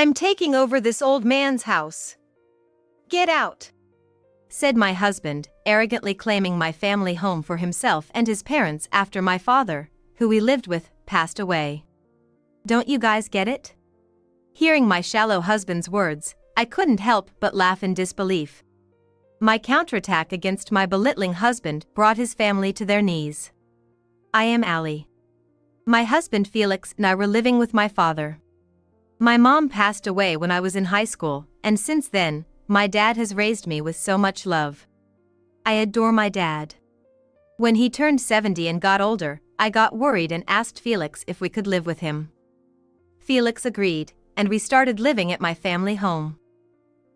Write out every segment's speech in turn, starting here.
I'm taking over this old man's house. Get out, said my husband, arrogantly claiming my family home for himself and his parents after my father, who we lived with, passed away. Don't you guys get it? Hearing my shallow husband's words, I couldn't help but laugh in disbelief. My counterattack against my belittling husband brought his family to their knees. I am Allie. My husband Felix and I were living with my father. My mom passed away when I was in high school, and since then, my dad has raised me with so much love. I adore my dad. When he turned 70 and got older, I got worried and asked Felix if we could live with him. Felix agreed, and we started living at my family home.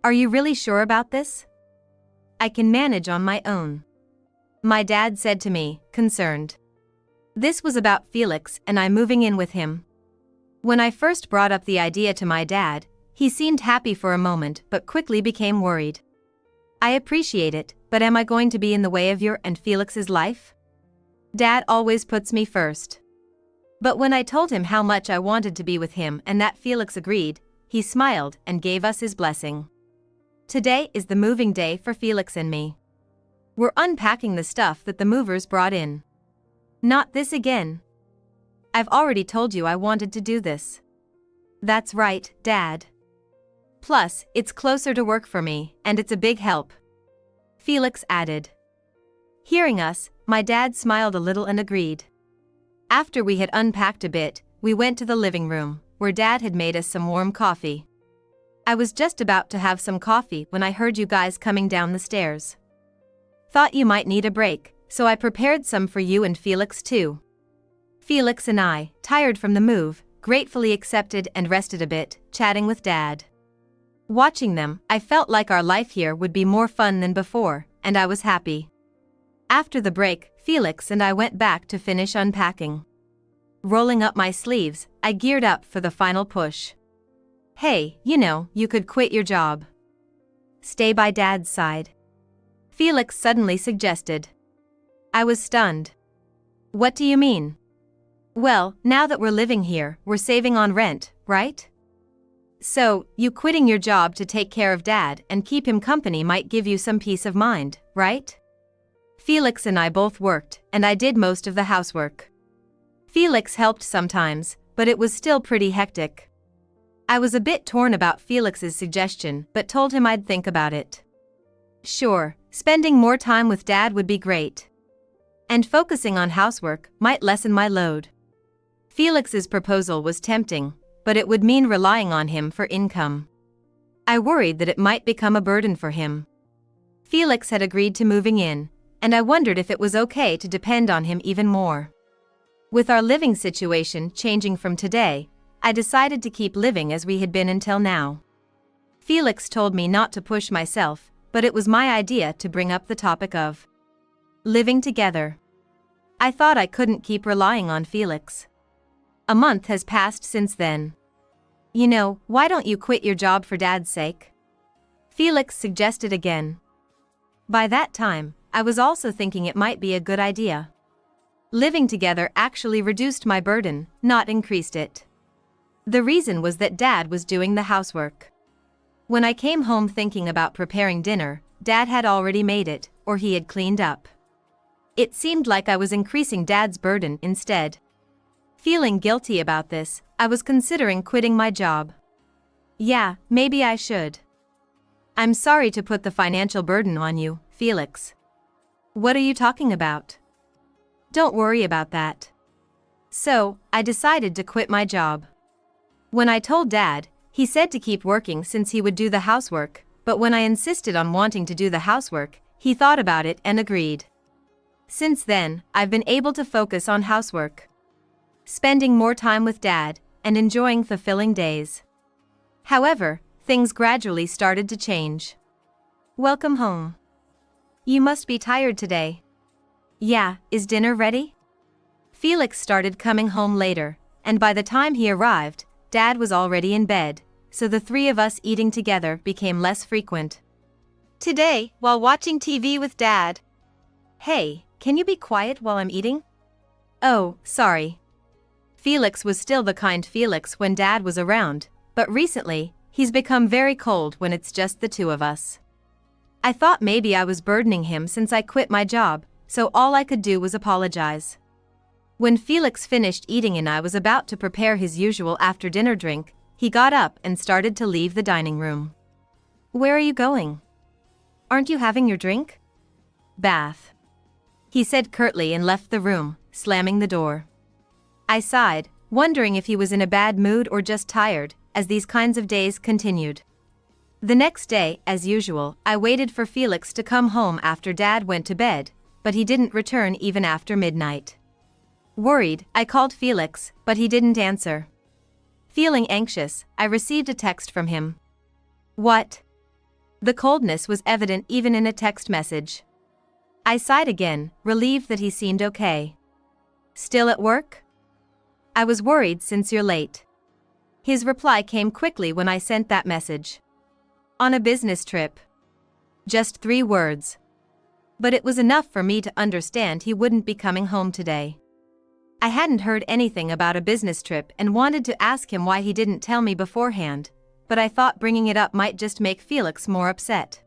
Are you really sure about this? I can manage on my own, my dad said to me, concerned. This was about Felix and I moving in with him. When I first brought up the idea to my dad, he seemed happy for a moment but quickly became worried. I appreciate it, but am I going to be in the way of your and Felix's life? Dad always puts me first. But when I told him how much I wanted to be with him and that Felix agreed, he smiled and gave us his blessing. Today is the moving day for Felix and me. We're unpacking the stuff that the movers brought in. Not this again. I've already told you I wanted to do this. That's right, Dad. Plus, it's closer to work for me, and it's a big help, Felix added. Hearing us, my dad smiled a little and agreed. After we had unpacked a bit, we went to the living room, where Dad had made us some warm coffee. I was just about to have some coffee when I heard you guys coming down the stairs. Thought you might need a break, so I prepared some for you and Felix too. Felix and I, tired from the move, gratefully accepted and rested a bit, chatting with Dad. Watching them, I felt like our life here would be more fun than before, and I was happy. After the break, Felix and I went back to finish unpacking. Rolling up my sleeves, I geared up for the final push. Hey, you could quit your job. Stay by Dad's side, Felix suddenly suggested. I was stunned. What do you mean? Well, now that we're living here, we're saving on rent, right? So, you quitting your job to take care of Dad and keep him company might give you some peace of mind, right? Felix and I both worked, and I did most of the housework. Felix helped sometimes, but it was still pretty hectic. I was a bit torn about Felix's suggestion but told him I'd think about it. Sure, spending more time with Dad would be great. And focusing on housework might lessen my load. Felix's proposal was tempting, but it would mean relying on him for income. I worried that it might become a burden for him. Felix had agreed to moving in, and I wondered if it was okay to depend on him even more. With our living situation changing from today, I decided to keep living as we had been until now. Felix told me not to push myself, but it was my idea to bring up the topic of living together. I thought I couldn't keep relying on Felix. A month has passed since then. Why don't you quit your job for Dad's sake? Felix suggested again. By that time, I was also thinking it might be a good idea. Living together actually reduced my burden, not increased it. The reason was that Dad was doing the housework. When I came home thinking about preparing dinner, Dad had already made it, or he had cleaned up. It seemed like I was increasing Dad's burden instead. Feeling guilty about this, I was considering quitting my job. Yeah, maybe I should. I'm sorry to put the financial burden on you, Felix. What are you talking about? Don't worry about that. So, I decided to quit my job. When I told Dad, he said to keep working since he would do the housework, but when I insisted on wanting to do the housework, he thought about it and agreed. Since then, I've been able to focus on housework, spending more time with Dad, and enjoying fulfilling days. However, things gradually started to change. Welcome home. You must be tired today. Yeah, is dinner ready? Felix started coming home later, and by the time he arrived, Dad was already in bed, so the three of us eating together became less frequent. Today, while watching TV with Dad. Hey, can you be quiet while I'm eating? Oh, sorry. Felix was still the kind Felix when Dad was around, But recently, he's become very cold when it's just the two of us. I thought maybe I was burdening him since I quit my job, so all I could do was apologize. When Felix finished eating and I was about to prepare his usual after-dinner drink, he got up and started to leave the dining room. "Where are you going? Aren't you having your drink?" "Bath," he said curtly and left the room, slamming the door. I sighed, wondering if he was in a bad mood or just tired, as these kinds of days continued. The next day, as usual, I waited for Felix to come home after Dad went to bed, but he didn't return even after midnight. Worried, I called Felix, but he didn't answer. Feeling anxious, I received a text from him. "What?" The coldness was evident even in a text message. I sighed again, relieved that he seemed okay. "Still at work?" "I was worried since you're late." His reply came quickly when I sent that message. "On a business trip." Just 3 words. But it was enough for me to understand he wouldn't be coming home today. I hadn't heard anything about a business trip and wanted to ask him why he didn't tell me beforehand, but I thought bringing it up might just make Felix more upset.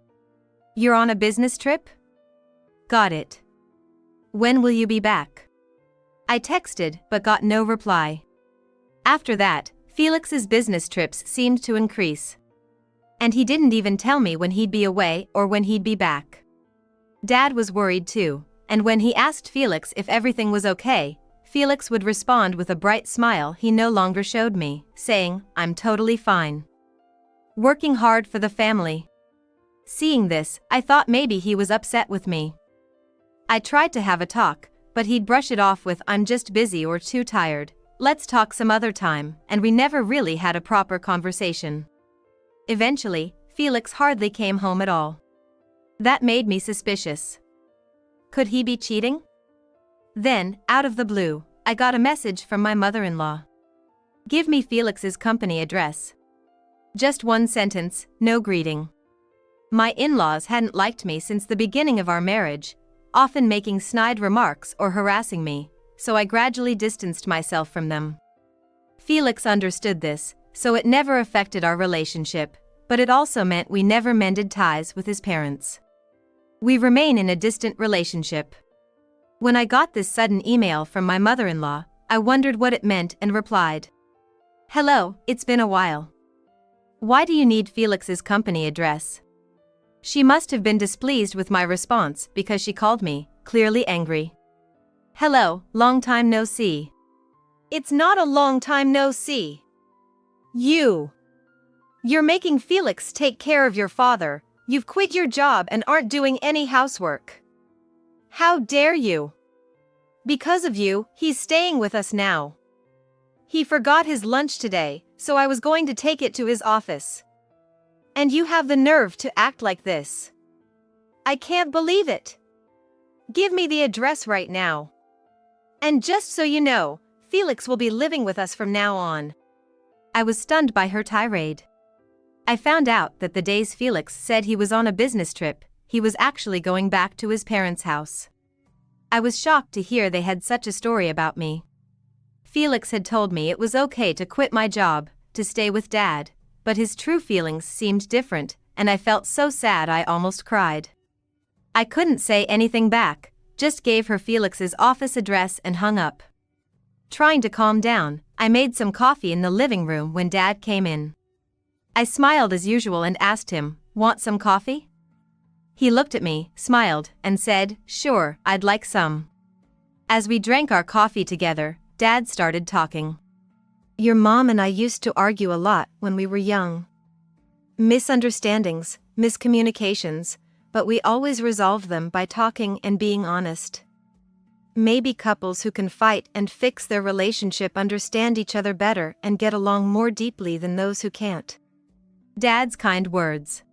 "You're on a business trip?" "Got it. When will you be back?" I texted but got no reply. After that, Felix's business trips seemed to increase. And he didn't even tell me when he'd be away or when he'd be back. Dad was worried too, and when he asked Felix if everything was okay, Felix would respond with a bright smile he no longer showed me, saying, "I'm totally fine. Working hard for the family." Seeing this, I thought maybe he was upset with me. I tried to have a talk, but he'd brush it off with, "I'm just busy or too tired, let's talk some other time," and we never really had a proper conversation. Eventually, Felix hardly came home at all. That made me suspicious. Could he be cheating? Then, out of the blue, I got a message from my mother-in-law. "Give me Felix's company address." Just 1 sentence, no greeting. My in-laws hadn't liked me since the beginning of our marriage, often making snide remarks or harassing me, so I gradually distanced myself from them. Felix understood this, so it never affected our relationship, but it also meant we never mended ties with his parents. We remain in a distant relationship. When I got this sudden email from my mother-in-law, I wondered what it meant and replied, "Hello, it's been a while. Why do you need Felix's company address?" She must have been displeased with my response because she called me, clearly angry. "Hello, long time no see." "It's not a long time no see. You're making Felix take care of your father, you've quit your job and aren't doing any housework. How dare you? Because of you, he's staying with us now. He forgot his lunch today, so I was going to take it to his office. And you have the nerve to act like this. I can't believe it. Give me the address right now. And just so you know, Felix will be living with us from now on." I was stunned by her tirade. I found out that the days Felix said he was on a business trip, he was actually going back to his parents' house. I was shocked to hear they had such a story about me. Felix had told me it was okay to quit my job, to stay with Dad, but his true feelings seemed different, and I felt so sad I almost cried. I couldn't say anything back, just gave her Felix's office address and hung up. Trying to calm down, I made some coffee in the living room when Dad came in. I smiled as usual and asked him, "Want some coffee?" He looked at me, smiled, and said, "Sure, I'd like some." As we drank our coffee together, Dad started talking. "Your mom and I used to argue a lot when we were young. Misunderstandings, miscommunications, but we always resolved them by talking and being honest. Maybe couples who can fight and fix their relationship understand each other better and get along more deeply than those who can't." Dad's kind words.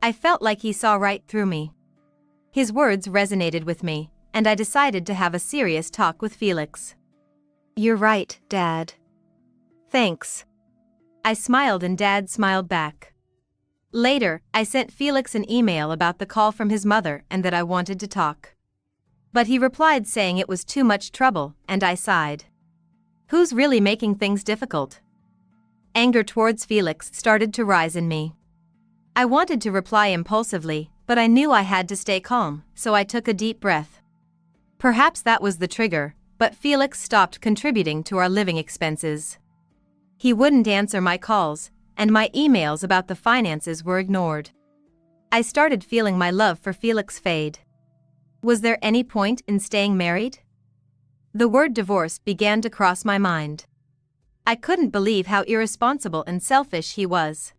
I felt like he saw right through me. His words resonated with me, and I decided to have a serious talk with Felix. "You're right, Dad." "Thanks." I smiled and Dad smiled back. Later, I sent Felix an email about the call from his mother and that I wanted to talk. But he replied saying it was too much trouble, and I sighed. Who's really making things difficult? Anger towards Felix started to rise in me. I wanted to reply impulsively, but I knew I had to stay calm, so I took a deep breath. Perhaps that was the trigger, but Felix stopped contributing to our living expenses. He wouldn't answer my calls, and my emails about the finances were ignored. I started feeling my love for Felix fade. Was there any point in staying married? The word divorce began to cross my mind. I couldn't believe how irresponsible and selfish he was.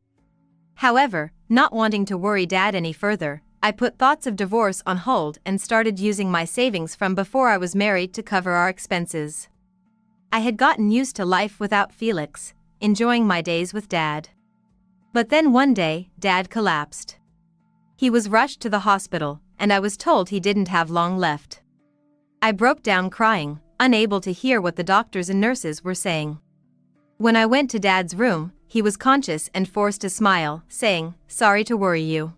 However, not wanting to worry Dad any further, I put thoughts of divorce on hold and started using my savings from before I was married to cover our expenses. I had gotten used to life without Felix, enjoying my days with Dad. But then one day, Dad collapsed. He was rushed to the hospital, and I was told he didn't have long left. I broke down crying, unable to hear what the doctors and nurses were saying. When I went to Dad's room, he was conscious and forced a smile, saying, "Sorry to worry you."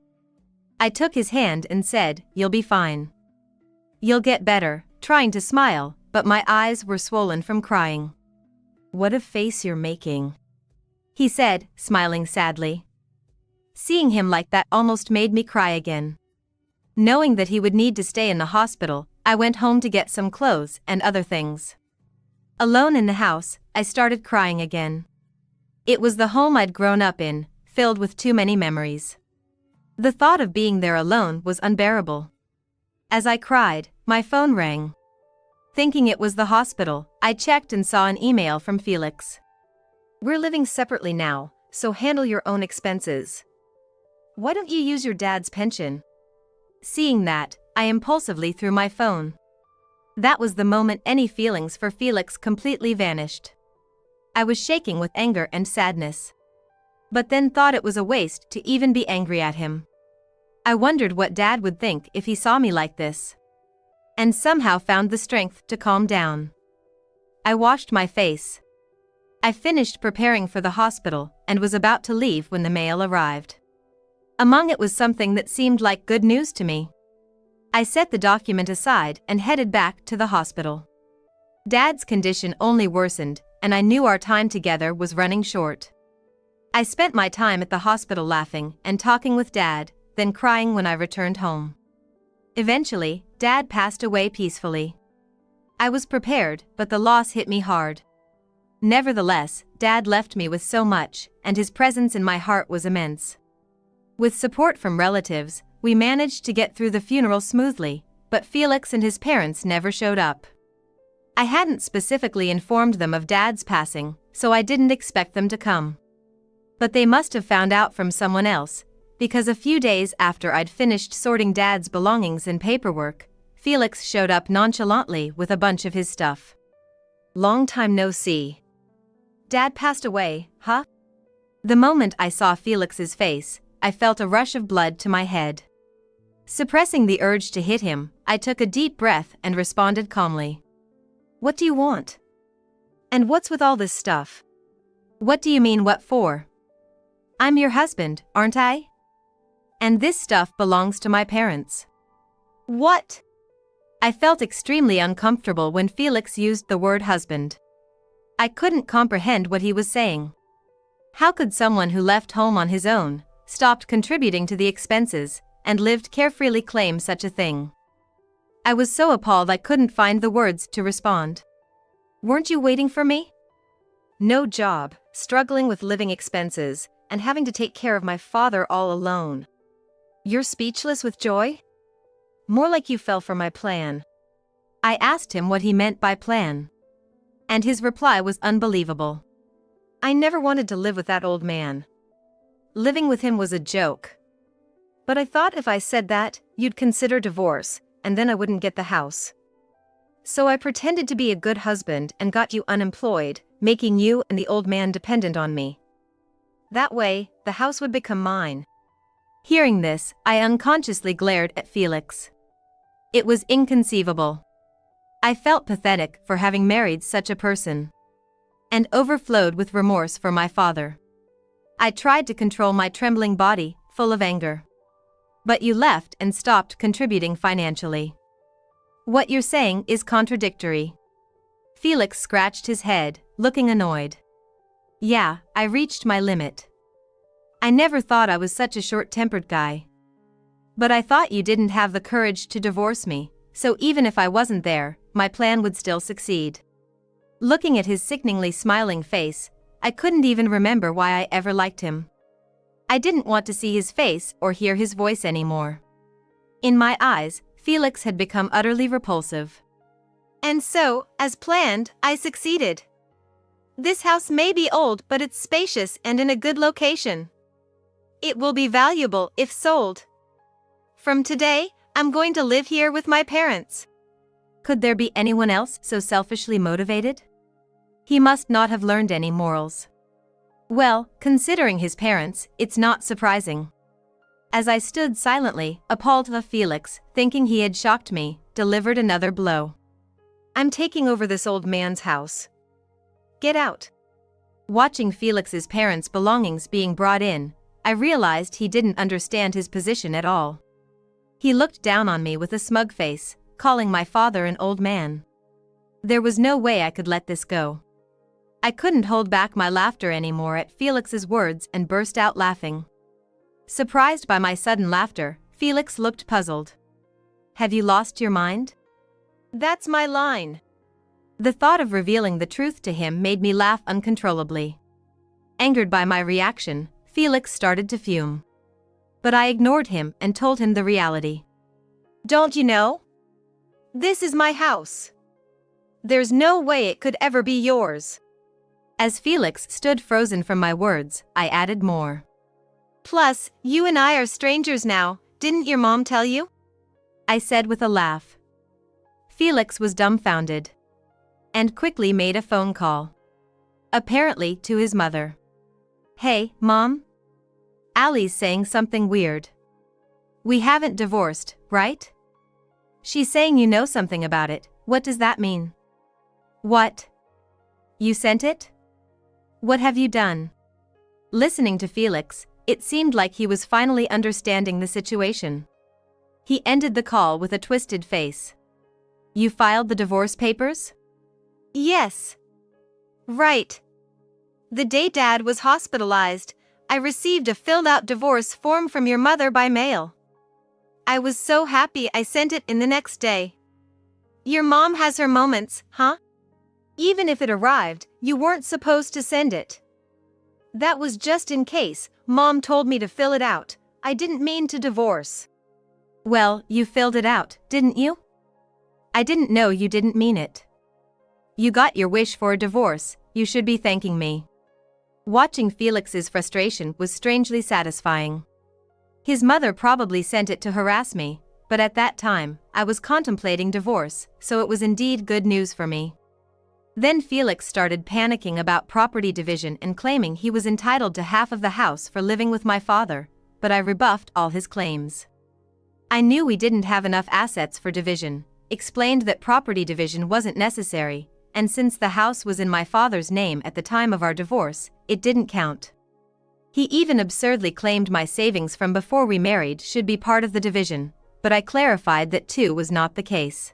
I took his hand and said, "You'll be fine. You'll get better," trying to smile, but my eyes were swollen from crying. "What a face you're making," he said, smiling sadly. Seeing him like that almost made me cry again. Knowing that he would need to stay in the hospital, I went home to get some clothes and other things. Alone in the house, I started crying again. It was the home I'd grown up in, filled with too many memories. The thought of being there alone was unbearable. As I cried, my phone rang. Thinking it was the hospital, I checked and saw an email from Felix. "We're living separately now, so handle your own expenses. Why don't you use your dad's pension?" Seeing that, I impulsively threw my phone. That was the moment any feelings for Felix completely vanished. I was shaking with anger and sadness. But then thought it was a waste to even be angry at him. I wondered what Dad would think if he saw me like this. And somehow found the strength to calm down. I washed my face. I finished preparing for the hospital and was about to leave when the mail arrived. Among it was something that seemed like good news to me. I set the document aside and headed back to the hospital. Dad's condition only worsened, and I knew our time together was running short. I spent my time at the hospital laughing and talking with Dad, then crying when I returned home. Eventually, Dad passed away peacefully. I was prepared, but the loss hit me hard. Nevertheless, Dad left me with so much, and his presence in my heart was immense. With support from relatives, we managed to get through the funeral smoothly, but Felix and his parents never showed up. I hadn't specifically informed them of Dad's passing, so I didn't expect them to come. But they must have found out from someone else, because a few days after I'd finished sorting Dad's belongings and paperwork, Felix showed up nonchalantly with a bunch of his stuff. "Long time no see. Dad passed away, huh?" The moment I saw Felix's face, I felt a rush of blood to my head. Suppressing the urge to hit him, I took a deep breath and responded calmly. "What do you want? And what's with all this stuff?" "What do you mean what for? I'm your husband, aren't I? And this stuff belongs to my parents." "What?" I felt extremely uncomfortable when Felix used the word husband. I couldn't comprehend what he was saying. How could someone who left home on his own, stopped contributing to the expenses, and lived carefreely claim such a thing? I was so appalled I couldn't find the words to respond. "Weren't you waiting for me? No job, struggling with living expenses, and having to take care of my father all alone. You're speechless with joy? More like you fell for my plan." I asked him what he meant by plan. And his reply was unbelievable. "I never wanted to live with that old man. Living with him was a joke. But I thought if I said that, you'd consider divorce, and then I wouldn't get the house. So I pretended to be a good husband and got you unemployed, making you and the old man dependent on me. That way, the house would become mine." Hearing this, I unconsciously glared at Felix. It was inconceivable. I felt pathetic for having married such a person, and overflowed with remorse for my father. I tried to control my trembling body, full of anger. "But you left and stopped contributing financially. What you're saying is contradictory." Felix scratched his head, looking annoyed. Yeah, I reached my limit. I never thought I was such a short-tempered guy. But I thought you didn't have the courage to divorce me, so even if I wasn't there, my plan would still succeed. Looking at his sickeningly smiling face, I couldn't even remember why I ever liked him. I didn't want to see his face or hear his voice anymore. In my eyes, Felix had become utterly repulsive. And so, as planned, I succeeded. This house may be old, but it's spacious and in a good location. It will be valuable if sold. From today, I'm going to live here with my parents. Could there be anyone else so selfishly motivated? He must not have learned any morals. Well, considering his parents, it's not surprising. As I stood silently, appalled, Felix, thinking he had shocked me, delivered another blow. I'm taking over this old man's house. Get out. Watching Felix's parents' belongings being brought in, I realized he didn't understand his position at all. He looked down on me with a smug face, calling my father an old man. There was no way I could let this go. I couldn't hold back my laughter anymore at Felix's words and burst out laughing. Surprised by my sudden laughter, Felix looked puzzled. Have you lost your mind? That's my line. The thought of revealing the truth to him made me laugh uncontrollably. Angered by my reaction, Felix started to fume. But I ignored him and told him the reality. Don't you know? This is my house. There's no way it could ever be yours. As Felix stood frozen from my words, I added more. Plus, you and I are strangers now, didn't your mom tell you? I said with a laugh. Felix was dumbfounded. And quickly made a phone call. Apparently to his mother. Hey, Mom? Allie's saying something weird. We haven't divorced, right? She's saying you know something about it. What does that mean? What? You sent it? What have you done? Listening to Felix, it seemed like he was finally understanding the situation. He ended the call with a twisted face. You filed the divorce papers? Yes. Right. The day Dad was hospitalized, I received a filled-out divorce form from your mother by mail. I was so happy I sent it in the next day. Your mom has her moments, huh? Even if it arrived, you weren't supposed to send it. That was just in case. Mom told me to fill it out. I didn't mean to divorce. Well, you filled it out, didn't you? I didn't know you didn't mean it. You got your wish for a divorce, you should be thanking me. Watching Felix's frustration was strangely satisfying. His mother probably sent it to harass me, but at that time, I was contemplating divorce, so it was indeed good news for me. Then Felix started panicking about property division and claiming he was entitled to half of the house for living with my father, but I rebuffed all his claims. I knew we didn't have enough assets for division, explained that property division wasn't necessary, and since the house was in my father's name at the time of our divorce, it didn't count. He even absurdly claimed my savings from before we married should be part of the division, but I clarified that too was not the case.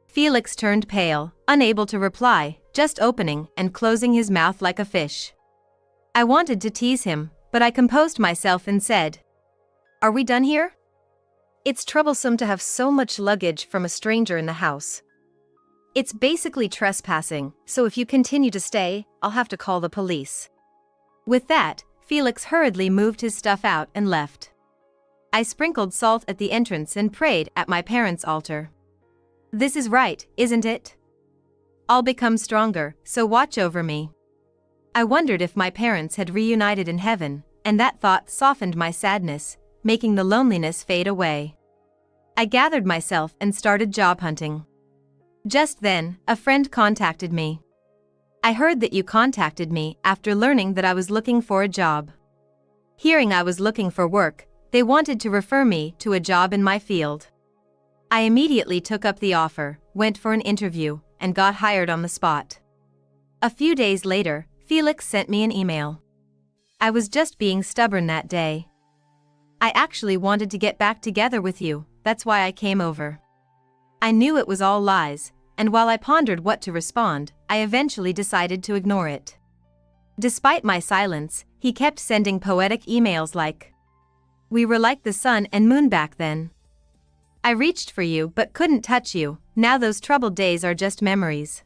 Felix turned pale, unable to reply, just opening and closing his mouth like a fish. I wanted to tease him, but I composed myself and said, Are we done here? It's troublesome to have so much luggage from a stranger in the house. It's basically trespassing, so if you continue to stay, I'll have to call the police. With that, Felix hurriedly moved his stuff out and left. I sprinkled salt at the entrance and prayed at my parents' altar. This is right, isn't it? I'll become stronger, so watch over me. I wondered if my parents had reunited in heaven, and that thought softened my sadness, making the loneliness fade away. I gathered myself and started job hunting. Just then, a friend contacted me. I heard that you contacted me after learning that I was looking for a job. Hearing I was looking for work, they wanted to refer me to a job in my field. I immediately took up the offer, went for an interview, and got hired on the spot. A few days later, Felix sent me an email. I was just being stubborn that day. I actually wanted to get back together with you, that's why I came over. I knew it was all lies, and while I pondered what to respond, I eventually decided to ignore it. Despite my silence, he kept sending poetic emails like, "We were like the sun and moon back then. I reached for you but couldn't touch you, now those troubled days are just memories.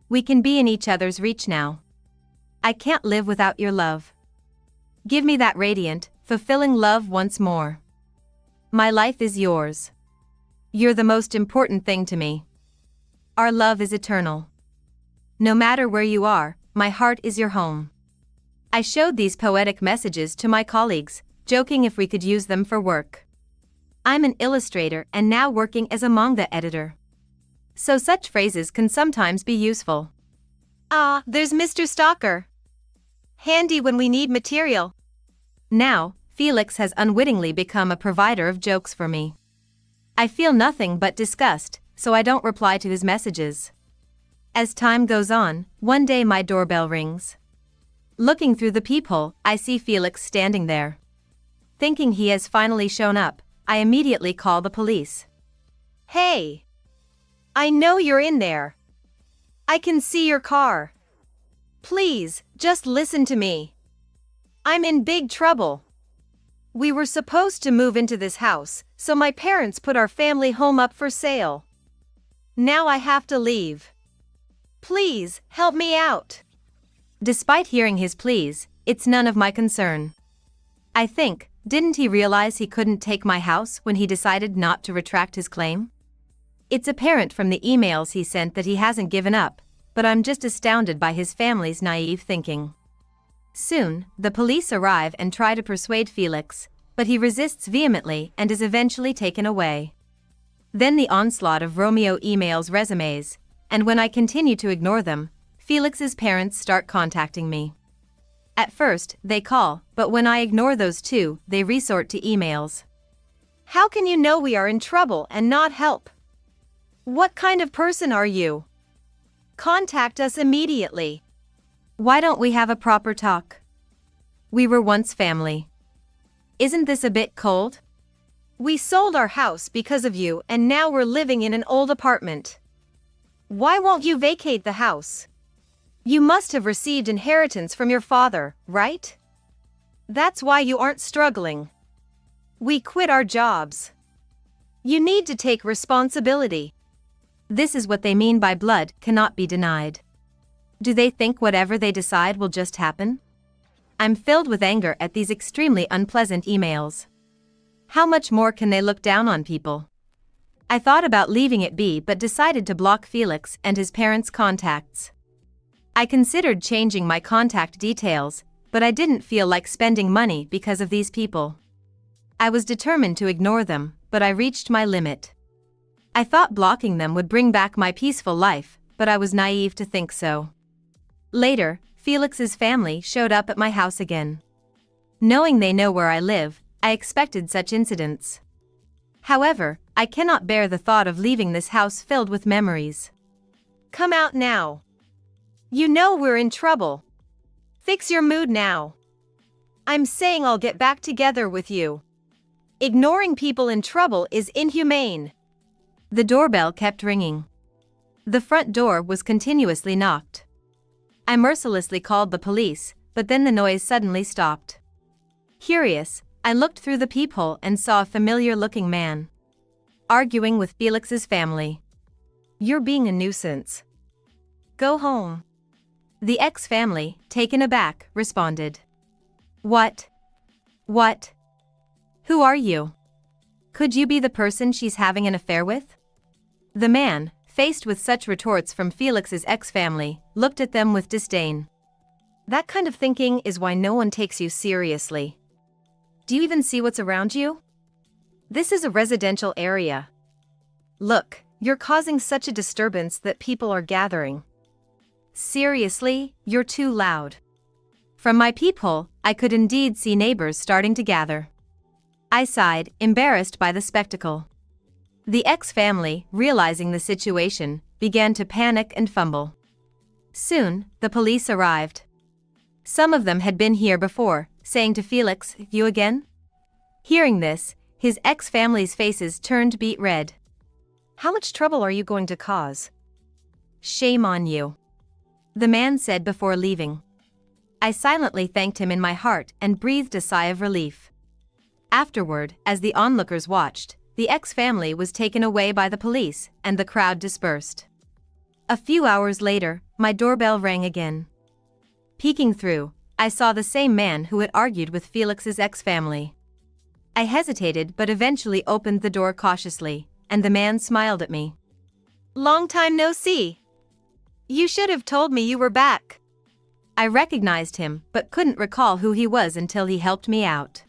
We can be in each other's reach now. I can't live without your love. Give me that radiant, fulfilling love once more. My life is yours. You're the most important thing to me. Our love is eternal. No matter where you are, my heart is your home." I showed these poetic messages to my colleagues, joking if we could use them for work. I'm an illustrator and now working as a manga editor, so such phrases can sometimes be useful. "Ah, there's Mr. Stalker. Handy when we need material." Now, Felix has unwittingly become a provider of jokes for me. I feel nothing but disgust, so I don't reply to his messages. As time goes on, one day my doorbell rings. Looking through the peephole, I see Felix standing there. Thinking he has finally shown up, I immediately call the police. "Hey! I know you're in there. I can see your car. Please, just listen to me. I'm in big trouble. We were supposed to move into this house, so my parents put our family home up for sale. Now I have to leave. Please, help me out." Despite hearing his pleas, it's none of my concern. I think, didn't he realize he couldn't take my house when he decided not to retract his claim? It's apparent from the emails he sent that he hasn't given up, but I'm just astounded by his family's naive thinking. Soon, the police arrive and try to persuade Felix, but he resists vehemently and is eventually taken away. Then the onslaught of Romeo emails resumes, and when I continue to ignore them, Felix's parents start contacting me. At first, they call, but when I ignore those two, they resort to emails. "How can you know we are in trouble and not help? What kind of person are you? Contact us immediately. Why don't we have a proper talk? We were once family. Isn't this a bit cold? We sold our house because of you and now we're living in an old apartment. Why won't you vacate the house? You must have received inheritance from your father, right? That's why you aren't struggling. We quit our jobs. You need to take responsibility." This is what they mean by blood cannot be denied. Do they think whatever they decide will just happen? I'm filled with anger at these extremely unpleasant emails. How much more can they look down on people? I thought about leaving it be but decided to block Felix and his parents' contacts. I considered changing my contact details, but I didn't feel like spending money because of these people. I was determined to ignore them, but I reached my limit. I thought blocking them would bring back my peaceful life, but I was naive to think so. Later, Felix's family showed up at my house again. Knowing they know where I live, I expected such incidents. However, I cannot bear the thought of leaving this house filled with memories. "Come out now. You know we're in trouble. Fix your mood now. I'm saying I'll get back together with you. Ignoring people in trouble is inhumane." The doorbell kept ringing. The front door was continuously knocked. I mercilessly called the police, but then the noise suddenly stopped. Curious, I looked through the peephole and saw a familiar-looking man arguing with Felix's family. "You're being a nuisance. Go home." The ex-family, taken aback, responded. What? What? Who are you? Could you be the person she's having an affair with?" The man, faced with such retorts from Felix's ex-family, looked at them with disdain. "That kind of thinking is why no one takes you seriously. Do you even see what's around you? This is a residential area. Look, you're causing such a disturbance that people are gathering. Seriously, you're too loud." From my peephole, I could indeed see neighbors starting to gather. I sighed, embarrassed by the spectacle. The ex-family, realizing the situation, began to panic and fumble. Soon, the police arrived. Some of them had been here before, saying to Felix, "You again?" Hearing this, his ex-family's faces turned beet red. "How much trouble are you going to cause?" "Shame on you," the man said before leaving. I silently thanked him in my heart and breathed a sigh of relief. Afterward, as the onlookers watched, the X family was taken away by the police and the crowd dispersed. A few hours later, my doorbell rang again. Peeking through, I saw the same man who had argued with Felix's X family. I hesitated but eventually opened the door cautiously, and the man smiled at me. "Long time no see. You should have told me you were back." I recognized him but couldn't recall who he was until he helped me out.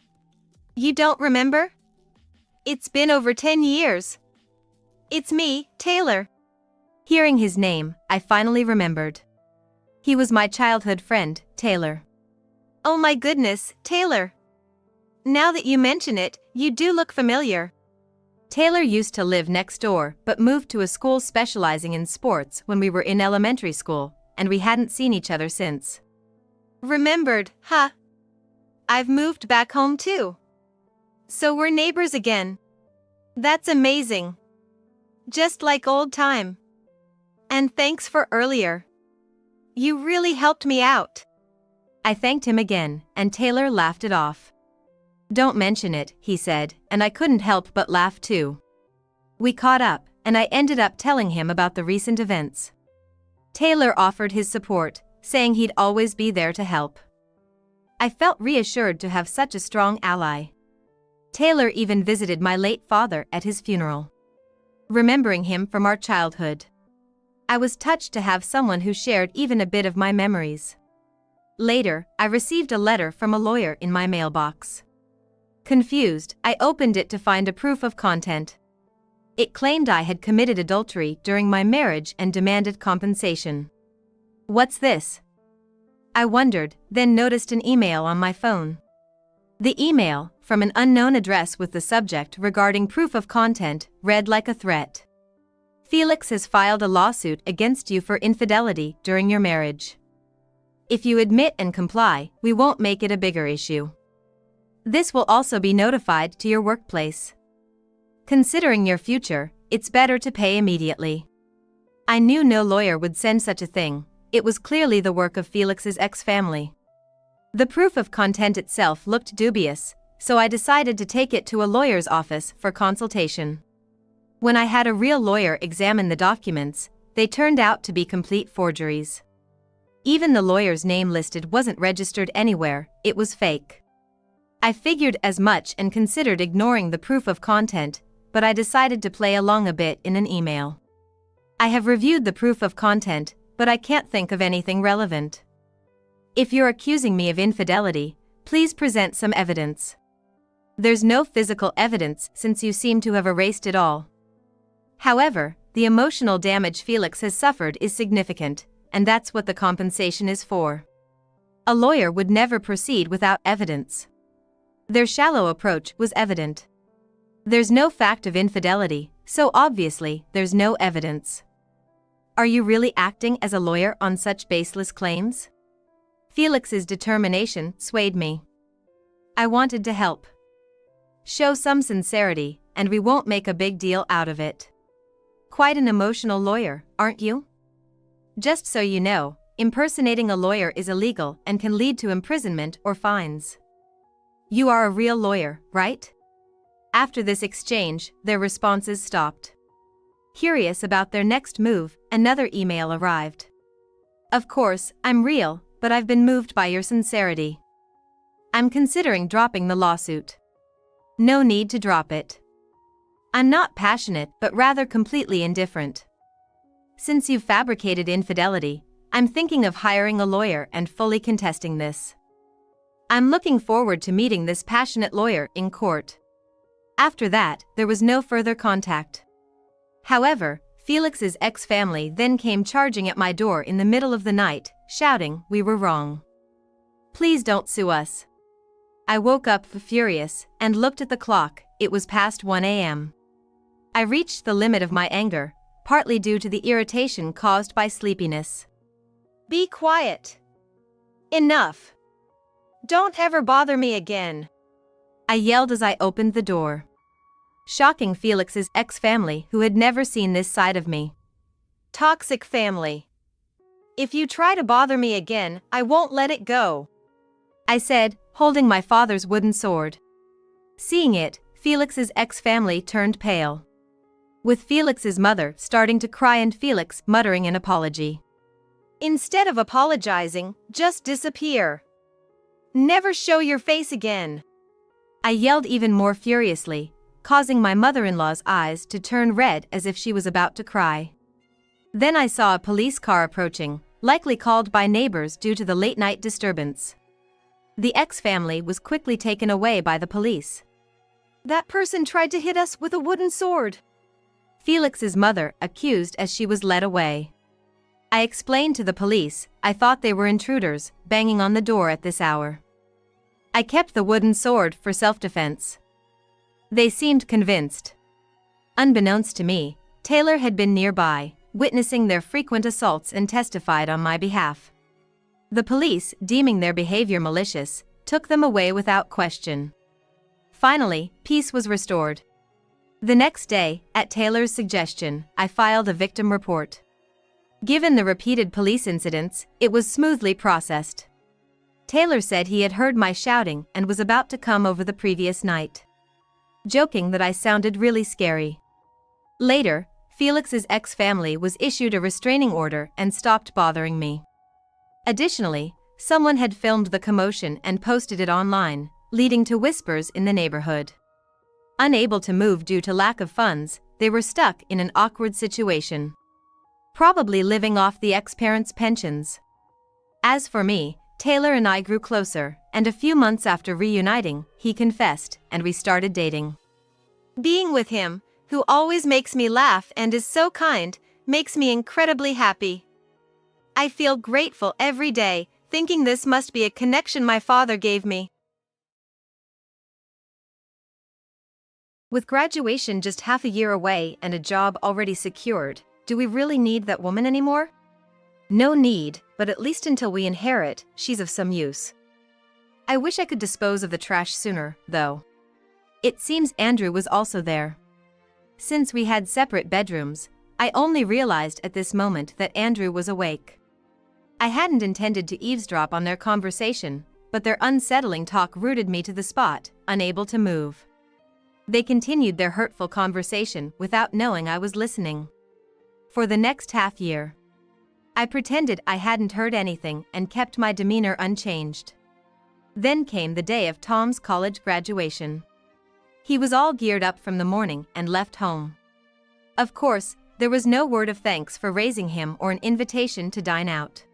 "You don't remember? It's been over 10 years. It's me, Taylor." Hearing his name, I finally remembered. He was my childhood friend, Taylor. "Oh my goodness, Taylor. Now that you mention it, you do look familiar." Taylor used to live next door but moved to a school specializing in sports when we were in elementary school, and we hadn't seen each other since. "Remembered, huh? I've moved back home too. So we're neighbors again. That's amazing. Just like old time. And thanks for earlier. You really helped me out." I thanked him again, and Taylor laughed it off. "Don't mention it," he said, and I couldn't help but laugh too. We caught up, and I ended up telling him about the recent events. Taylor offered his support, saying he'd always be there to help. I felt reassured to have such a strong ally. Taylor even visited my late father at his funeral, remembering him from our childhood. I was touched to have someone who shared even a bit of my memories. Later, I received a letter from a lawyer in my mailbox. Confused, I opened it to find a proof of content. It claimed I had committed adultery during my marriage and demanded compensation. "What's this?" I wondered, then noticed an email on my phone. The email, from an unknown address with the subject regarding proof of content, read like a threat. "Felix has filed a lawsuit against you for infidelity during your marriage. If you admit and comply, we won't make it a bigger issue. This will also be notified to your workplace. Considering your future, it's better to pay immediately." I knew no lawyer would send such a thing. It was clearly the work of Felix's ex-family. The proof of content itself looked dubious, so I decided to take it to a lawyer's office for consultation. When I had a real lawyer examine the documents, they turned out to be complete forgeries. Even the lawyer's name listed wasn't registered anywhere, it was fake. I figured as much and considered ignoring the proof of content, but I decided to play along a bit in an email. "I have reviewed the proof of content, but I can't think of anything relevant. If you're accusing me of infidelity, please present some evidence. There's no physical evidence since you seem to have erased it all. However, the emotional damage Felix has suffered is significant, and that's what the compensation is for." A lawyer would never proceed without evidence. Their shallow approach was evident. There's no fact of infidelity, so obviously there's no evidence. Are you really acting as a lawyer on such baseless claims? Felix's determination swayed me. I wanted to help. Show some sincerity, and we won't make a big deal out of it. Quite an emotional lawyer, aren't you? Just so you know, impersonating a lawyer is illegal and can lead to imprisonment or fines. You are a real lawyer, right? After this exchange, their responses stopped. Curious about their next move, another email arrived. "Of course, I'm real, but I've been moved by your sincerity. I'm considering dropping the lawsuit." No need to drop it. I'm not passionate but rather completely indifferent. Since you've fabricated infidelity, I'm thinking of hiring a lawyer and fully contesting this. I'm looking forward to meeting this passionate lawyer in court. After that, there was no further contact. However, Felix's ex-family then came charging at my door in the middle of the night, shouting, "We were wrong. Please don't sue us." I woke up furious and looked at the clock. It was past 1 a.m. I reached the limit of my anger, partly due to the irritation caused by sleepiness. "Be quiet. Enough. Don't ever bother me again," I yelled as I opened the door. Shocking Felix's ex-family who had never seen this side of me. Toxic family. "If you try to bother me again, I won't let it go," I said, holding my father's wooden sword. Seeing it, Felix's ex-family turned pale, with Felix's mother starting to cry and Felix muttering an apology. "Instead of apologizing, just disappear. Never show your face again," I yelled even more furiously, causing my mother-in-law's eyes to turn red as if she was about to cry. Then I saw a police car approaching, likely called by neighbors due to the late-night disturbance. The ex-family was quickly taken away by the police. "That person tried to hit us with a wooden sword," Felix's mother accused as she was led away. I explained to the police I thought they were intruders, banging on the door at this hour. I kept the wooden sword for self-defense. They seemed convinced. Unbeknownst to me, Taylor had been nearby, witnessing their frequent assaults and testified on my behalf. The police, deeming their behavior malicious, took them away without question. Finally, peace was restored. The next day, at Taylor's suggestion, I filed a victim report. Given the repeated police incidents, it was smoothly processed. Taylor said he had heard my shouting and was about to come over the previous night, joking that I sounded really scary. Later, Felix's ex-family was issued a restraining order and stopped bothering me. Additionally, someone had filmed the commotion and posted it online, leading to whispers in the neighborhood. Unable to move due to lack of funds, they were stuck in an awkward situation, probably living off the ex-parents' pensions. As for me, Taylor and I grew closer, and a few months after reuniting, he confessed, and we started dating. Being with him, who always makes me laugh and is so kind, makes me incredibly happy. I feel grateful every day, thinking this must be a connection my father gave me. With graduation just half a year away and a job already secured, do we really need that woman anymore? No need, but at least until we inherit, she's of some use. I wish I could dispose of the trash sooner, though. It seems Andrew was also there. Since we had separate bedrooms, I only realized at this moment that Andrew was awake. I hadn't intended to eavesdrop on their conversation, but their unsettling talk rooted me to the spot, unable to move. They continued their hurtful conversation without knowing I was listening. For the next half year, I pretended I hadn't heard anything and kept my demeanor unchanged. Then came the day of Tom's college graduation. He was all geared up from the morning and left home. Of course, there was no word of thanks for raising him or an invitation to dine out.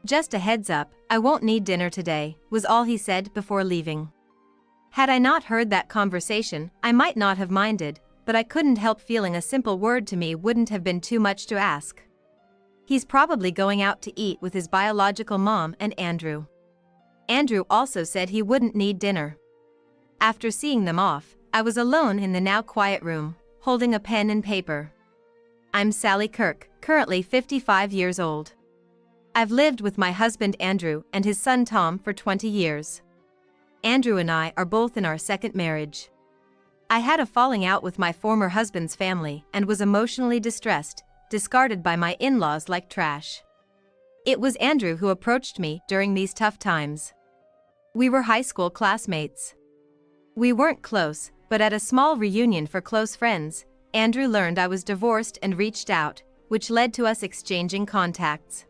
"Just a heads up, I won't need dinner today," was all he said before leaving. Had I not heard that conversation, I might not have minded, but I couldn't help feeling a simple word to me wouldn't have been too much to ask. He's probably going out to eat with his biological mom and Andrew. Andrew also said he wouldn't need dinner. After seeing them off, I was alone in the now quiet room, holding a pen and paper. I'm Sally Kirk, currently 55 years old. I've lived with my husband Andrew and his son Tom for 20 years. Andrew and I are both in our second marriage. I had a falling out with my former husband's family and was emotionally distressed, discarded by my in-laws like trash. It was Andrew who approached me during these tough times. We were high school classmates. We weren't close, but at a small reunion for close friends, Andrew learned I was divorced and reached out, which led to us exchanging contacts.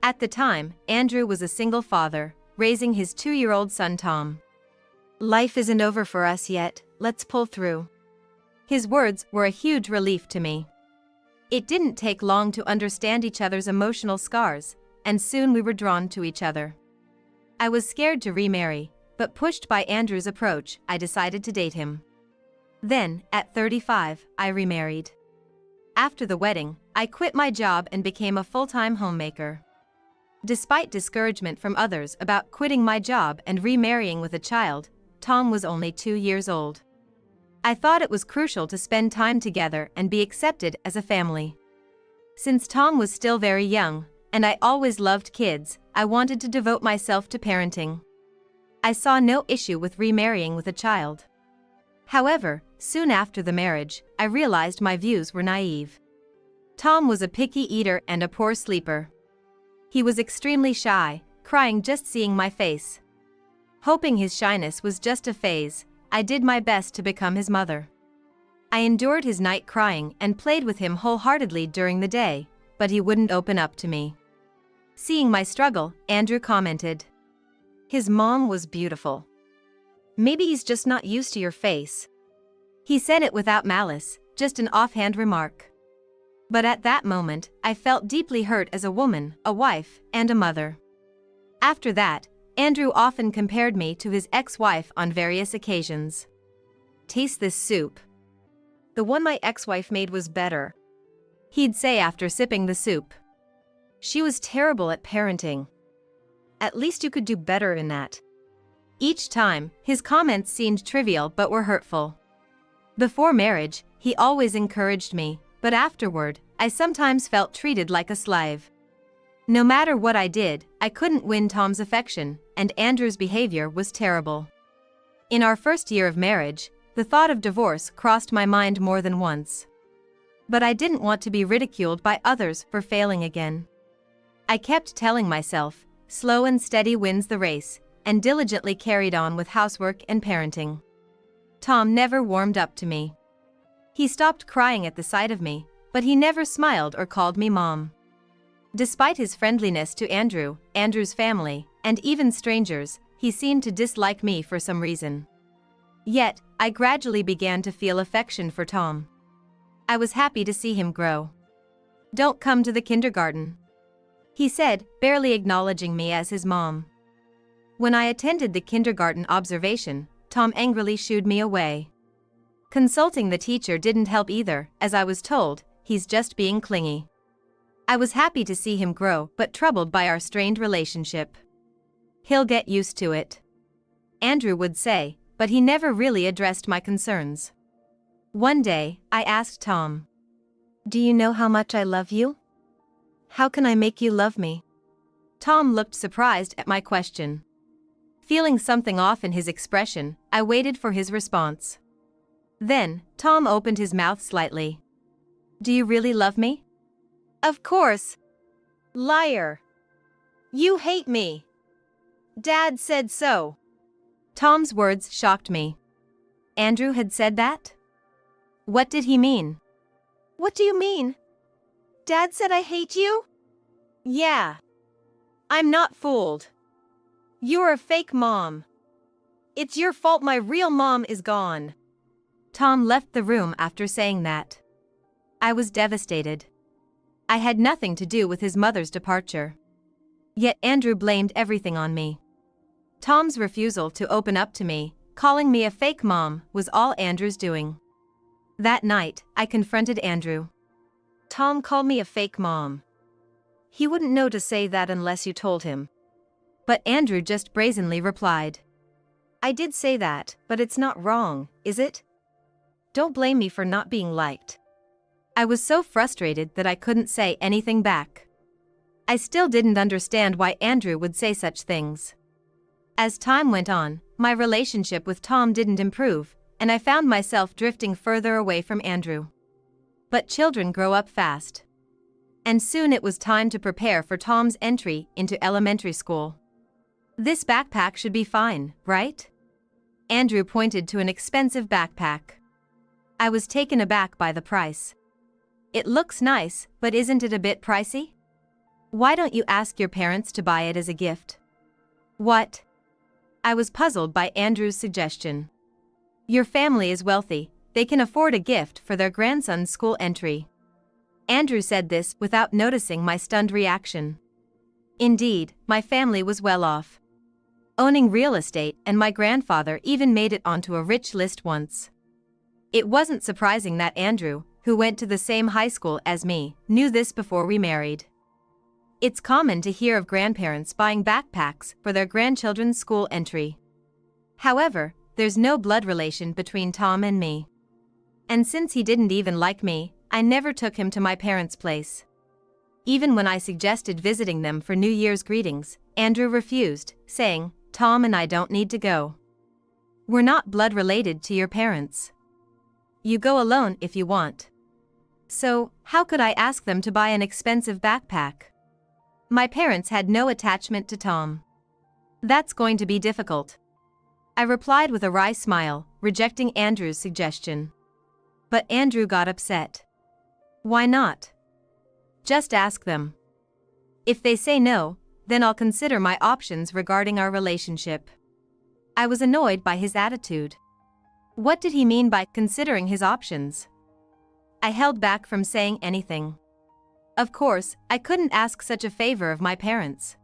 At the time, Andrew was a single father, raising his 2-year-old son Tom. "Life isn't over for us yet, let's pull through." His words were a huge relief to me. It didn't take long to understand each other's emotional scars, and soon we were drawn to each other. I was scared to remarry, but pushed by Andrew's approach, I decided to date him. Then, at 35, I remarried. After the wedding, I quit my job and became a full-time homemaker. Despite discouragement from others about quitting my job and remarrying with a child, Tom was only 2 years old. I thought it was crucial to spend time together and be accepted as a family. Since Tom was still very young, and I always loved kids, I wanted to devote myself to parenting. I saw no issue with remarrying with a child. However, soon after the marriage, I realized my views were naive. Tom was a picky eater and a poor sleeper. He was extremely shy, crying just seeing my face. Hoping his shyness was just a phase, I did my best to become his mother. I endured his night crying and played with him wholeheartedly during the day, but he wouldn't open up to me. Seeing my struggle, Andrew commented, "His mom was beautiful. Maybe he's just not used to your face." He said it without malice, just an offhand remark. But at that moment, I felt deeply hurt as a woman, a wife, and a mother. After that, Andrew often compared me to his ex-wife on various occasions. "Taste this soup. The one my ex-wife made was better," he'd say after sipping the soup. "She was terrible at parenting. At least you could do better in that." Each time, his comments seemed trivial but were hurtful. Before marriage, he always encouraged me, but afterward, I sometimes felt treated like a slave. No matter what I did, I couldn't win Tom's affection, and Andrew's behavior was terrible. In our first year of marriage, the thought of divorce crossed my mind more than once. But I didn't want to be ridiculed by others for failing again. I kept telling myself, slow and steady wins the race, and diligently carried on with housework and parenting. Tom never warmed up to me. He stopped crying at the sight of me, but he never smiled or called me mom. Despite his friendliness to Andrew, Andrew's family, and even strangers, he seemed to dislike me for some reason. Yet, I gradually began to feel affection for Tom. I was happy to see him grow. "Don't come to the kindergarten," he said, barely acknowledging me as his mom. When I attended the kindergarten observation, Tom angrily shooed me away. Consulting the teacher didn't help either, as I was told, "He's just being clingy." I was happy to see him grow but troubled by our strained relationship. "He'll get used to it," Andrew would say, but he never really addressed my concerns. One day, I asked Tom, "Do you know how much I love you? How can I make you love me?" Tom looked surprised at my question. Feeling something off in his expression, I waited for his response. Then, Tom opened his mouth slightly. "Do you really love me?" "Of course. Liar. You hate me. Dad said so." Tom's words shocked me. Andrew had said that? What did he mean? "What do you mean? Dad said I hate you?" "Yeah. I'm not fooled. You're a fake mom. It's your fault my real mom is gone." Tom left the room after saying that. I was devastated. I had nothing to do with his mother's departure. Yet Andrew blamed everything on me. Tom's refusal to open up to me, calling me a fake mom, was all Andrew's doing. That night, I confronted Andrew. "Tom called me a fake mom. He wouldn't know to say that unless you told him." But Andrew just brazenly replied, "I did say that, but it's not wrong, is it? Don't blame me for not being liked." I was so frustrated that I couldn't say anything back. I still didn't understand why Andrew would say such things. As time went on, my relationship with Tom didn't improve, and I found myself drifting further away from Andrew. But children grow up fast. And soon it was time to prepare for Tom's entry into elementary school. "This backpack should be fine, right?" Andrew pointed to an expensive backpack. I was taken aback by the price. "It looks nice, but isn't it a bit pricey? Why don't you ask your parents to buy it as a gift?" "What?" I was puzzled by Andrew's suggestion. "Your family is wealthy, they can afford a gift for their grandson's school entry." Andrew said this without noticing my stunned reaction. Indeed, my family was well off, owning real estate, and my grandfather even made it onto a rich list once. It wasn't surprising that Andrew, who went to the same high school as me, knew this before we married. It's common to hear of grandparents buying backpacks for their grandchildren's school entry. However, there's no blood relation between Tom and me. And since he didn't even like me, I never took him to my parents' place. Even when I suggested visiting them for New Year's greetings, Andrew refused, saying, "Tom and I don't need to go. We're not blood related to your parents. You go alone if you want." So, how could I ask them to buy an expensive backpack? My parents had no attachment to Tom. That's going to be difficult. I replied with a wry smile, rejecting Andrew's suggestion. But Andrew got upset. Why not? Just ask them. If they say no, then I'll consider my options regarding our relationship. I was annoyed by his attitude. What did he mean by considering his options? I held back from saying anything. Of course, I couldn't ask such a favor of my parents.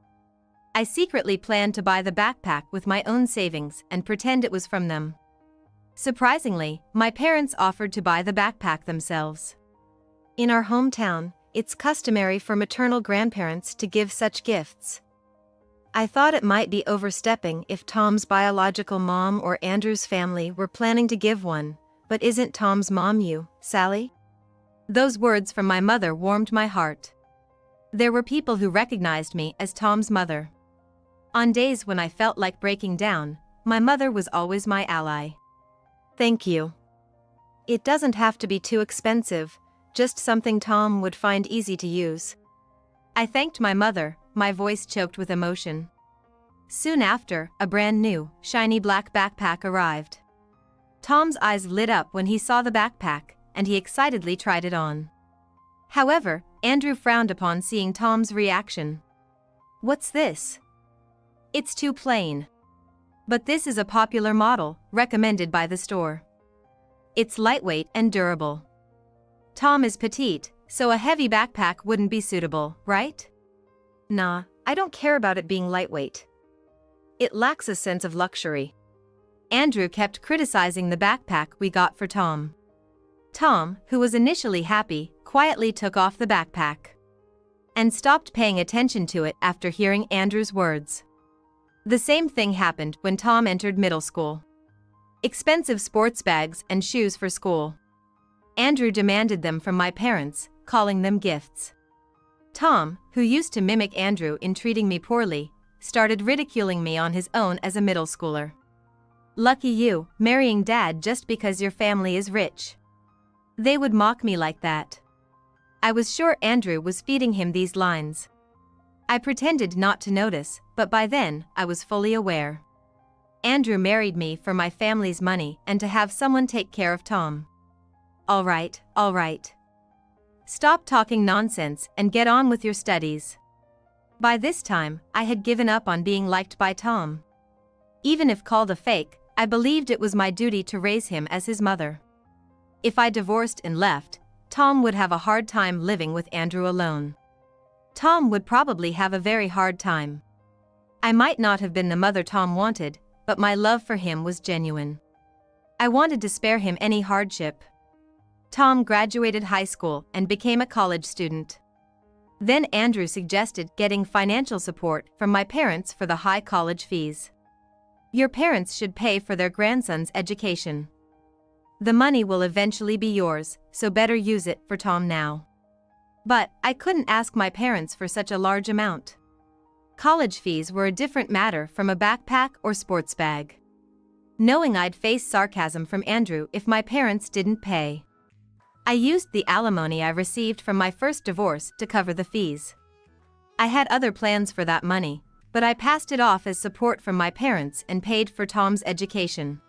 I secretly planned to buy the backpack with my own savings and pretend it was from them. Surprisingly, my parents offered to buy the backpack themselves. In our hometown, it's customary for maternal grandparents to give such gifts. I thought it might be overstepping if Tom's biological mom or Andrew's family were planning to give one, but isn't Tom's mom you, Sally? Those words from my mother warmed my heart. There were people who recognized me as Tom's mother. On days when I felt like breaking down, my mother was always my ally. Thank you. It doesn't have to be too expensive, just something Tom would find easy to use. I thanked my mother, my voice choked with emotion. Soon after, a brand new, shiny black backpack arrived. Tom's eyes lit up when he saw the backpack, and he excitedly tried it on. However, Andrew frowned upon seeing Tom's reaction. What's this? It's too plain. But this is a popular model, recommended by the store. It's lightweight and durable. Tom is petite, so a heavy backpack wouldn't be suitable, right? Nah, I don't care about it being lightweight. It lacks a sense of luxury. Andrew kept criticizing the backpack we got for Tom. Tom, who was initially happy, quietly took off the backpack and stopped paying attention to it after hearing Andrew's words. The same thing happened when Tom entered middle school. Expensive sports bags and shoes for school. Andrew demanded them from my parents, calling them gifts. Tom, who used to mimic Andrew in treating me poorly, started ridiculing me on his own as a middle schooler. Lucky you, marrying dad just because your family is rich. They would mock me like that. I was sure Andrew was feeding him these lines. I pretended not to notice, but by then, I was fully aware. Andrew married me for my family's money and to have someone take care of Tom. All right. Stop talking nonsense and get on with your studies. By this time, I had given up on being liked by Tom. Even if called a fake, I believed it was my duty to raise him as his mother. If I divorced and left, Tom would have a hard time living with Andrew alone. Tom would probably have a very hard time. I might not have been the mother Tom wanted, but my love for him was genuine. I wanted to spare him any hardship. Tom graduated high school and became a college student. Then Andrew suggested getting financial support from my parents for the high college fees. Your parents should pay for their grandson's education. The money will eventually be yours, so better use it for Tom now. But I couldn't ask my parents for such a large amount. College fees were a different matter from a backpack or sports bag. Knowing I'd face sarcasm from Andrew if my parents didn't pay, I used the alimony I received from my first divorce to cover the fees. I had other plans for that money, but I passed it off as support from my parents and paid for Tom's education.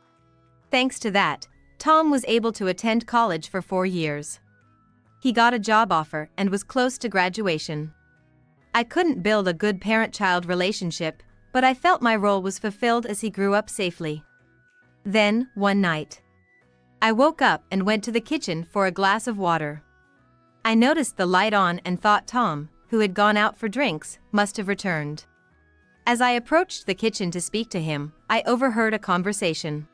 Thanks to that, Tom was able to attend college for 4 years. He got a job offer and was close to graduation. I couldn't build a good parent-child relationship, but I felt my role was fulfilled as he grew up safely. Then, one night, I woke up and went to the kitchen for a glass of water. I noticed the light on and thought Tom, who had gone out for drinks, must have returned. As I approached the kitchen to speak to him, I overheard a conversation.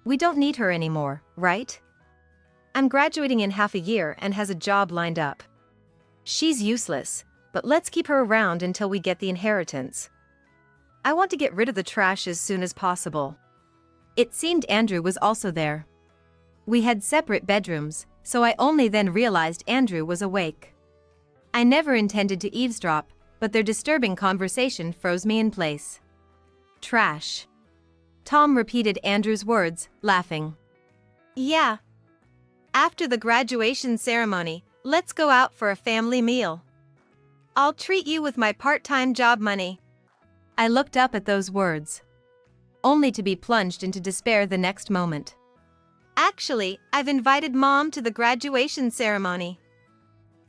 We don't need her anymore, right? I'm graduating in half a year and has a job lined up. She's useless, but let's keep her around until we get the inheritance. I want to get rid of the trash as soon as possible. It seemed Andrew was also there. We had separate bedrooms, so I only then realized Andrew was awake. I never intended to eavesdrop, but their disturbing conversation froze me in place. Trash. Tom repeated Andrew's words, laughing. Yeah. After the graduation ceremony, let's go out for a family meal. I'll treat you with my part-time job money. I looked up at those words, only to be plunged into despair the next moment. Actually, I've invited Mom to the graduation ceremony.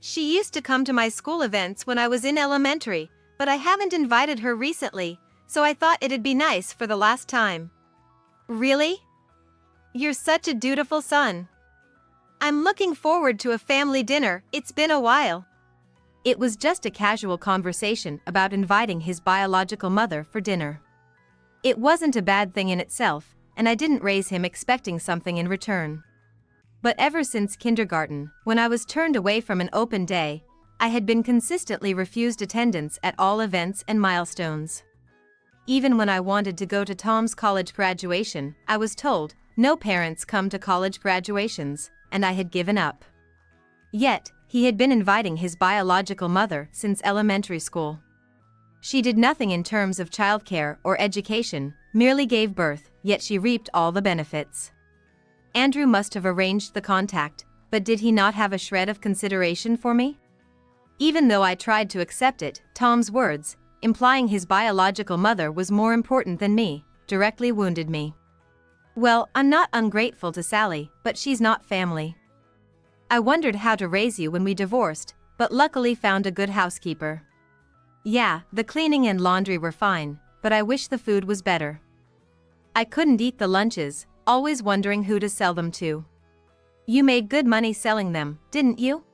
She used to come to my school events when I was in elementary, but I haven't invited her recently, so I thought it'd be nice for the last time. Really? You're such a dutiful son. I'm looking forward to a family dinner. It's been a while. It was just a casual conversation about inviting his biological mother for dinner. It wasn't a bad thing in itself, and I didn't raise him expecting something in return. But ever since kindergarten, when I was turned away from an open day, I had been consistently refused attendance at all events and milestones. Even when I wanted to go to Tom's college graduation, I was told, no parents come to college graduations, and I had given up. Yet, he had been inviting his biological mother since elementary school. She did nothing in terms of childcare or education, merely gave birth, yet she reaped all the benefits. Andrew must have arranged the contact, but did he not have a shred of consideration for me? Even though I tried to accept it, Tom's words, implying his biological mother was more important than me, directly wounded me. Well, I'm not ungrateful to Sally, but she's not family. I wondered how to raise you when we divorced, but luckily found a good housekeeper. Yeah, the cleaning and laundry were fine, but I wish the food was better. I couldn't eat the lunches, always wondering who to sell them to. You made good money selling them, didn't you?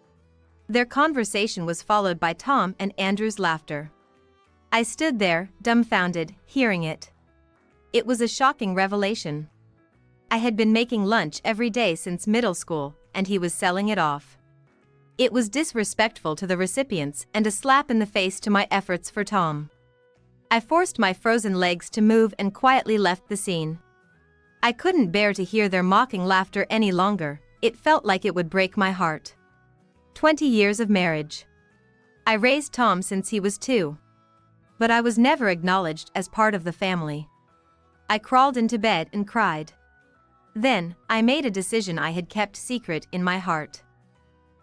Their conversation was followed by Tom and Andrew's laughter. I stood there, dumbfounded, hearing it. It was a shocking revelation. I had been making lunch every day since middle school, and he was selling it off. It was disrespectful to the recipients and a slap in the face to my efforts for Tom. I forced my frozen legs to move and quietly left the scene. I couldn't bear to hear their mocking laughter any longer. It felt like it would break my heart. 20 years of marriage. I raised Tom since he was 2. But I was never acknowledged as part of the family. I crawled into bed and cried. Then, I made a decision I had kept secret in my heart.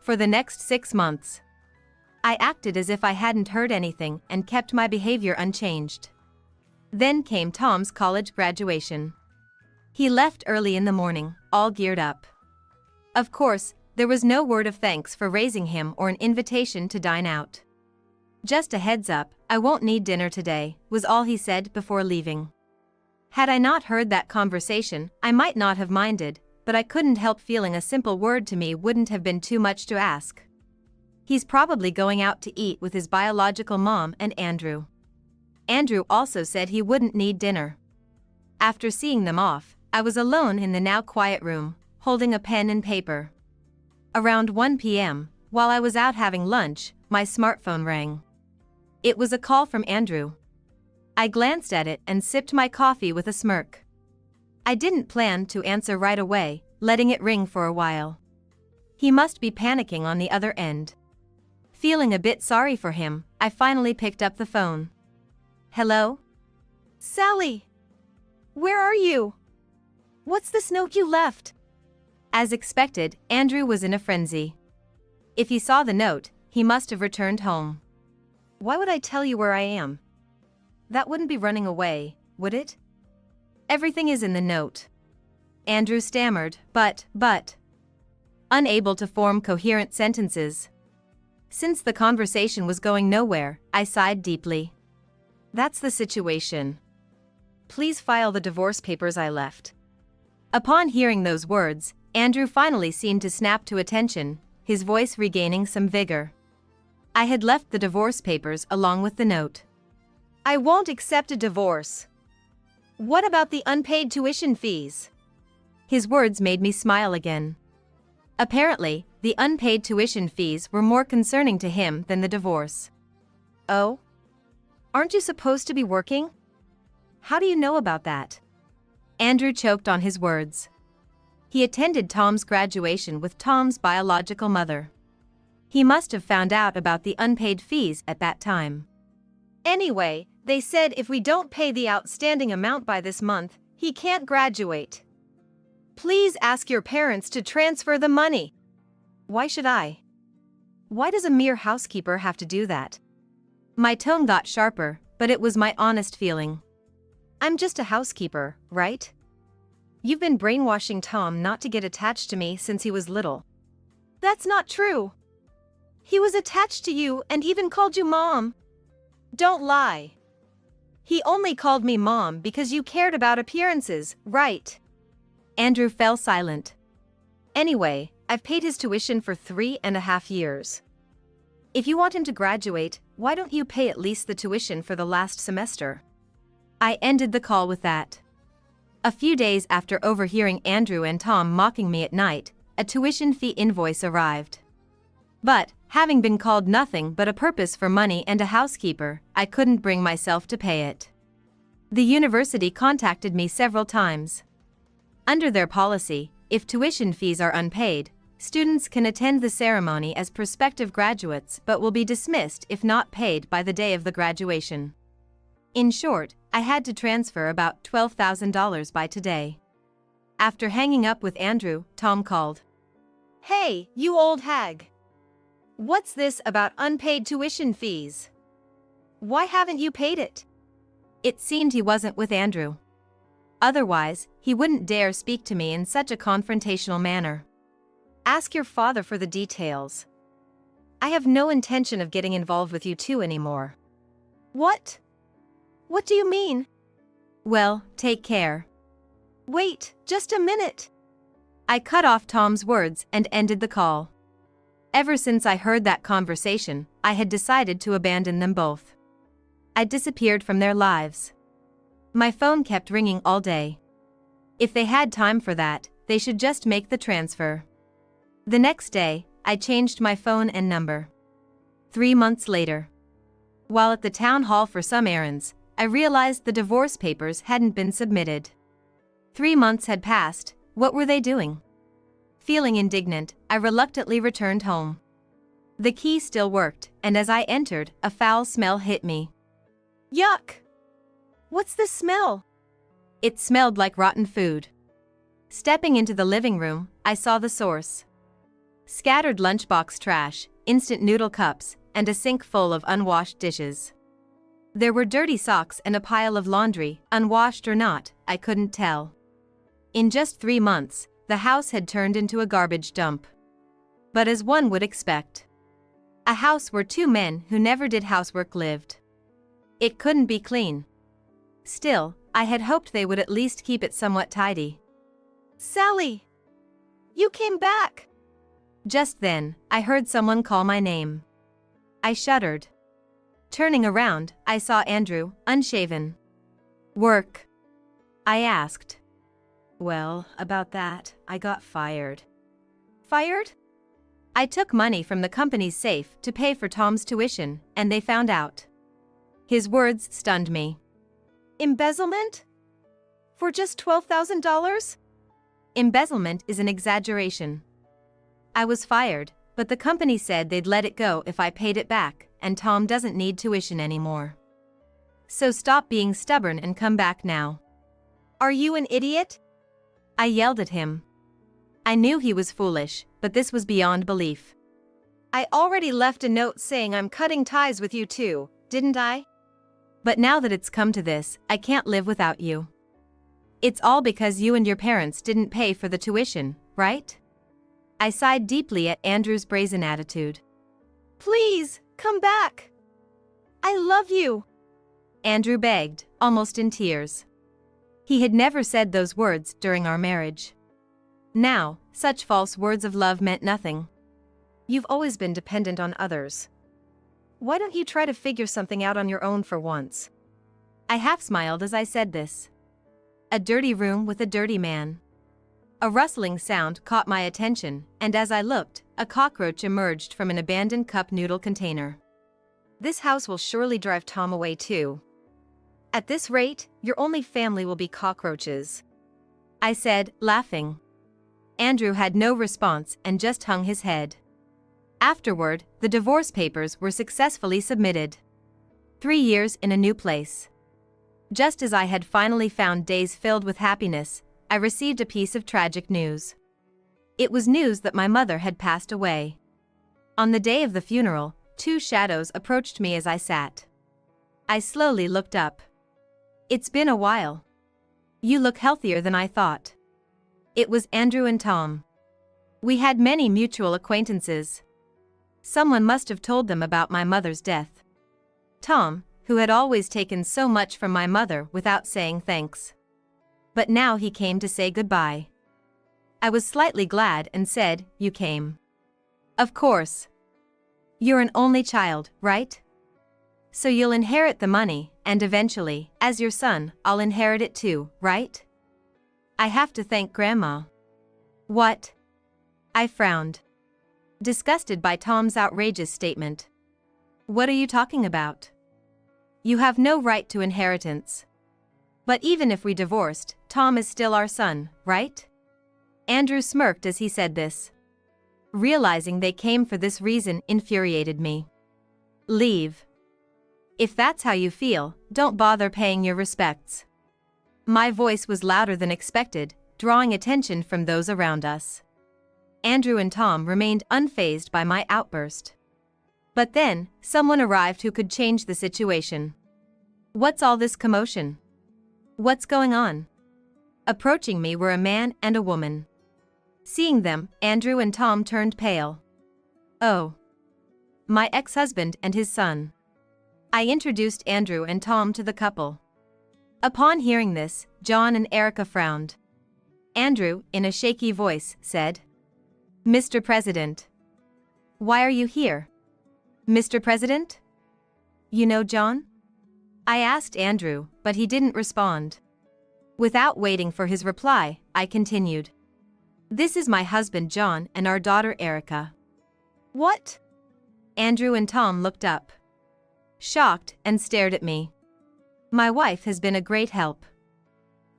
For the next 6 months, I acted as if I hadn't heard anything and kept my behavior unchanged. Then came Tom's college graduation. He left early in the morning, all geared up. Of course, there was no word of thanks for raising him or an invitation to dine out. Just a heads up, I won't need dinner today, was all he said before leaving. Had I not heard that conversation, I might not have minded, but I couldn't help feeling a simple word to me wouldn't have been too much to ask. He's probably going out to eat with his biological mom and Andrew. Andrew also said he wouldn't need dinner. After seeing them off, I was alone in the now quiet room, holding a pen and paper. Around 1 p.m., while I was out having lunch, my smartphone rang. It was a call from Andrew. I glanced at it and sipped my coffee with a smirk. I didn't plan to answer right away, letting it ring for a while. He must be panicking on the other end. Feeling a bit sorry for him, I finally picked up the phone. Hello? Sally! Where are you? What's this note you left? As expected, Andrew was in a frenzy. If he saw the note, he must have returned home. Why would I tell you where I am? That wouldn't be running away, would it? Everything is in the note. Andrew stammered, but. Unable to form coherent sentences. Since the conversation was going nowhere, I sighed deeply. That's the situation. Please file the divorce papers I left. Upon hearing those words, Andrew finally seemed to snap to attention, his voice regaining some vigor. I had left the divorce papers along with the note. I won't accept a divorce. What about the unpaid tuition fees? His words made me smile again. Apparently, the unpaid tuition fees were more concerning to him than the divorce. Oh? Aren't you supposed to be working? How do you know about that? Andrew choked on his words. He attended Tom's graduation with Tom's biological mother. He must have found out about the unpaid fees at that time. Anyway, they said if we don't pay the outstanding amount by this month, he can't graduate. Please ask your parents to transfer the money. Why should I? Why does a mere housekeeper have to do that? My tone got sharper, but it was my honest feeling. I'm just a housekeeper, right? You've been brainwashing Tom not to get attached to me since he was little. That's not true. He was attached to you and even called you Mom. Don't lie. He only called me Mom because you cared about appearances, right? Andrew fell silent. Anyway, I've paid his tuition for 3.5 years. If you want him to graduate, why don't you pay at least the tuition for the last semester? I ended the call with that. A few days after overhearing Andrew and Tom mocking me at night, a tuition fee invoice arrived. But, having been called nothing but a purpose for money and a housekeeper, I couldn't bring myself to pay it. The university contacted me several times. Under their policy, if tuition fees are unpaid, students can attend the ceremony as prospective graduates but will be dismissed if not paid by the day of the graduation. In short, I had to transfer about $12,000 by today. After hanging up with Andrew, Tom called. Hey, you old hag. What's this about unpaid tuition fees? Why haven't you paid it? It seemed he wasn't with Andrew. Otherwise, he wouldn't dare speak to me in such a confrontational manner. Ask your father for the details. I have no intention of getting involved with you two anymore. What? What do you mean? Well, take care. Wait, just a minute. I cut off Tom's words and ended the call. Ever since I heard that conversation, I had decided to abandon them both. I disappeared from their lives. My phone kept ringing all day. If they had time for that, they should just make the transfer. The next day, I changed my phone and number. 3 months later, while at the town hall for some errands, I realized the divorce papers hadn't been submitted. 3 months had passed. What were they doing? Feeling indignant, I reluctantly returned home. The key still worked, and as I entered, a foul smell hit me. Yuck! What's this smell? It smelled like rotten food. Stepping into the living room, I saw the source. Scattered lunchbox trash, instant noodle cups, and a sink full of unwashed dishes. There were dirty socks and a pile of laundry, unwashed or not, I couldn't tell. In just 3 months, the house had turned into a garbage dump. But as one would expect, a house where 2 men who never did housework lived. It couldn't be clean. Still, I had hoped they would at least keep it somewhat tidy. Sally! You came back! Just then, I heard someone call my name. I shuddered. Turning around, I saw Andrew, unshaven. Work? I asked. Well, about that, I got fired. Fired? I took money from the company's safe to pay for Tom's tuition, and they found out. His words stunned me. Embezzlement? For just $12,000? Embezzlement is an exaggeration. I was fired, but the company said they'd let it go if I paid it back, and Tom doesn't need tuition anymore. So stop being stubborn and come back now. Are you an idiot? I yelled at him. I knew he was foolish, but this was beyond belief. I already left a note saying I'm cutting ties with you too, didn't I? But now that it's come to this, I can't live without you. It's all because you and your parents didn't pay for the tuition, right? I sighed deeply at Andrew's brazen attitude. Please, come back. I love you. Andrew begged, almost in tears. He had never said those words during our marriage. Now, such false words of love meant nothing. You've always been dependent on others. Why don't you try to figure something out on your own for once? I half smiled as I said this. A dirty room with a dirty man. A rustling sound caught my attention, and as I looked, a cockroach emerged from an abandoned cup noodle container. This house will surely drive Tom away too. At this rate, your only family will be cockroaches. I said, laughing. Andrew had no response and just hung his head. Afterward, the divorce papers were successfully submitted. 3 years in a new place. Just as I had finally found days filled with happiness, I received a piece of tragic news. It was news that my mother had passed away. On the day of the funeral, two shadows approached me as I sat. I slowly looked up. It's been a while. You look healthier than I thought. It was Andrew and Tom. We had many mutual acquaintances. Someone must have told them about my mother's death. Tom, who had always taken so much from my mother without saying thanks. But now he came to say goodbye. I was slightly glad and said, "You came." "Of course. You're an only child, right? So you'll inherit the money, and eventually, as your son, I'll inherit it too, right? I have to thank Grandma." "What?" I frowned, disgusted by Tom's outrageous statement. "What are you talking about? You have no right to inheritance. But even if we divorced, Tom is still our son, right?" Andrew smirked as he said this. Realizing they came for this reason infuriated me. "Leave. If that's how you feel, don't bother paying your respects." My voice was louder than expected, drawing attention from those around us. Andrew and Tom remained unfazed by my outburst. But then, someone arrived who could change the situation. "What's all this commotion? What's going on?" Approaching me were a man and a woman. Seeing them, Andrew and Tom turned pale. "Oh. My ex-husband and his son." I introduced Andrew and Tom to the couple. Upon hearing this, John and Erica frowned. Andrew, in a shaky voice, said, "Mr. President. Why are you here?" "Mr. President? You know John?" I asked Andrew, but he didn't respond. Without waiting for his reply, I continued. "This is my husband John and our daughter Erica." "What?" Andrew and Tom looked up, shocked, and stared at me. "My wife has been a great help."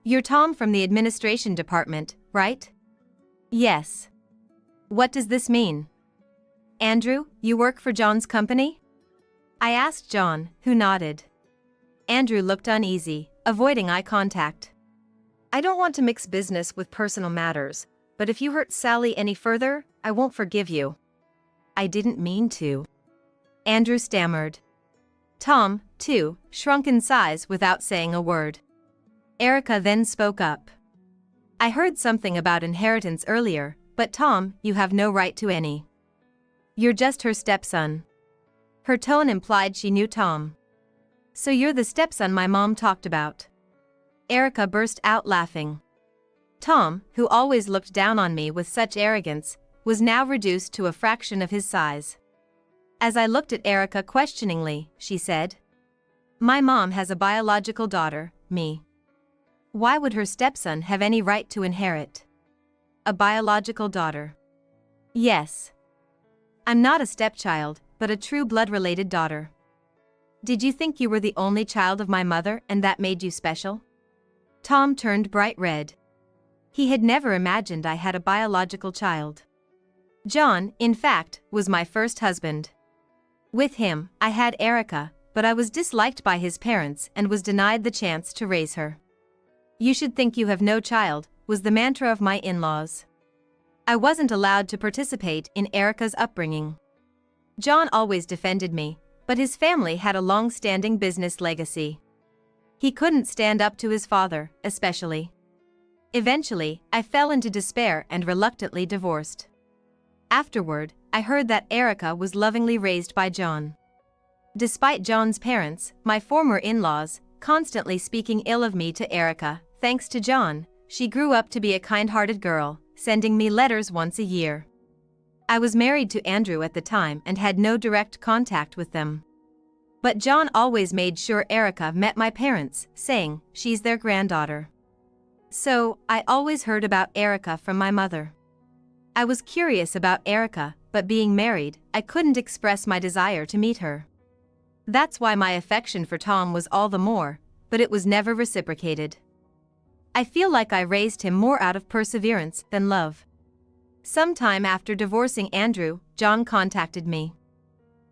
"You're Tom from the administration department, right?" "Yes." "What does this mean?" "Andrew, you work for John's company?" I asked John, who nodded. Andrew looked uneasy, avoiding eye contact. "I don't want to mix business with personal matters, but if you hurt Sally any further, I won't forgive you." "I didn't mean to." Andrew stammered. Tom, too, shrunk in size without saying a word. Erica then spoke up. "I heard something about inheritance earlier, but Tom, you have no right to any. You're just her stepson." Her tone implied she knew Tom. "So you're the stepson my mom talked about." Erica burst out laughing. Tom, who always looked down on me with such arrogance, was now reduced to a fraction of his size. As I looked at Erica questioningly, she said, "My mom has a biological daughter, me. Why would her stepson have any right to inherit?" "A biological daughter?" "Yes. I'm not a stepchild, but a true blood-related daughter." "Did you think you were the only child of my mother and that made you special?" Tom turned bright red. He had never imagined I had a biological child. John, in fact, was my first husband. With him, I had Erica, but I was disliked by his parents and was denied the chance to raise her. "You should think you have no child," was the mantra of my in-laws. I wasn't allowed to participate in Erica's upbringing. John always defended me, but his family had a long-standing business legacy. He couldn't stand up to his father, especially. Eventually, I fell into despair and reluctantly divorced. Afterward, I heard that Erica was lovingly raised by John. Despite John's parents, my former in-laws, constantly speaking ill of me to Erica, thanks to John, she grew up to be a kind-hearted girl, sending me letters once a year. I was married to Andrew at the time and had no direct contact with them. But John always made sure Erica met my parents, saying, "She's their granddaughter." So, I always heard about Erica from my mother. I was curious about Erica, but being married, I couldn't express my desire to meet her. That's why my affection for Tom was all the more, but it was never reciprocated. I feel like I raised him more out of perseverance than love. Sometime after divorcing Andrew, John contacted me.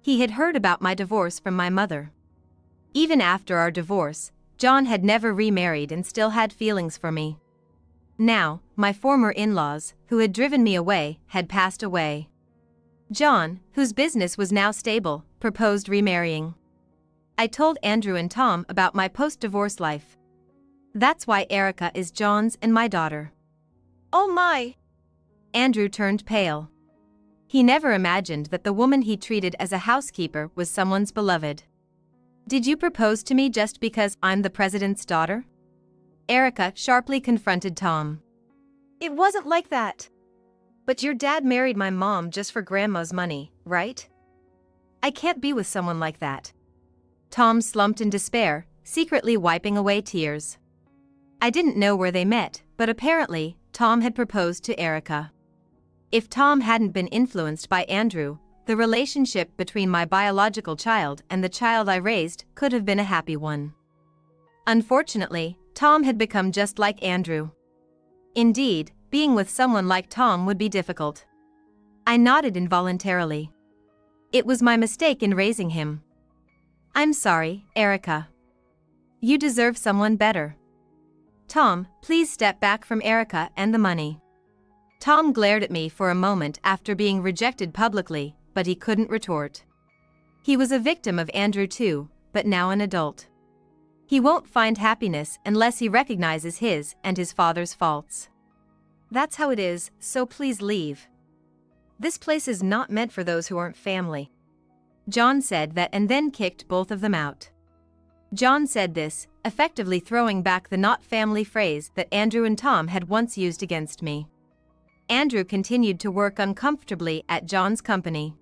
He had heard about my divorce from my mother. Even after our divorce, John had never remarried and still had feelings for me. Now, my former in-laws, who had driven me away, had passed away. John, whose business was now stable, proposed remarrying. I told Andrew and Tom about my post-divorce life. That's why Erica is John's and my daughter. Oh my! Andrew turned pale. He never imagined that the woman he treated as a housekeeper was someone's beloved. Did you propose to me just because I'm the president's daughter? Erica sharply confronted Tom. It wasn't like that. But your dad married my mom just for grandma's money, right? I can't be with someone like that. Tom slumped in despair, secretly wiping away tears. I didn't know where they met, but apparently, Tom had proposed to Erica. If Tom hadn't been influenced by Andrew, the relationship between my biological child and the child I raised could have been a happy one. Unfortunately, Tom had become just like Andrew. Indeed, being with someone like Tom would be difficult. I nodded involuntarily. It was my mistake in raising him. I'm sorry, Erica. You deserve someone better. Tom, please step back from Erica and the money. Tom glared at me for a moment after being rejected publicly, but he couldn't retort. He was a victim of Andrew too, but now an adult. He won't find happiness unless he recognizes his and his father's faults. That's how it is, so please leave. This place is not meant for those who aren't family. John said that and then kicked both of them out. John said this, effectively throwing back the not family phrase that Andrew and Tom had once used against me. Andrew continued to work uncomfortably at John's company.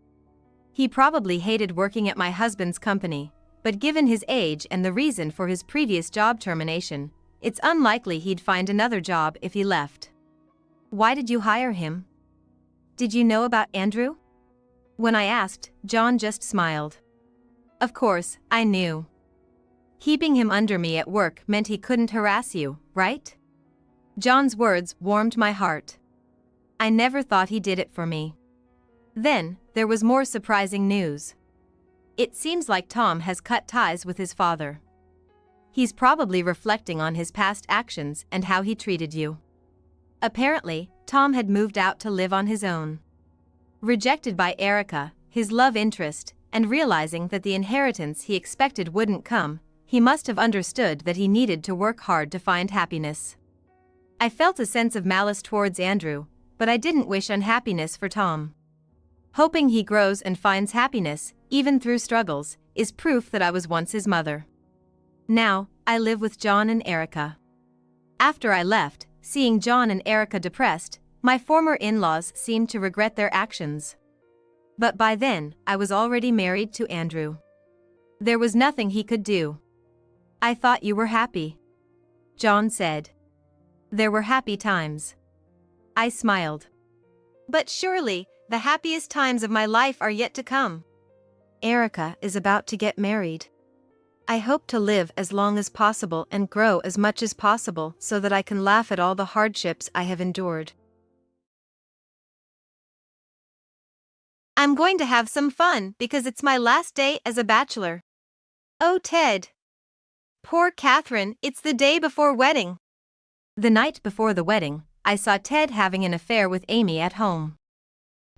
He probably hated working at my husband's company, but given his age and the reason for his previous job termination, it's unlikely he'd find another job if he left. Why did you hire him? Did you know about Andrew? When I asked, John just smiled. Of course, I knew. Keeping him under me at work meant he couldn't harass you, right? John's words warmed my heart. I never thought he did it for me. Then, there was more surprising news. It seems like Tom has cut ties with his father. He's probably reflecting on his past actions and how he treated you. Apparently, Tom had moved out to live on his own. Rejected by Erica, his love interest, and realizing that the inheritance he expected wouldn't come, he must have understood that he needed to work hard to find happiness. I felt a sense of malice towards Andrew, but I didn't wish unhappiness for Tom. Hoping he grows and finds happiness, even through struggles, is proof that I was once his mother. Now, I live with John and Erica. After I left, seeing John and Erica depressed, my former in-laws seemed to regret their actions. But by then, I was already married to Andrew. There was nothing he could do. I thought you were happy. John said. There were happy times. I smiled. But surely, the happiest times of my life are yet to come. Erica is about to get married. I hope to live as long as possible and grow as much as possible so that I can laugh at all the hardships I have endured. I'm going to have some fun because it's my last day as a bachelor. Oh, Ted. Poor Catherine, it's the day before wedding. The night before the wedding, I saw Ted having an affair with Amy at home.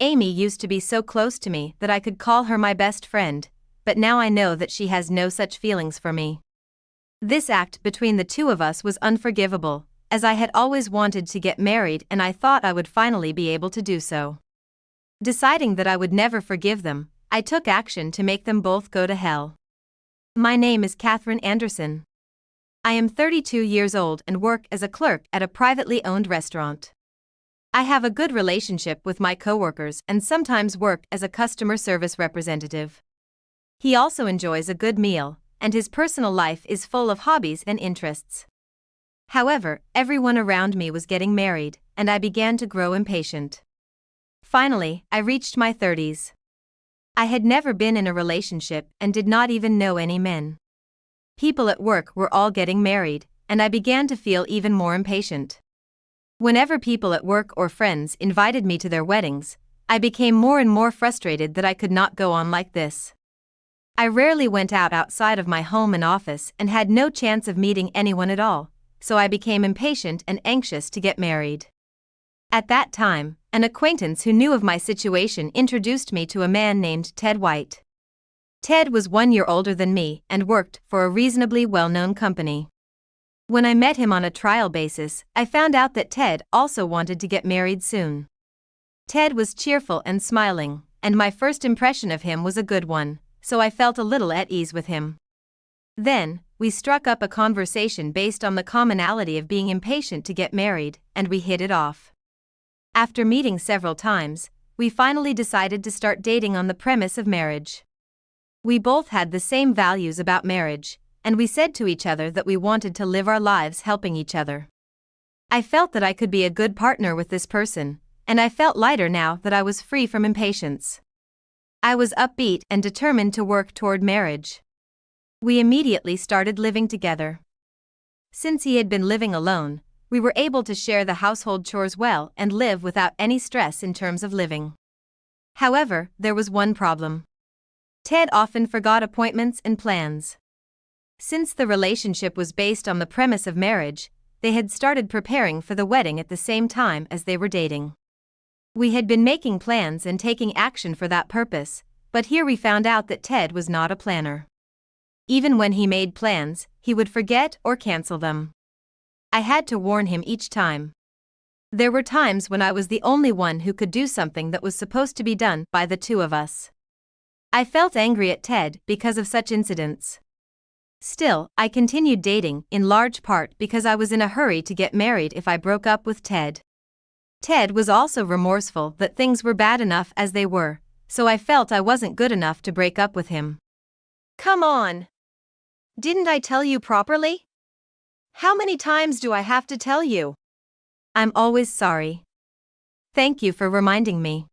Amy used to be so close to me that I could call her my best friend, but now I know that she has no such feelings for me. This act between the two of us was unforgivable, as I had always wanted to get married and I thought I would finally be able to do so. Deciding that I would never forgive them, I took action to make them both go to hell. My name is Catherine Anderson. I am 32 years old and work as a clerk at a privately owned restaurant. I have a good relationship with my coworkers and sometimes work as a customer service representative. He also enjoys a good meal, and his personal life is full of hobbies and interests. However, everyone around me was getting married, and I began to grow impatient. Finally, I reached my 30s. I had never been in a relationship and did not even know any men. People at work were all getting married, and I began to feel even more impatient. Whenever people at work or friends invited me to their weddings, I became more and more frustrated that I could not go on like this. I rarely went outside of my home and office and had no chance of meeting anyone at all, so I became impatient and anxious to get married. At that time, an acquaintance who knew of my situation introduced me to a man named Ted White. Ted was 1 year older than me and worked for a reasonably well-known company. When I met him on a trial basis, I found out that Ted also wanted to get married soon. Ted was cheerful and smiling, and my first impression of him was a good one, so I felt a little at ease with him. Then, we struck up a conversation based on the commonality of being impatient to get married, and we hit it off. After meeting several times, we finally decided to start dating on the premise of marriage. We both had the same values about marriage, and we said to each other that we wanted to live our lives helping each other. I felt that I could be a good partner with this person, and I felt lighter now that I was free from impatience. I was upbeat and determined to work toward marriage. We immediately started living together. Since he had been living alone, we were able to share the household chores well and live without any stress in terms of living. However, there was one problem. Ted often forgot appointments and plans. Since the relationship was based on the premise of marriage, they had started preparing for the wedding at the same time as they were dating. We had been making plans and taking action for that purpose, but here we found out that Ted was not a planner. Even when he made plans, he would forget or cancel them. I had to warn him each time. There were times when I was the only one who could do something that was supposed to be done by the two of us. I felt angry at Ted because of such incidents. Still, I continued dating, in large part because I was in a hurry to get married if I broke up with Ted. Ted was also remorseful that things were bad enough as they were, so I felt I wasn't good enough to break up with him. Come on! Didn't I tell you properly? How many times do I have to tell you? I'm always sorry. Thank you for reminding me.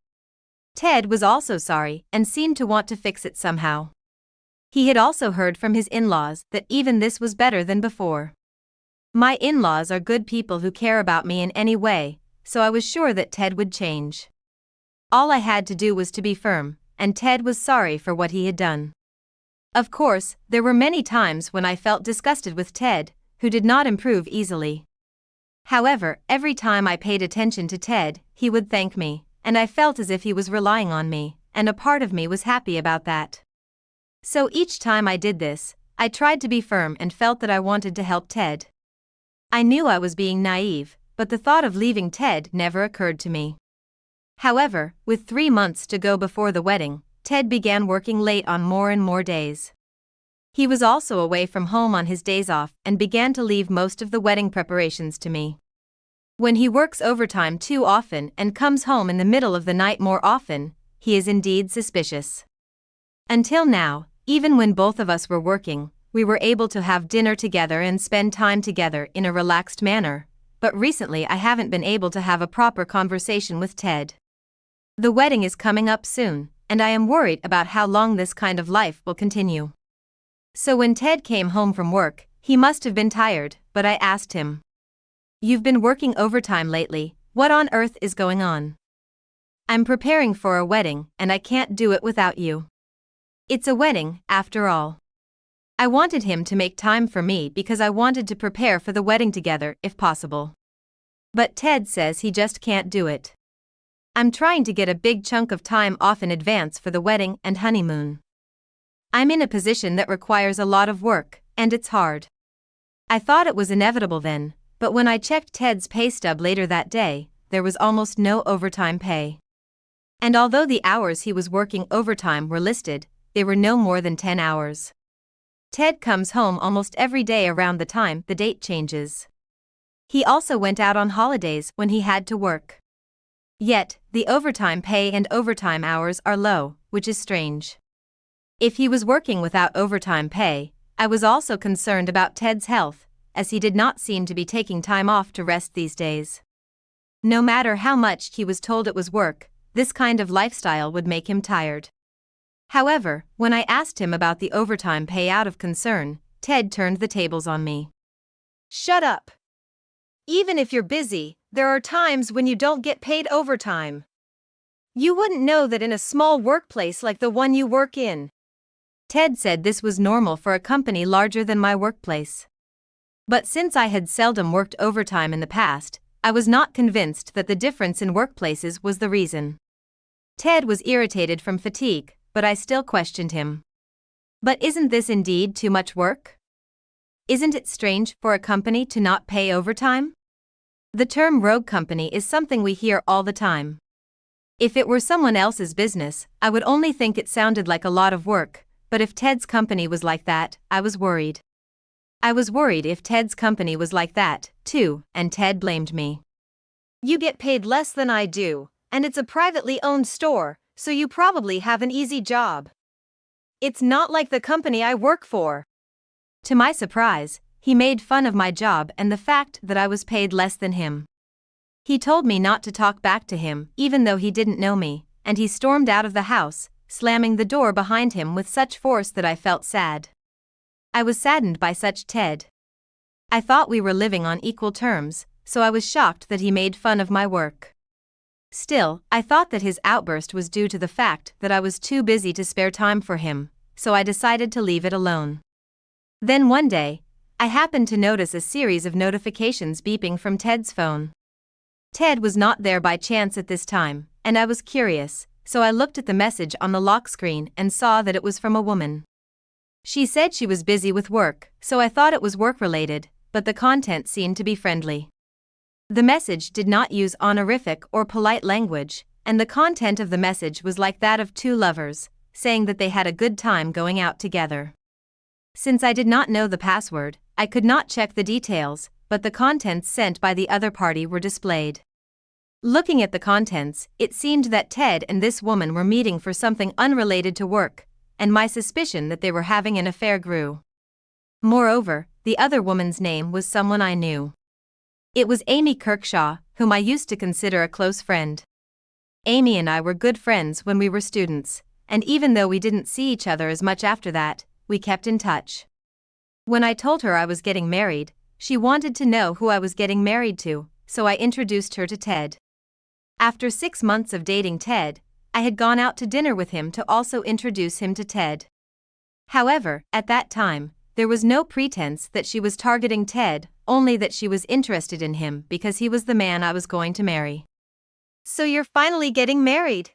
Ted was also sorry and seemed to want to fix it somehow. He had also heard from his in-laws that even this was better than before. My in-laws are good people who care about me in any way, so I was sure that Ted would change. All I had to do was to be firm, and Ted was sorry for what he had done. Of course, there were many times when I felt disgusted with Ted, who did not improve easily. However, every time I paid attention to Ted, he would thank me, and I felt as if he was relying on me, and a part of me was happy about that. So each time I did this, I tried to be firm and felt that I wanted to help Ted. I knew I was being naive, but the thought of leaving Ted never occurred to me. However, with 3 months to go before the wedding, Ted began working late on more and more days. He was also away from home on his days off and began to leave most of the wedding preparations to me. When he works overtime too often and comes home in the middle of the night more often, he is indeed suspicious. Until now, even when both of us were working, we were able to have dinner together and spend time together in a relaxed manner, but recently I haven't been able to have a proper conversation with Ted. The wedding is coming up soon, and I am worried about how long this kind of life will continue. So when Ted came home from work, he must have been tired, but I asked him, "You've been working overtime lately, what on earth is going on?" "I'm preparing for a wedding, and I can't do it without you." It's a wedding, after all. I wanted him to make time for me because I wanted to prepare for the wedding together if possible. But Ted says he just can't do it. I'm trying to get a big chunk of time off in advance for the wedding and honeymoon. I'm in a position that requires a lot of work, and it's hard. I thought it was inevitable then, but when I checked Ted's pay stub later that day, there was almost no overtime pay. And although the hours he was working overtime were listed, they were no more than 10 hours. Ted comes home almost every day around the time the date changes. He also went out on holidays when he had to work. Yet, the overtime pay and overtime hours are low, which is strange. If he was working without overtime pay, I was also concerned about Ted's health, as he did not seem to be taking time off to rest these days. No matter how much he was told it was work, this kind of lifestyle would make him tired. However, when I asked him about the overtime pay out of concern, Ted turned the tables on me. Shut up! Even if you're busy, there are times when you don't get paid overtime. You wouldn't know that in a small workplace like the one you work in. Ted said this was normal for a company larger than my workplace. But since I had seldom worked overtime in the past, I was not convinced that the difference in workplaces was the reason. Ted was irritated from fatigue, but I still questioned him. But isn't this indeed too much work? Isn't it strange for a company to not pay overtime? The term rogue company is something we hear all the time. If it were someone else's business, I would only think it sounded like a lot of work, but if Ted's company was like that, I was worried. I was worried if Ted's company was like that, too, and Ted blamed me. You get paid less than I do, and it's a privately owned store, so you probably have an easy job. It's not like the company I work for. To my surprise, he made fun of my job and the fact that I was paid less than him. He told me not to talk back to him, even though he didn't know me, and he stormed out of the house, slamming the door behind him with such force that I felt sad. I was saddened by such Ted. I thought we were living on equal terms, so I was shocked that he made fun of my work. Still, I thought that his outburst was due to the fact that I was too busy to spare time for him, so I decided to leave it alone. Then one day, I happened to notice a series of notifications beeping from Ted's phone. Ted was not there by chance at this time, and I was curious, so I looked at the message on the lock screen and saw that it was from a woman. She said she was busy with work, so I thought it was work-related, but the content seemed to be friendly. The message did not use honorific or polite language, and the content of the message was like that of two lovers, saying that they had a good time going out together. Since I did not know the password, I could not check the details, but the contents sent by the other party were displayed. Looking at the contents, it seemed that Ted and this woman were meeting for something unrelated to work, and my suspicion that they were having an affair grew. Moreover, the other woman's name was someone I knew. It was Amy Kirkshaw, whom I used to consider a close friend. Amy and I were good friends when we were students, and even though we didn't see each other as much after that, we kept in touch. When I told her I was getting married, she wanted to know who I was getting married to, so I introduced her to Ted. After 6 months of dating Ted, I had gone out to dinner with him to also introduce him to Ted. However, at that time, there was no pretense that she was targeting Ted, only that she was interested in him because he was the man I was going to marry. So you're finally getting married.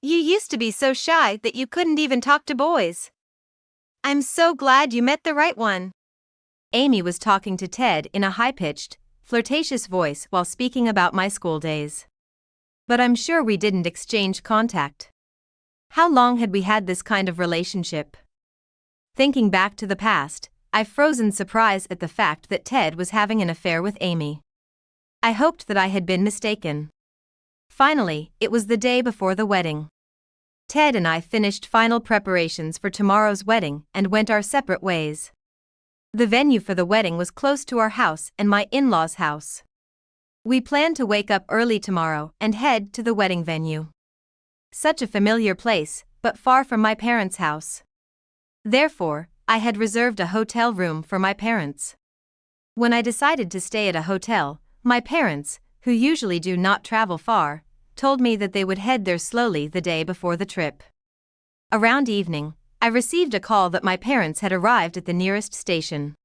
You used to be so shy that you couldn't even talk to boys. I'm so glad you met the right one. Amy was talking to Ted in a high-pitched, flirtatious voice while speaking about my school days. But I'm sure we didn't exchange contact. How long had we had this kind of relationship? Thinking back to the past, I froze in surprise at the fact that Ted was having an affair with Amy. I hoped that I had been mistaken. Finally, it was the day before the wedding. Ted and I finished final preparations for tomorrow's wedding and went our separate ways. The venue for the wedding was close to our house and my in-laws' house. We planned to wake up early tomorrow and head to the wedding venue. Such a familiar place, but far from my parents' house. Therefore, I had reserved a hotel room for my parents. When I decided to stay at a hotel, my parents, who usually do not travel far, told me that they would head there slowly the day before the trip. Around evening, I received a call that my parents had arrived at the nearest station.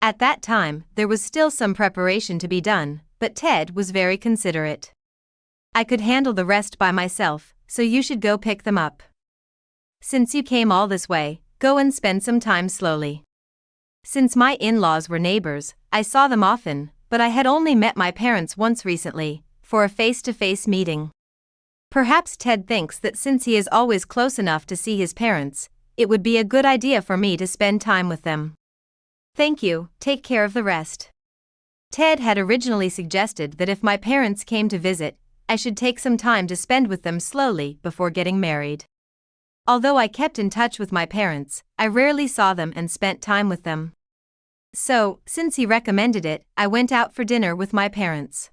At that time, there was still some preparation to be done, but Ted was very considerate. I could handle the rest by myself, so you should go pick them up. Since you came all this way, go and spend some time slowly. Since my in-laws were neighbors, I saw them often, but I had only met my parents once recently, for a face-to-face meeting. Perhaps Ted thinks that since he is always close enough to see his parents, it would be a good idea for me to spend time with them. Thank you, take care of the rest. Ted had originally suggested that if my parents came to visit, I should take some time to spend with them slowly before getting married. Although I kept in touch with my parents, I rarely saw them and spent time with them. So, since he recommended it, I went out for dinner with my parents.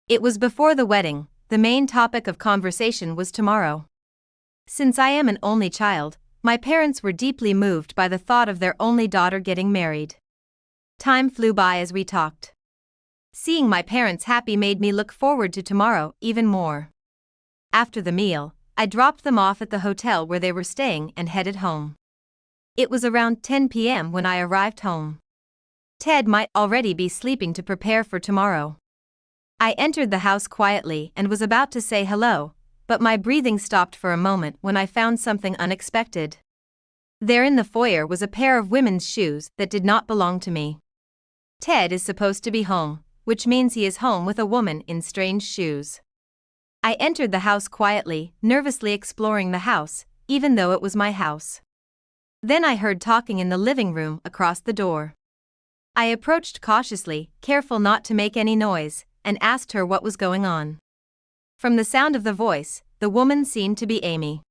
It was before the wedding. The main topic of conversation was tomorrow. Since I am an only child, my parents were deeply moved by the thought of their only daughter getting married. Time flew by as we talked. Seeing my parents happy made me look forward to tomorrow even more. After the meal, I dropped them off at the hotel where they were staying and headed home. It was around 10 p.m. when I arrived home. Ted might already be sleeping to prepare for tomorrow. I entered the house quietly and was about to say hello, but my breathing stopped for a moment when I found something unexpected. There in the foyer was a pair of women's shoes that did not belong to me. Ted is supposed to be home, which means he is home with a woman in strange shoes. I entered the house quietly, nervously exploring the house, even though it was my house. Then I heard talking in the living room across the door. I approached cautiously, careful not to make any noise, and asked her what was going on. From the sound of the voice, the woman seemed to be Amy.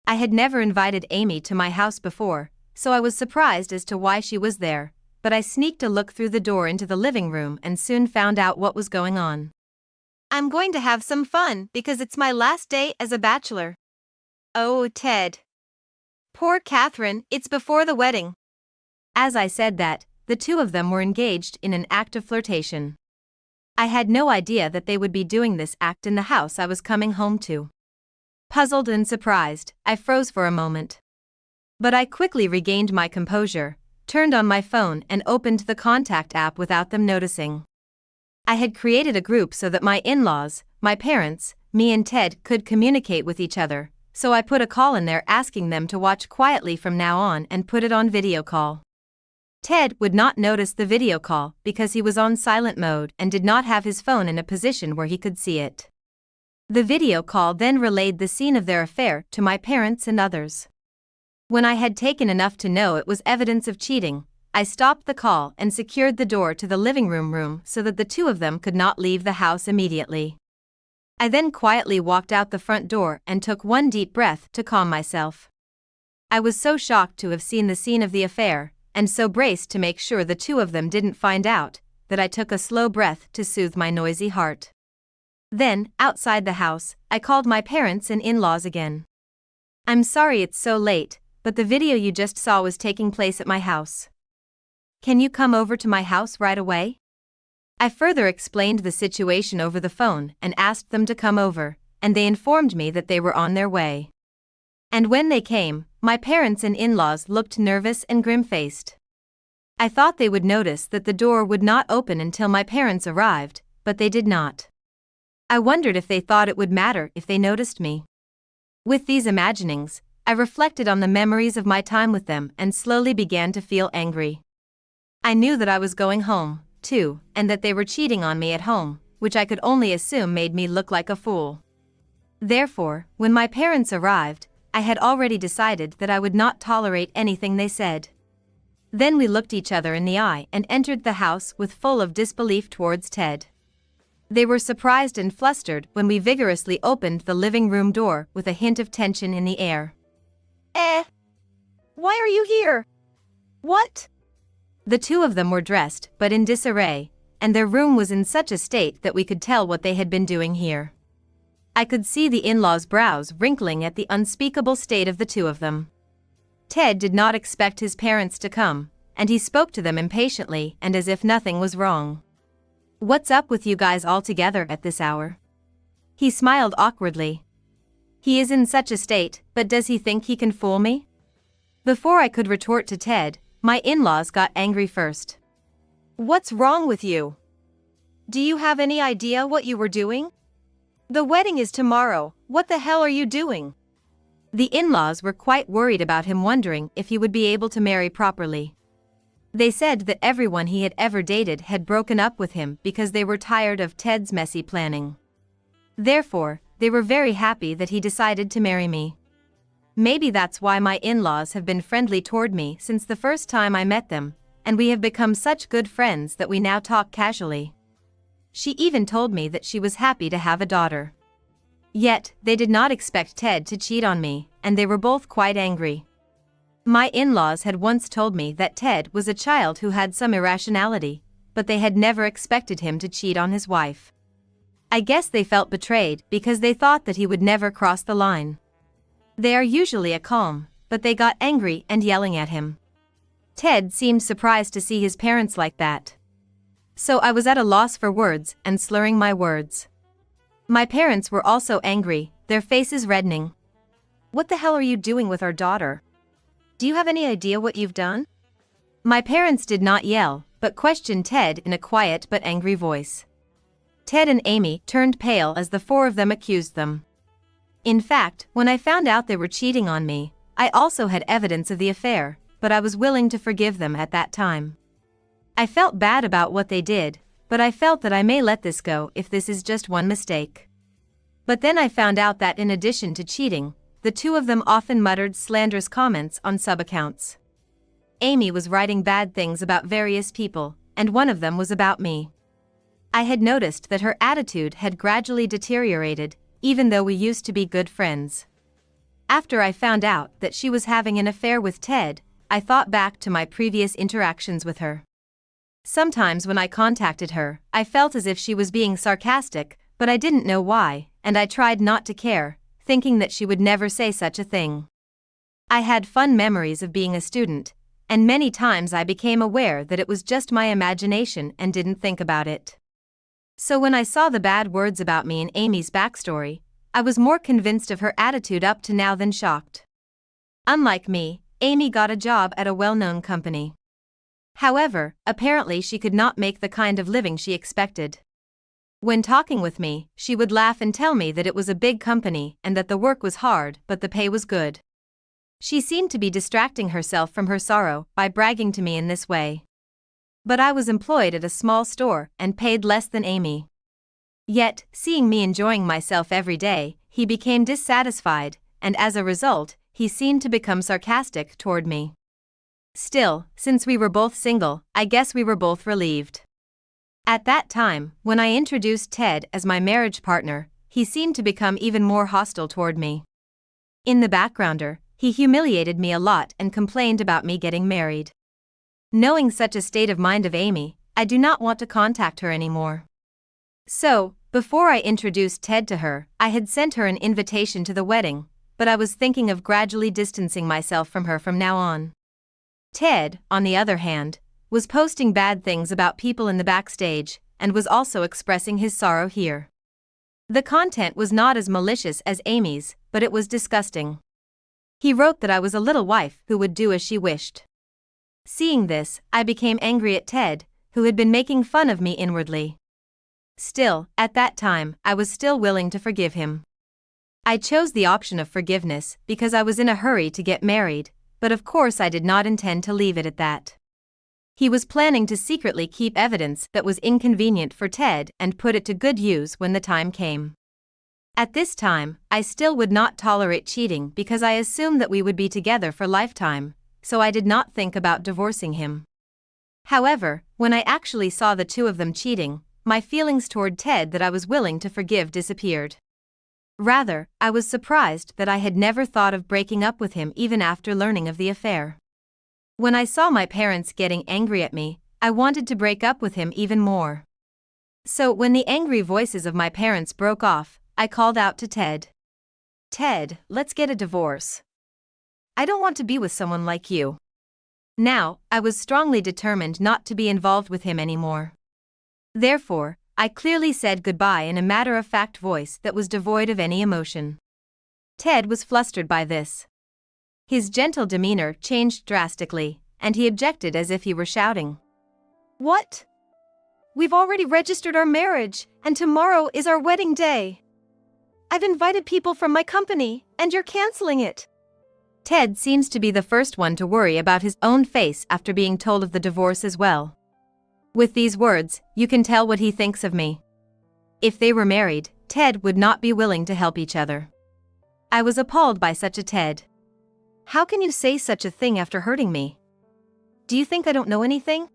I had never invited Amy to my house before, so I was surprised as to why she was there, but I sneaked a look through the door into the living room and soon found out what was going on. I'm going to have some fun because it's my last day as a bachelor. Oh, Ted. Poor Catherine, it's before the wedding. As I said that, the two of them were engaged in an act of flirtation. I had no idea that they would be doing this act in the house I was coming home to. Puzzled and surprised, I froze for a moment. But I quickly regained my composure, turned on my phone and opened the contact app without them noticing. I had created a group so that my in-laws, my parents, me and Ted could communicate with each other, so I put a call in there asking them to watch quietly from now on and put it on video call. Ted would not notice the video call because he was on silent mode and did not have his phone in a position where he could see it. The video call then relayed the scene of their affair to my parents and others. When I had taken enough to know it was evidence of cheating, I stopped the call and secured the door to the living room so that the two of them could not leave the house immediately. I then quietly walked out the front door and took one deep breath to calm myself. I was so shocked to have seen the scene of the affair, and so braced to make sure the two of them didn't find out, that I took a slow breath to soothe my noisy heart. Then, outside the house, I called my parents and in-laws again. I'm sorry it's so late, but the video you just saw was taking place at my house. Can you come over to my house right away? I further explained the situation over the phone and asked them to come over, and they informed me that they were on their way. And when they came, my parents and in-laws looked nervous and grim-faced. I thought they would notice that the door would not open until my parents arrived, but they did not. I wondered if they thought it would matter if they noticed me. With these imaginings, I reflected on the memories of my time with them and slowly began to feel angry. I knew that I was going home, too, and that they were cheating on me at home, which I could only assume made me look like a fool. Therefore, when my parents arrived, I had already decided that I would not tolerate anything they said. Then we looked each other in the eye and entered the house with full of disbelief towards Ted. They were surprised and flustered when we vigorously opened the living room door with a hint of tension in the air. Why are you here? What? The two of them were dressed but in disarray, and their room was in such a state that we could tell what they had been doing here. I could see the in-laws' brows wrinkling at the unspeakable state of the two of them. Ted did not expect his parents to come, and he spoke to them impatiently and as if nothing was wrong. What's up with you guys all together at this hour? He smiled awkwardly. He is in such a state, but does he think he can fool me? Before I could retort to Ted, my in-laws got angry first. What's wrong with you? Do you have any idea what you were doing? The wedding is tomorrow, what the hell are you doing? The in-laws were quite worried about him, wondering if he would be able to marry properly. They said that everyone he had ever dated had broken up with him because they were tired of Ted's messy planning. Therefore, they were very happy that he decided to marry me. Maybe that's why my in-laws have been friendly toward me since the first time I met them, and we have become such good friends that we now talk casually. She even told me that she was happy to have a daughter. Yet, they did not expect Ted to cheat on me, and they were both quite angry. My in-laws had once told me that Ted was a child who had some irrationality, but they had never expected him to cheat on his wife. I guess they felt betrayed because they thought that he would never cross the line. They are usually a calm, but they got angry and yelling at him. Ted seemed surprised to see his parents like that. So I was at a loss for words and slurring my words. My parents were also angry, their faces reddening. What the hell are you doing with our daughter? Do you have any idea what you've done? My parents did not yell, but questioned Ted in a quiet but angry voice. Ted and Amy turned pale as the four of them accused them. In fact, when I found out they were cheating on me, I also had evidence of the affair, but I was willing to forgive them at that time. I felt bad about what they did, but I felt that I may let this go if this is just one mistake. But then I found out that in addition to cheating, the two of them often muttered slanderous comments on sub-accounts. Amy was writing bad things about various people, and one of them was about me. I had noticed that her attitude had gradually deteriorated, even though we used to be good friends. After I found out that she was having an affair with Ted, I thought back to my previous interactions with her. Sometimes when I contacted her, I felt as if she was being sarcastic, but I didn't know why, and I tried not to care, thinking that she would never say such a thing. I had fun memories of being a student, and many times I became aware that it was just my imagination and didn't think about it. So when I saw the bad words about me in Amy's backstory, I was more convinced of her attitude up to now than shocked. Unlike me, Amy got a job at a well-known company. However, apparently she could not make the kind of living she expected. When talking with me, she would laugh and tell me that it was a big company and that the work was hard but the pay was good. She seemed to be distracting herself from her sorrow by bragging to me in this way. But I was employed at a small store and paid less than Amy. Yet, seeing me enjoying myself every day, he became dissatisfied, and as a result, he seemed to become sarcastic toward me. Still, since we were both single, I guess we were both relieved. At that time, when I introduced Ted as my marriage partner, he seemed to become even more hostile toward me. In the backgrounder, he humiliated me a lot and complained about me getting married. Knowing such a state of mind of Amy, I do not want to contact her anymore. So, before I introduced Ted to her, I had sent her an invitation to the wedding, but I was thinking of gradually distancing myself from her from now on. Ted, on the other hand, was posting bad things about people in the backstage, and was also expressing his sorrow here. The content was not as malicious as Amy's, but it was disgusting. He wrote that I was a little wife who would do as she wished. Seeing this, I became angry at Ted, who had been making fun of me inwardly. Still, at that time, I was still willing to forgive him. I chose the option of forgiveness because I was in a hurry to get married, but of course I did not intend to leave it at that. He was planning to secretly keep evidence that was inconvenient for Ted and put it to good use when the time came. At this time, I still would not tolerate cheating because I assumed that we would be together for lifetime, so I did not think about divorcing him. However, when I actually saw the two of them cheating, my feelings toward Ted that I was willing to forgive disappeared. Rather, I was surprised that I had never thought of breaking up with him even after learning of the affair. When I saw my parents getting angry at me, I wanted to break up with him even more. So when the angry voices of my parents broke off, I called out to Ted. "Ted, let's get a divorce. I don't want to be with someone like you." Now, I was strongly determined not to be involved with him anymore. Therefore, I clearly said goodbye in a matter-of-fact voice that was devoid of any emotion. Ted was flustered by this. His gentle demeanor changed drastically, and he objected as if he were shouting. What? We've already registered our marriage, and tomorrow is our wedding day. I've invited people from my company, and you're canceling it. Ted seems to be the first one to worry about his own face after being told of the divorce as well. With these words, you can tell what he thinks of me. If they were married, Ted would not be willing to help each other. I was appalled by such a Ted. How can you say such a thing after hurting me? Do you think I don't know anything?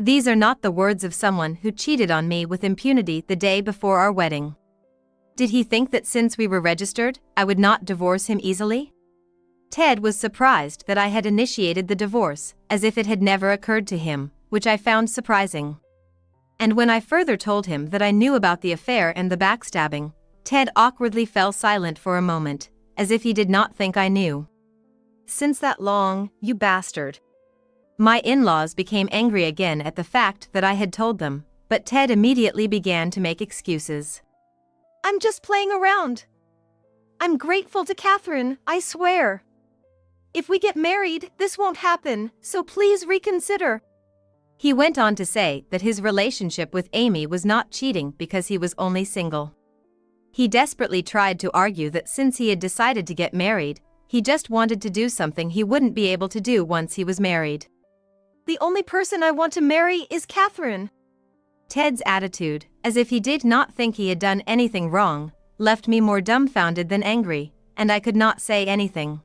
These are not the words of someone who cheated on me with impunity the day before our wedding. Did he think that since we were registered, I would not divorce him easily? Ted was surprised that I had initiated the divorce, as if it had never occurred to him, which I found surprising. And when I further told him that I knew about the affair and the backstabbing, Ted awkwardly fell silent for a moment, as if he did not think I knew. Since that long, you bastard. My in-laws became angry again at the fact that I had told them, but Ted immediately began to make excuses. I'm just playing around. I'm grateful to Catherine, I swear. If we get married, this won't happen, so please reconsider. He went on to say that his relationship with Amy was not cheating because he was only single. He desperately tried to argue that since he had decided to get married, he just wanted to do something he wouldn't be able to do once he was married. The only person I want to marry is Catherine. Ted's attitude, as if he did not think he had done anything wrong, left me more dumbfounded than angry, and I could not say anything.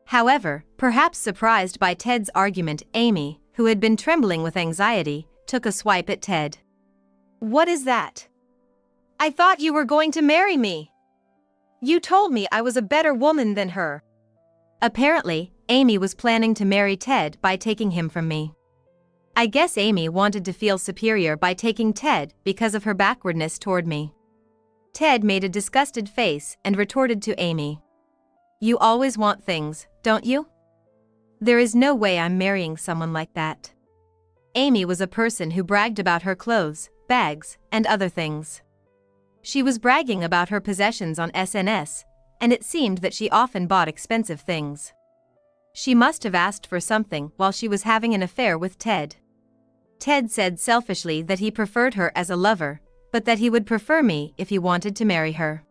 However, perhaps surprised by Ted's argument, Amy, who had been trembling with anxiety, took a swipe at Ted. What is that? I thought you were going to marry me. You told me I was a better woman than her. Apparently, Amy was planning to marry Ted by taking him from me. I guess Amy wanted to feel superior by taking Ted because of her backwardness toward me. Ted made a disgusted face and retorted to Amy. You always want things, don't you? There is no way I'm marrying someone like that. Amy was a person who bragged about her clothes, bags, and other things. She was bragging about her possessions on SNS, and it seemed that she often bought expensive things. She must have asked for something while she was having an affair with Ted. Ted said selfishly that he preferred her as a lover, but that he would prefer me if he wanted to marry her.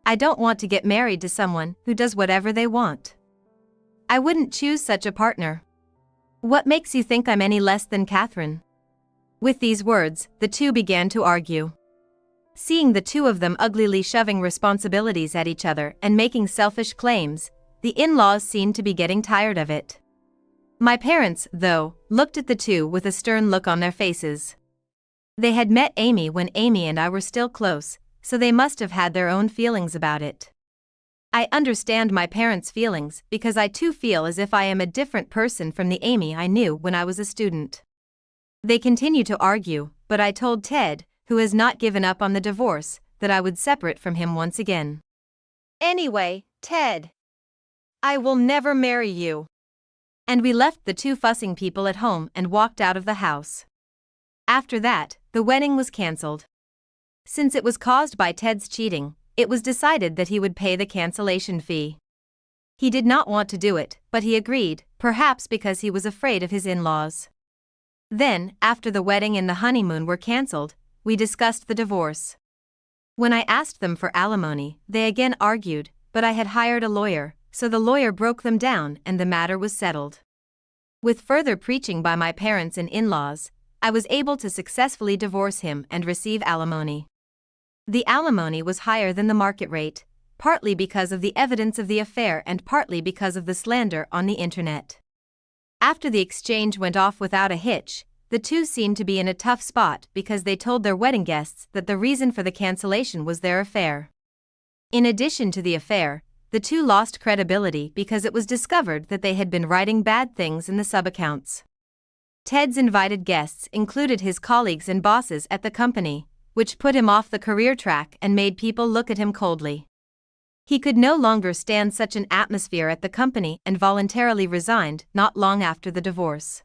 I don't want to get married to someone who does whatever they want. I wouldn't choose such a partner. What makes you think I'm any less than Catherine? With these words, the two began to argue. Seeing the two of them uglily shoving responsibilities at each other and making selfish claims, the in-laws seemed to be getting tired of it. My parents, though, looked at the two with a stern look on their faces. They had met Amy when Amy and I were still close, so they must have had their own feelings about it. I understand my parents' feelings because I too feel as if I am a different person from the Amy I knew when I was a student. They continue to argue, but I told Ted, who has not given up on the divorce, that I would separate from him once again. Anyway, Ted, I will never marry you. And we left the two fussing people at home and walked out of the house. After that, the wedding was cancelled. Since it was caused by Ted's cheating, it was decided that he would pay the cancellation fee. He did not want to do it, but he agreed, perhaps because he was afraid of his in-laws. Then, after the wedding and the honeymoon were cancelled, we discussed the divorce. When I asked them for alimony, they again argued, but I had hired a lawyer, so the lawyer broke them down and the matter was settled. With further preaching by my parents and in-laws, I was able to successfully divorce him and receive alimony. The alimony was higher than the market rate, partly because of the evidence of the affair and partly because of the slander on the internet. After the exchange went off without a hitch, the two seemed to be in a tough spot because they told their wedding guests that the reason for the cancellation was their affair. In addition to the affair, the two lost credibility because it was discovered that they had been writing bad things in the sub-accounts. Ted's invited guests included his colleagues and bosses at the company, which put him off the career track and made people look at him coldly. He could no longer stand such an atmosphere at the company and voluntarily resigned not long after the divorce.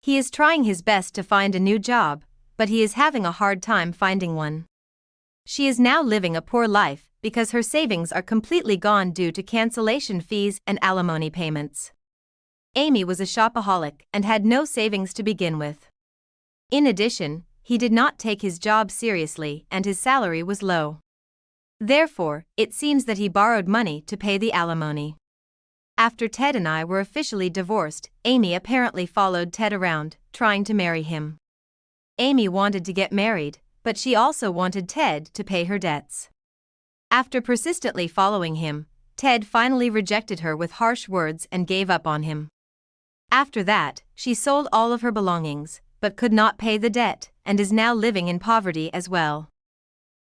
He is trying his best to find a new job, but he is having a hard time finding one. She is now living a poor life because her savings are completely gone due to cancellation fees and alimony payments. Amy was a shopaholic and had no savings to begin with. In addition, he did not take his job seriously and his salary was low. Therefore, it seems that he borrowed money to pay the alimony. After Ted and I were officially divorced, Amy apparently followed Ted around, trying to marry him. Amy wanted to get married, but she also wanted Ted to pay her debts. After persistently following him, Ted finally rejected her with harsh words and gave up on him. After that, she sold all of her belongings, but could not pay the debt, and is now living in poverty as well.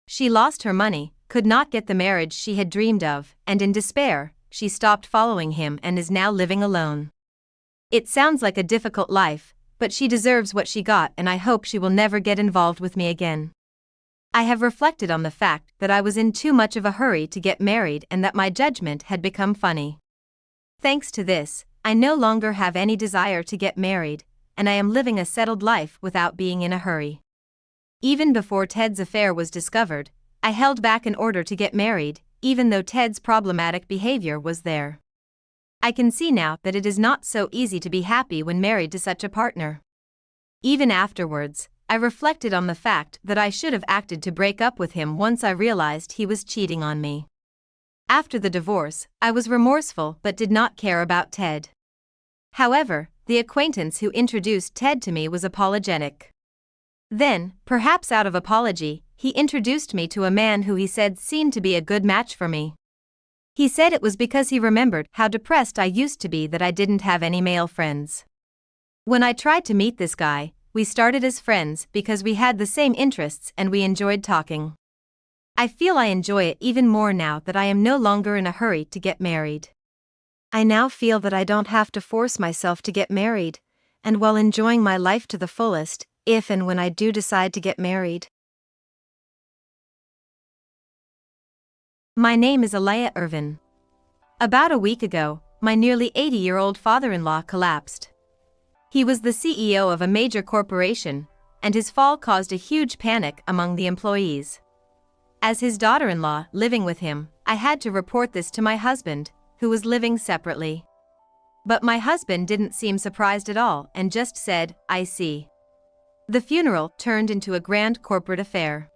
She lost her money, could not get the marriage she had dreamed of, and in despair, she stopped following him and is now living alone. It sounds like a difficult life, but she deserves what she got and I hope she will never get involved with me again. I have reflected on the fact that I was in too much of a hurry to get married and that my judgment had become funny. Thanks to this, I no longer have any desire to get married, and I am living a settled life without being in a hurry. Even before Ted's affair was discovered, I held back in order to get married, even though Ted's problematic behavior was there. I can see now that it is not so easy to be happy when married to such a partner. Even afterwards, I reflected on the fact that I should have acted to break up with him once I realized he was cheating on me. After the divorce, I was remorseful but did not care about Ted. However, the acquaintance who introduced Ted to me was apologetic. Then, perhaps out of apology, he introduced me to a man who he said seemed to be a good match for me. He said it was because he remembered how depressed I used to be that I didn't have any male friends. When I tried to meet this guy, we started as friends because we had the same interests and we enjoyed talking. I feel I enjoy it even more now that I am no longer in a hurry to get married. I now feel that I don't have to force myself to get married, and while enjoying my life to the fullest, if and when I do decide to get married. My name is Alaya Irvin. About a week ago, my nearly 80-year-old father-in-law collapsed. He was the CEO of a major corporation, and his fall caused a huge panic among the employees. As his daughter-in-law living with him, I had to report this to my husband, who was living separately. But my husband didn't seem surprised at all and just said, "I see." The funeral turned into a grand corporate affair.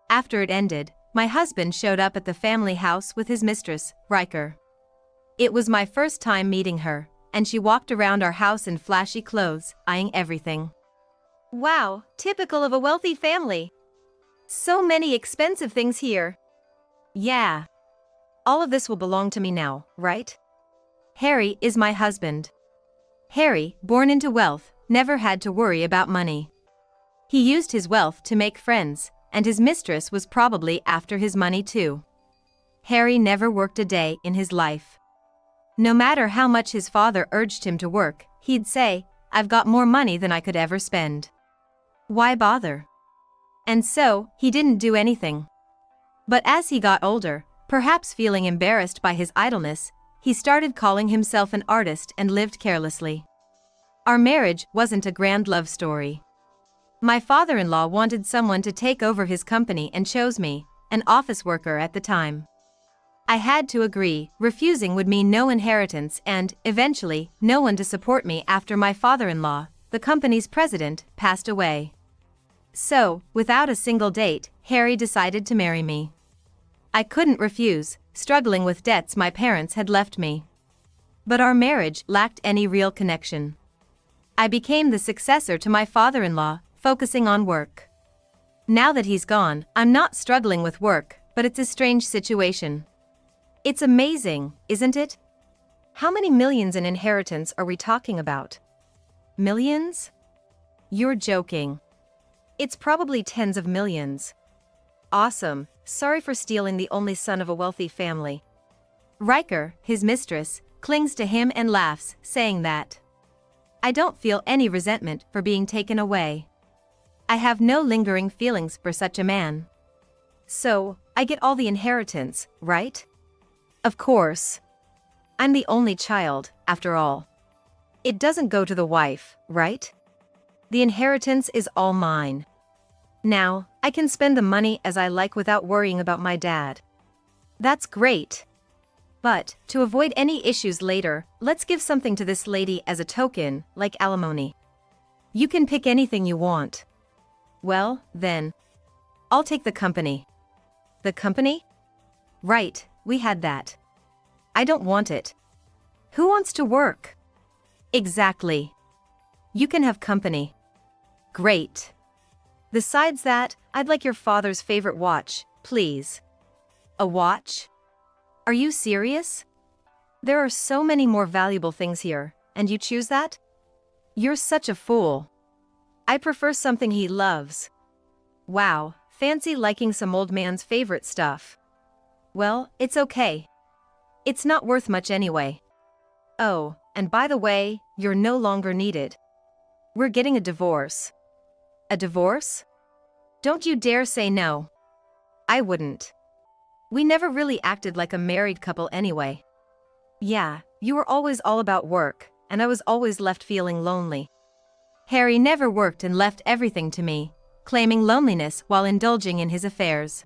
After it ended, my husband showed up at the family house with his mistress, Riker. It was my first time meeting her, and she walked around our house in flashy clothes, eyeing everything. Wow, typical of a wealthy family. So many expensive things here. Yeah. All of this will belong to me now, right? Harry is my husband. Harry, born into wealth, never had to worry about money. He used his wealth to make friends, and his mistress was probably after his money too. Harry never worked a day in his life. No matter how much his father urged him to work, he'd say, "I've got more money than I could ever spend. Why bother?" And so, he didn't do anything. But as he got older, perhaps feeling embarrassed by his idleness, he started calling himself an artist and lived carelessly. Our marriage wasn't a grand love story. My father-in-law wanted someone to take over his company and chose me, an office worker at the time. I had to agree, refusing would mean no inheritance and, eventually, no one to support me after my father-in-law, the company's president, passed away. So, without a single date, Harry decided to marry me. I couldn't refuse, struggling with debts my parents had left me. But our marriage lacked any real connection. I became the successor to my father-in-law, focusing on work. Now that he's gone, I'm not struggling with work, but it's a strange situation. It's amazing, isn't it? How many millions in inheritance are we talking about? Millions? You're joking. It's probably tens of millions. Awesome, sorry for stealing the only son of a wealthy family. Riker, his mistress, clings to him and laughs, saying that I don't feel any resentment for being taken away. I have no lingering feelings for such a man. So, I get all the inheritance, right? Of course. I'm the only child, after all. It doesn't go to the wife, right? The inheritance is all mine. Now, I can spend the money as I like without worrying about my dad. That's great. But, to avoid any issues later, let's give something to this lady as a token, like alimony. You can pick anything you want. Well, then. I'll take the company. The company? Right, we had that. I don't want it. Who wants to work? Exactly. You can have company. Great. Besides that, I'd like your father's favorite watch, please. A watch? Are you serious? There are so many more valuable things here, and you choose that? You're such a fool. I prefer something he loves. Wow, fancy liking some old man's favorite stuff. Well, it's okay. It's not worth much anyway. Oh, and by the way, you're no longer needed. We're getting a divorce. A divorce? Don't you dare say no. I wouldn't. We never really acted like a married couple anyway. Yeah, you were always all about work, and I was always left feeling lonely. Harry never worked and left everything to me, claiming loneliness while indulging in his affairs.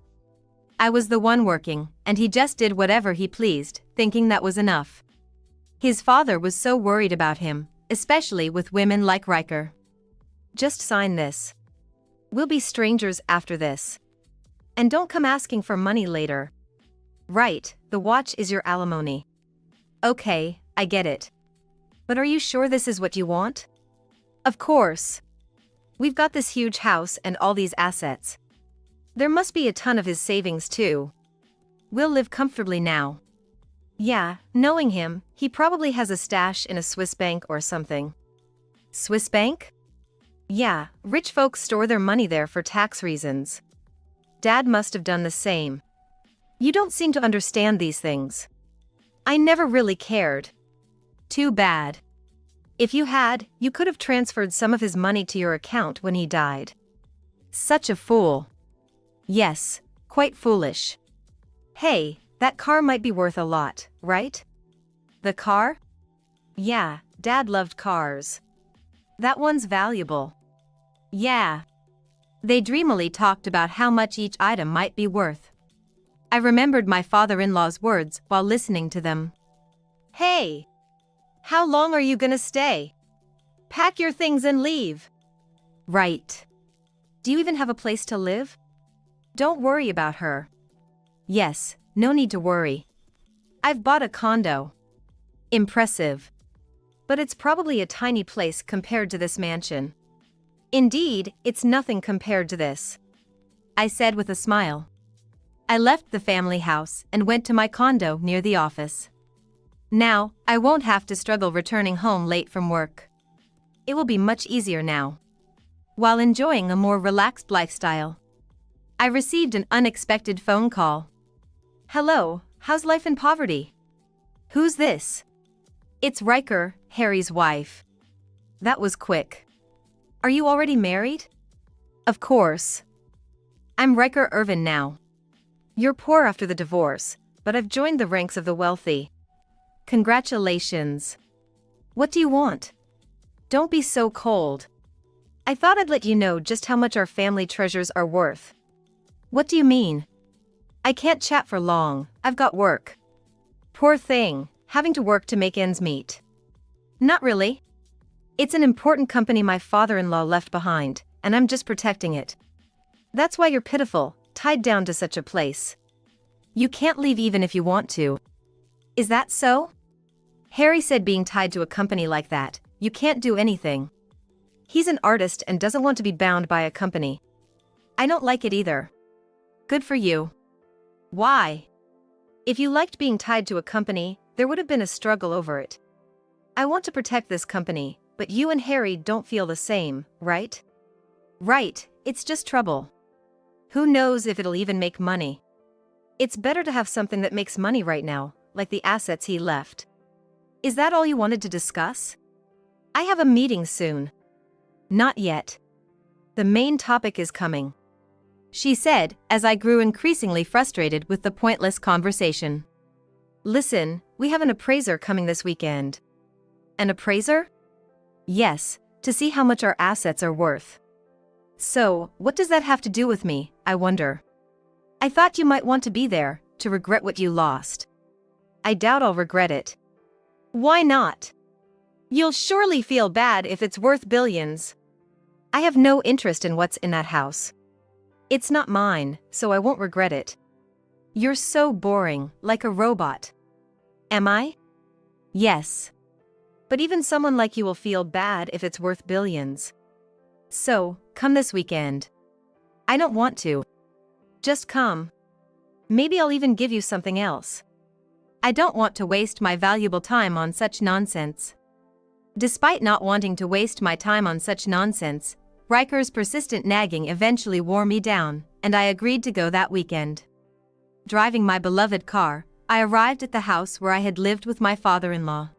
I was the one working, and he just did whatever he pleased, thinking that was enough. His father was so worried about him, especially with women like Riker. Just sign this. We'll be strangers after this. And don't come asking for money later. Right, the watch is your alimony. Okay, I get it. But are you sure this is what you want? Of course. We've got this huge house and all these assets. There must be a ton of his savings too. We'll live comfortably now. Yeah, knowing him, he probably has a stash in a Swiss bank or something. Swiss bank? Yeah, rich folks store their money there for tax reasons. Dad must have done the same. You don't seem to understand these things. I never really cared. Too bad. If you had, you could have transferred some of his money to your account when he died. Such a fool. Yes, quite foolish. Hey, that car might be worth a lot, right? The car? Yeah, Dad loved cars. That one's valuable. Yeah. They dreamily talked about how much each item might be worth. I remembered my father-in-law's words while listening to them. Hey! How long are you gonna stay? Pack your things and leave. Right. Do you even have a place to live? Don't worry about her. Yes, no need to worry. I've bought a condo. Impressive. But it's probably a tiny place compared to this mansion. Indeed, it's nothing compared to this, I said with a smile. I left the family house and went to my condo near the office. Now, I won't have to struggle returning home late from work. It will be much easier now. While enjoying a more relaxed lifestyle, I received an unexpected phone call. Hello, how's life in poverty? Who's this? It's Riker, Harry's wife. That was quick. Are you already married? Of course. I'm Riker Irvin now. You're poor after the divorce, but I've joined the ranks of the wealthy. Congratulations. What do you want? Don't be so cold. I thought I'd let you know just how much our family treasures are worth. What do you mean? I can't chat for long, I've got work. Poor thing, having to work to make ends meet. Not really. It's an important company my father-in-law left behind, and I'm just protecting it. That's why you're pitiful, tied down to such a place. You can't leave even if you want to. Is that so? Harry said being tied to a company like that, you can't do anything. He's an artist and doesn't want to be bound by a company. I don't like it either. Good for you. Why? If you liked being tied to a company, there would have been a struggle over it. I want to protect this company, but you and Harry don't feel the same, right? Right, it's just trouble. Who knows if it'll even make money? It's better to have something that makes money right now, like the assets he left. Is that all you wanted to discuss? I have a meeting soon. Not yet. The main topic is coming, she said, as I grew increasingly frustrated with the pointless conversation. Listen, we have an appraiser coming this weekend. An appraiser? Yes, to see how much our assets are worth. So, what does that have to do with me, I wonder? I thought you might want to be there, to regret what you lost. I doubt I'll regret it. Why not? You'll surely feel bad if it's worth billions. I have no interest in what's in that house. It's not mine, so I won't regret it. You're so boring, like a robot. Am I? Yes. But even someone like you will feel bad if it's worth billions. So, come this weekend. I don't want to. Just come. Maybe I'll even give you something else. I don't want to waste my valuable time on such nonsense. Despite not wanting to waste my time on such nonsense, Riker's persistent nagging eventually wore me down, and I agreed to go that weekend. Driving my beloved car, I arrived at the house where I had lived with my father-in-law.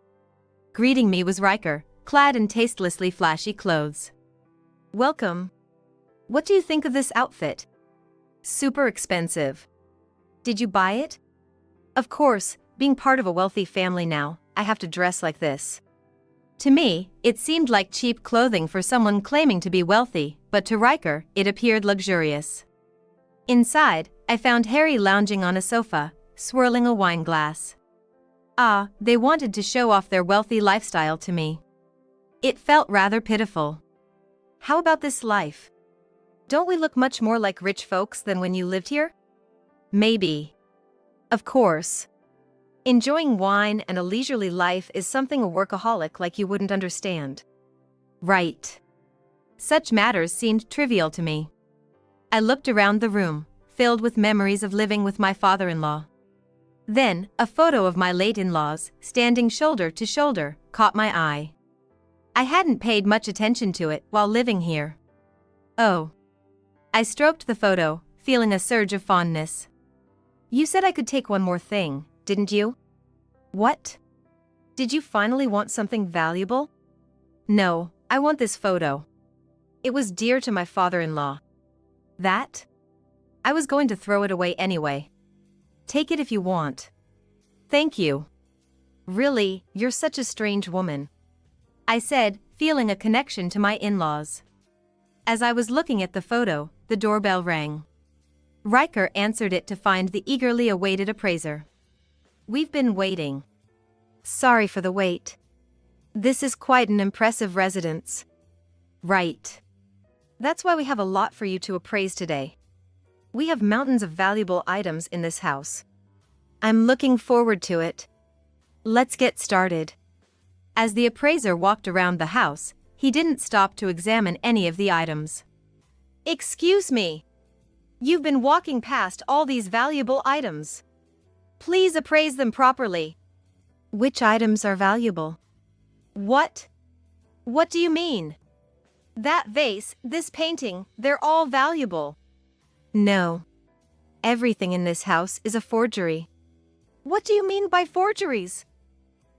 Greeting me was Riker, clad in tastelessly flashy clothes. Welcome. What do you think of this outfit? Super expensive. Did you buy it? Of course, being part of a wealthy family now, I have to dress like this. To me, it seemed like cheap clothing for someone claiming to be wealthy, but to Riker, it appeared luxurious. Inside, I found Harry lounging on a sofa, swirling a wine glass. Ah, they wanted to show off their wealthy lifestyle to me. It felt rather pitiful. How about this life? Don't we look much more like rich folks than when you lived here? Maybe. Of course. Enjoying wine and a leisurely life is something a workaholic like you wouldn't understand. Right. Such matters seemed trivial to me. I looked around the room, filled with memories of living with my father-in-law. Then, a photo of my late in-laws, standing shoulder to shoulder, caught my eye. I hadn't paid much attention to it while living here. Oh. I stroked the photo, feeling a surge of fondness. You said I could take one more thing, didn't you? What? Did you finally want something valuable? No, I want this photo. It was dear to my father-in-law. That? I was going to throw it away anyway. Take it if you want. Thank you. Really, you're such a strange woman, I said, feeling a connection to my in-laws. As I was looking at the photo, the doorbell rang. Riker answered it to find the eagerly awaited appraiser. We've been waiting. Sorry for the wait. This is quite an impressive residence. Right. That's why we have a lot for you to appraise today. We have mountains of valuable items in this house. I'm looking forward to it. Let's get started. As the appraiser walked around the house, he didn't stop to examine any of the items. Excuse me. You've been walking past all these valuable items. Please appraise them properly. Which items are valuable? What? What do you mean? That vase, this painting, they're all valuable. No. Everything in this house is a forgery. What do you mean by forgeries?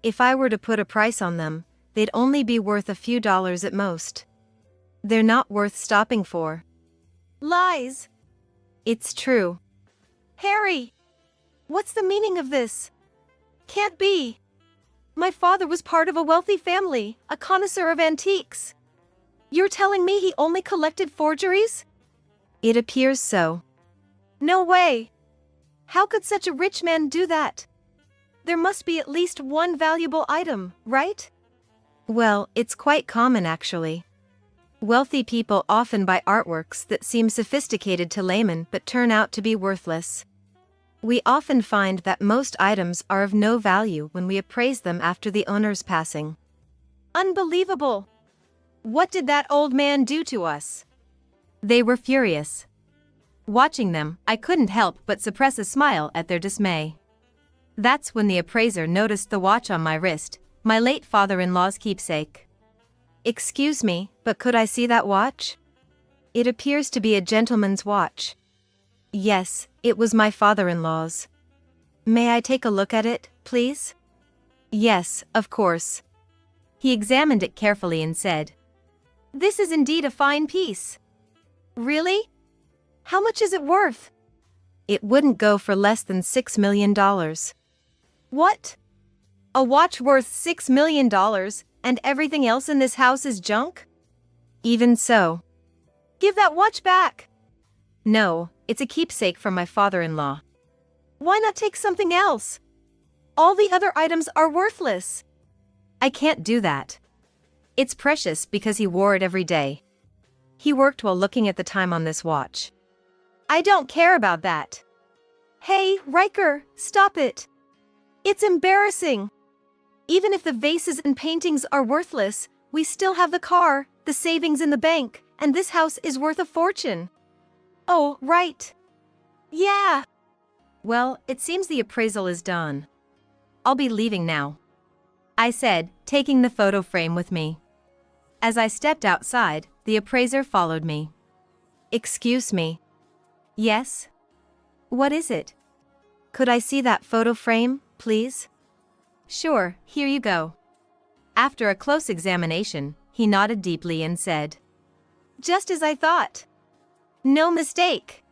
If I were to put a price on them, they'd only be worth a few dollars at most. They're not worth stopping for. Lies. It's true. Harry! What's the meaning of this? Can't be. My father was part of a wealthy family, a connoisseur of antiques. You're telling me he only collected forgeries? It appears so. No way. How could such a rich man do that? There must be at least one valuable item, right? Well, it's quite common actually. Wealthy people often buy artworks that seem sophisticated to laymen but turn out to be worthless. We often find that most items are of no value when we appraise them after the owner's passing. Unbelievable! What did that old man do to us? They were furious. Watching them, I couldn't help but suppress a smile at their dismay. That's when the appraiser noticed the watch on my wrist, my late father-in-law's keepsake. Excuse me, but could I see that watch? It appears to be a gentleman's watch. Yes, it was my father-in-law's. May I take a look at it, please? Yes, of course. He examined it carefully and said, "This is indeed a fine piece." Really? How much is it worth? It wouldn't go for less than $6 million. What? A watch worth $6 million, and everything else in this house is junk? Even so. Give that watch back. No, it's a keepsake from my father-in-law. Why not take something else? All the other items are worthless. I can't do that. It's precious because he wore it every day. He worked while looking at the time on this watch. I don't care about that. Hey, Riker, stop it. It's embarrassing. Even if the vases and paintings are worthless, we still have the car, the savings in the bank, and this house is worth a fortune. Oh, right. Yeah. Well, it seems the appraisal is done. I'll be leaving now, I said, taking the photo frame with me. As I stepped outside, the appraiser followed me. Excuse me. Yes? What is it? Could I see that photo frame, please? Sure, here you go. After a close examination, he nodded deeply and said, "Just as I thought. No mistake.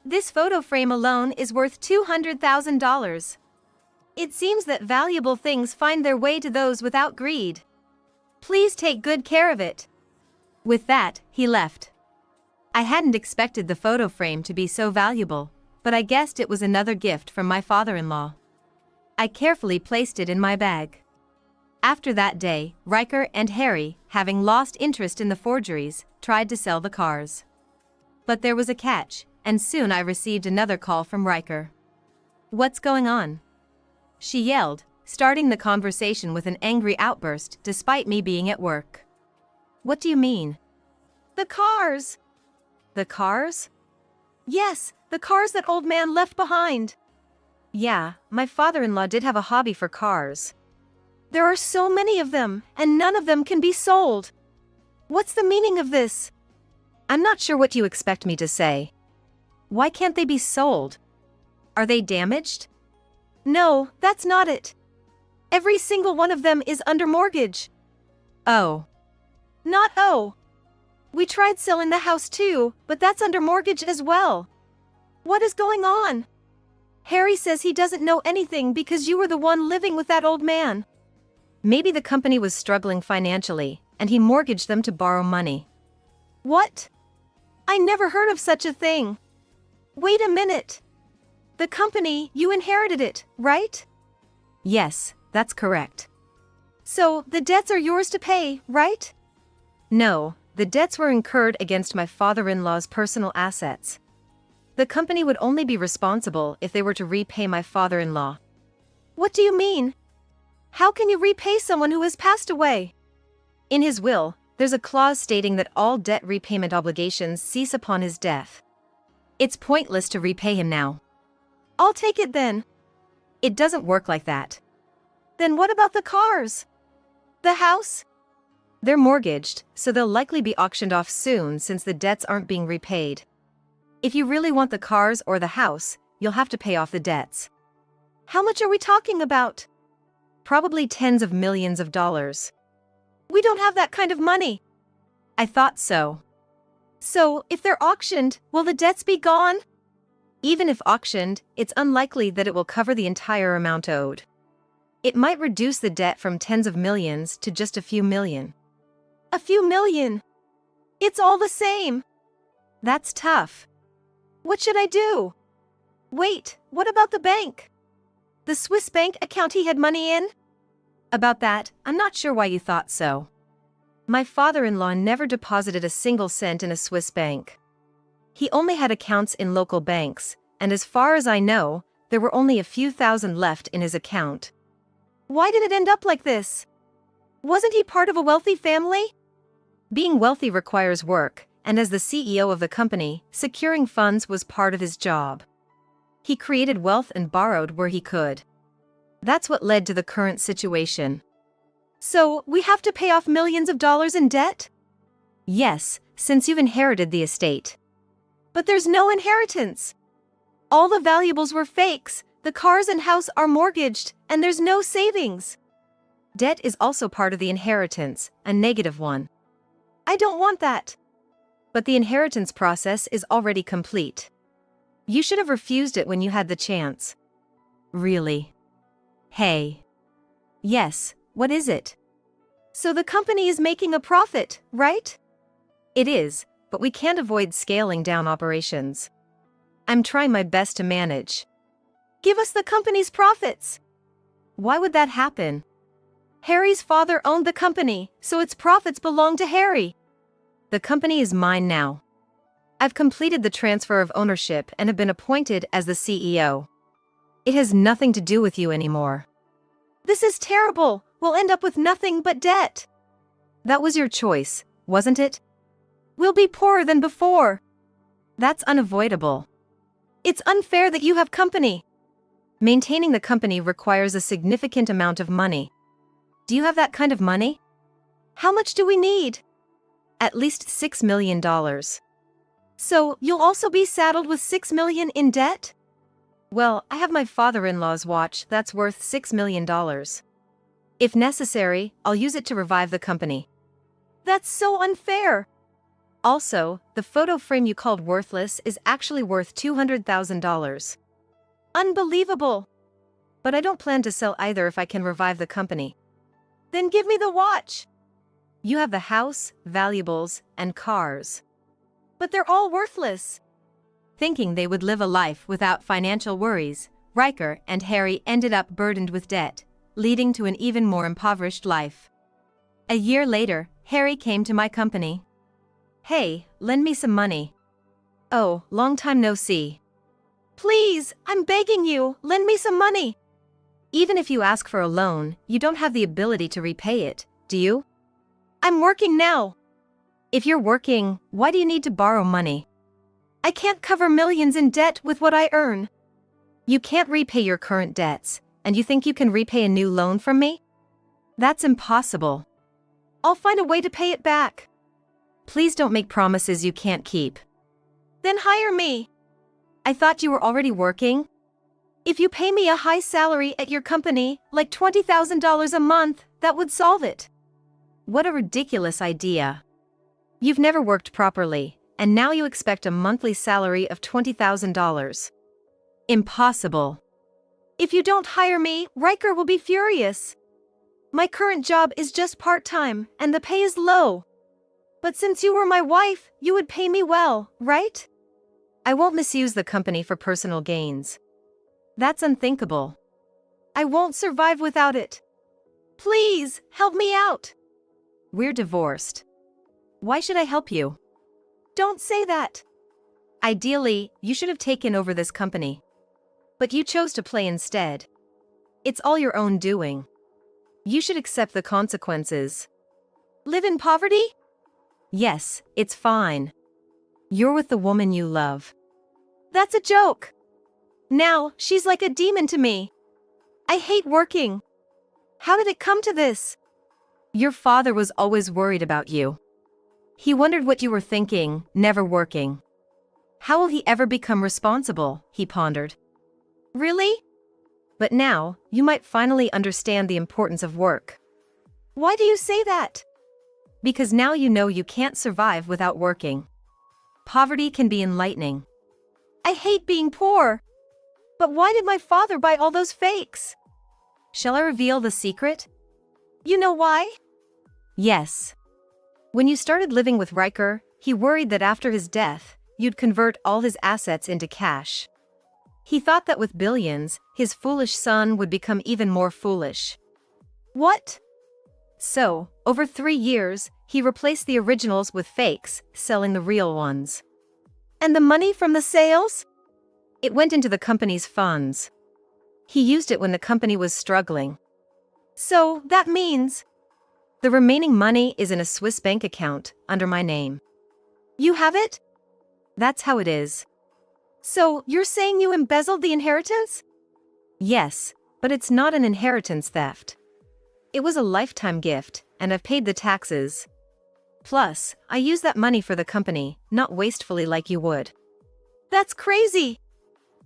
This photo frame alone is worth $200,000. It seems that valuable things find their way to those without greed. Please take good care of it." With that, he left. I hadn't expected the photo frame to be so valuable, but I guessed it was another gift from my father-in-law. I carefully placed it in my bag. After that day, Riker and Harry, having lost interest in the forgeries, tried to sell the cars. But there was a catch, and soon I received another call from Riker. What's going on? She yelled, starting the conversation with an angry outburst despite me being at work. What do you mean? The cars! The cars? Yes, the cars that old man left behind. Yeah, my father-in-law did have a hobby for cars. There are so many of them, and none of them can be sold. What's the meaning of this? I'm not sure what you expect me to say. Why can't they be sold? Are they damaged? No, that's not it. Every single one of them is under mortgage. Oh. Not oh. We tried selling the house too, but that's under mortgage as well. What is going on? Harry says he doesn't know anything because you were the one living with that old man. Maybe the company was struggling financially, and he mortgaged them to borrow money. What? I never heard of such a thing. Wait a minute. The company, you inherited it, right? Yes, that's correct. So, the debts are yours to pay, right? No, the debts were incurred against my father-in-law's personal assets. The company would only be responsible if they were to repay my father-in-law. What do you mean? How can you repay someone who has passed away? In his will, there's a clause stating that all debt repayment obligations cease upon his death. It's pointless to repay him now. I'll take it then. It doesn't work like that. Then what about the cars? The house? They're mortgaged, so they'll likely be auctioned off soon since the debts aren't being repaid. If you really want the cars or the house, you'll have to pay off the debts. How much are we talking about? Probably tens of millions of dollars. We don't have that kind of money. I thought so. So, if they're auctioned, will the debts be gone? Even if auctioned, it's unlikely that it will cover the entire amount owed. It might reduce the debt from tens of millions to just a few million. A few million? It's all the same. That's tough. What should I do? Wait, what about the bank? The Swiss bank account he had money in? About that, I'm not sure why you thought so. My father-in-law never deposited a single cent in a Swiss bank. He only had accounts in local banks, and as far as I know, there were only a few thousand left in his account. Why did it end up like this? Wasn't he part of a wealthy family? Being wealthy requires work, and as the CEO of the company, securing funds was part of his job. He created wealth and borrowed where he could. That's what led to the current situation. So, we have to pay off millions of dollars in debt? Yes, since you've inherited the estate. But there's no inheritance. All the valuables were fakes, the cars and house are mortgaged, and there's no savings. Debt is also part of the inheritance, a negative one. I don't want that. But the inheritance process is already complete. You should have refused it when you had the chance. Really? Hey. Yes, what is it? So the company is making a profit, right? It is, but we can't avoid scaling down operations. I'm trying my best to manage. Give us the company's profits. Why would that happen? Harry's father owned the company, so its profits belong to Harry. The company is mine now. I've completed the transfer of ownership and have been appointed as the CEO. It has nothing to do with you anymore. This is terrible. We'll end up with nothing but debt. That was your choice, wasn't it? We'll be poorer than before. That's unavoidable. It's unfair that you have company. Maintaining the company requires a significant amount of money. Do you have that kind of money? How much do we need? At least $6 million. So, you'll also be saddled with $6 million in debt? Well, I have my father-in-law's watch that's worth $6 million. If necessary, I'll use it to revive the company. That's so unfair. Also, the photo frame you called worthless is actually worth $200,000. Unbelievable. But I don't plan to sell either if I can revive the company. Then give me the watch. You have the house, valuables, and cars. But they're all worthless. Thinking they would live a life without financial worries, Riker and Harry ended up burdened with debt, leading to an even more impoverished life. A year later, Harry came to my company. Hey, lend me some money. Oh, long time no see. Please, I'm begging you, lend me some money. Even if you ask for a loan, you don't have the ability to repay it, do you? I'm working now. If you're working, why do you need to borrow money? I can't cover millions in debt with what I earn. You can't repay your current debts, and you think you can repay a new loan from me? That's impossible. I'll find a way to pay it back. Please don't make promises you can't keep. Then hire me. I thought you were already working? If you pay me a high salary at your company, like $20,000 a month, that would solve it. What a ridiculous idea. You've never worked properly, and now you expect a monthly salary of $20,000. Impossible. If you don't hire me, Riker will be furious. My current job is just part-time, and the pay is low. But since you were my wife, you would pay me well, right? I won't misuse the company for personal gains. That's unthinkable. I won't survive without it. Please, help me out. We're divorced. Why should I help you? Don't say that. Ideally, you should have taken over this company. But you chose to play instead. It's all your own doing. You should accept the consequences. Live in poverty? Yes, it's fine. You're with the woman you love. That's a joke. Now, she's like a demon to me. I hate working. How did it come to this? Your father was always worried about you. He wondered what you were thinking, never working. How will he ever become responsible, he pondered. Really? But now, you might finally understand the importance of work. Why do you say that? Because now you know you can't survive without working. Poverty can be enlightening. I hate being poor. But why did my father buy all those fakes? Shall I reveal the secret? You know why? Yes. When you started living with Riker, he worried that after his death, you'd convert all his assets into cash. He thought that with billions, his foolish son would become even more foolish. What? So, over 3 years, he replaced the originals with fakes, selling the real ones. And the money from the sales? It went into the company's funds. He used it when the company was struggling. So, that means the remaining money is in a Swiss bank account, under my name. You have it? That's how it is. So, you're saying you embezzled the inheritance? Yes, but it's not an inheritance theft. It was a lifetime gift, and I've paid the taxes. Plus, I use that money for the company, not wastefully like you would. That's crazy.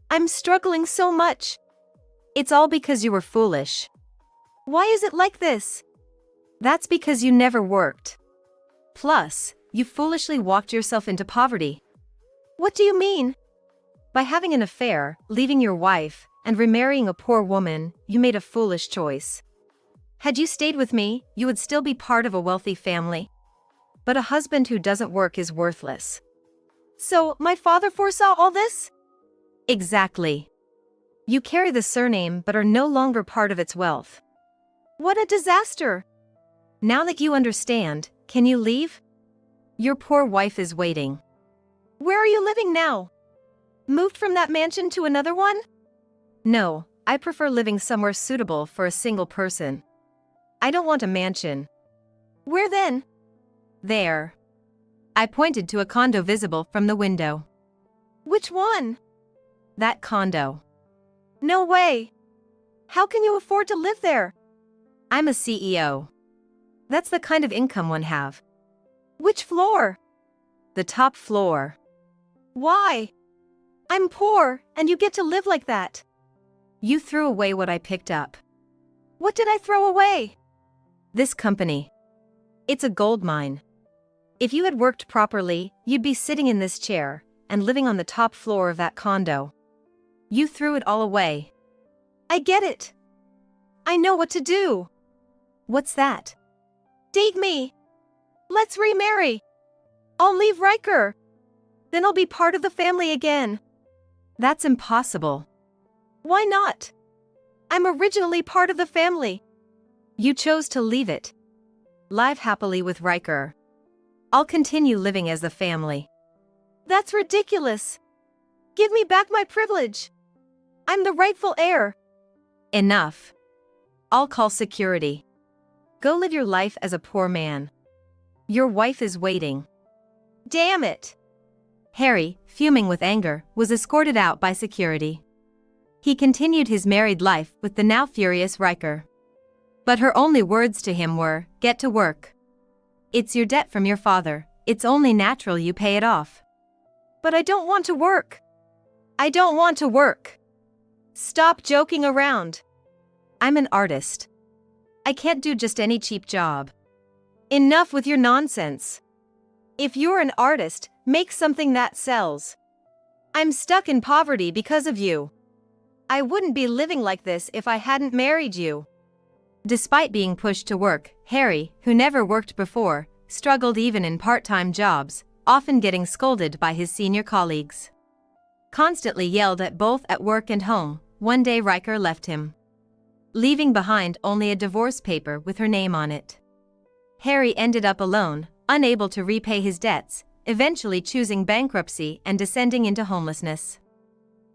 I'm struggling so much. It's all because you were foolish. Why is it like this? That's because you never worked. Plus, you foolishly walked yourself into poverty. What do you mean? By having an affair, leaving your wife, and remarrying a poor woman, you made a foolish choice. Had you stayed with me, you would still be part of a wealthy family. But a husband who doesn't work is worthless. So, my father foresaw all this? Exactly. You carry the surname but are no longer part of its wealth. What a disaster! Now that you understand, can you leave? Your poor wife is waiting. Where are you living now? Moved from that mansion to another one? No, I prefer living somewhere suitable for a single person. I don't want a mansion. Where then? There. I pointed to a condo visible from the window. Which one? That condo. No way. How can you afford to live there? I'm a CEO. That's the kind of income one have. Which floor? The top floor. Why? I'm poor, and you get to live like that. You threw away what I picked up. What did I throw away? This company. It's a gold mine. If you had worked properly, you'd be sitting in this chair, and living on the top floor of that condo. You threw it all away. I get it. I know what to do. What's that? Date me. Let's remarry. I'll leave Riker. Then I'll be part of the family again. That's impossible. Why not? I'm originally part of the family. You chose to leave it. Live happily with Riker. I'll continue living as the family. That's ridiculous. Give me back my privilege. I'm the rightful heir. Enough. I'll call security. Go live your life as a poor man. Your wife is waiting. Damn it. Harry, fuming with anger, was escorted out by security. He continued his married life with the now furious Riker. But her only words to him were, "Get to work. It's your debt from your father, it's only natural you pay it off." But I don't want to work. I don't want to work. Stop joking around. I'm an artist. I can't do just any cheap job. Enough with your nonsense. If you're an artist, make something that sells. I'm stuck in poverty because of you. I wouldn't be living like this if I hadn't married you. Despite being pushed to work, Harry, who never worked before, struggled even in part-time jobs, often getting scolded by his senior colleagues. Constantly yelled at both at work and home, one day Riker left him, leaving behind only a divorce paper with her name on it. Harry ended up alone, unable to repay his debts, eventually choosing bankruptcy and descending into homelessness.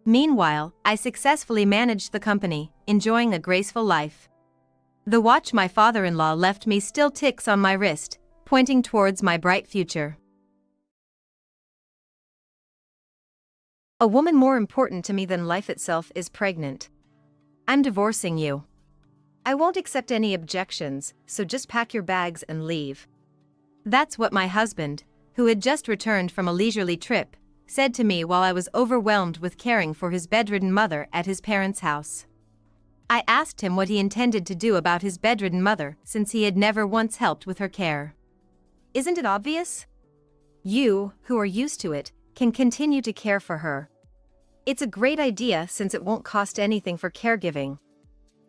Meanwhile, I successfully managed the company, enjoying a graceful life. The watch my father-in-law left me still ticks on my wrist, pointing towards my bright future. A woman more important to me than life itself is pregnant. I'm divorcing you. I won't accept any objections, so just pack your bags and leave. That's what my husband, who had just returned from a leisurely trip, said to me while I was overwhelmed with caring for his bedridden mother at his parents' house. I asked him what he intended to do about his bedridden mother since he had never once helped with her care. Isn't it obvious? You, who are used to it, can continue to care for her. It's a great idea since it won't cost anything for caregiving.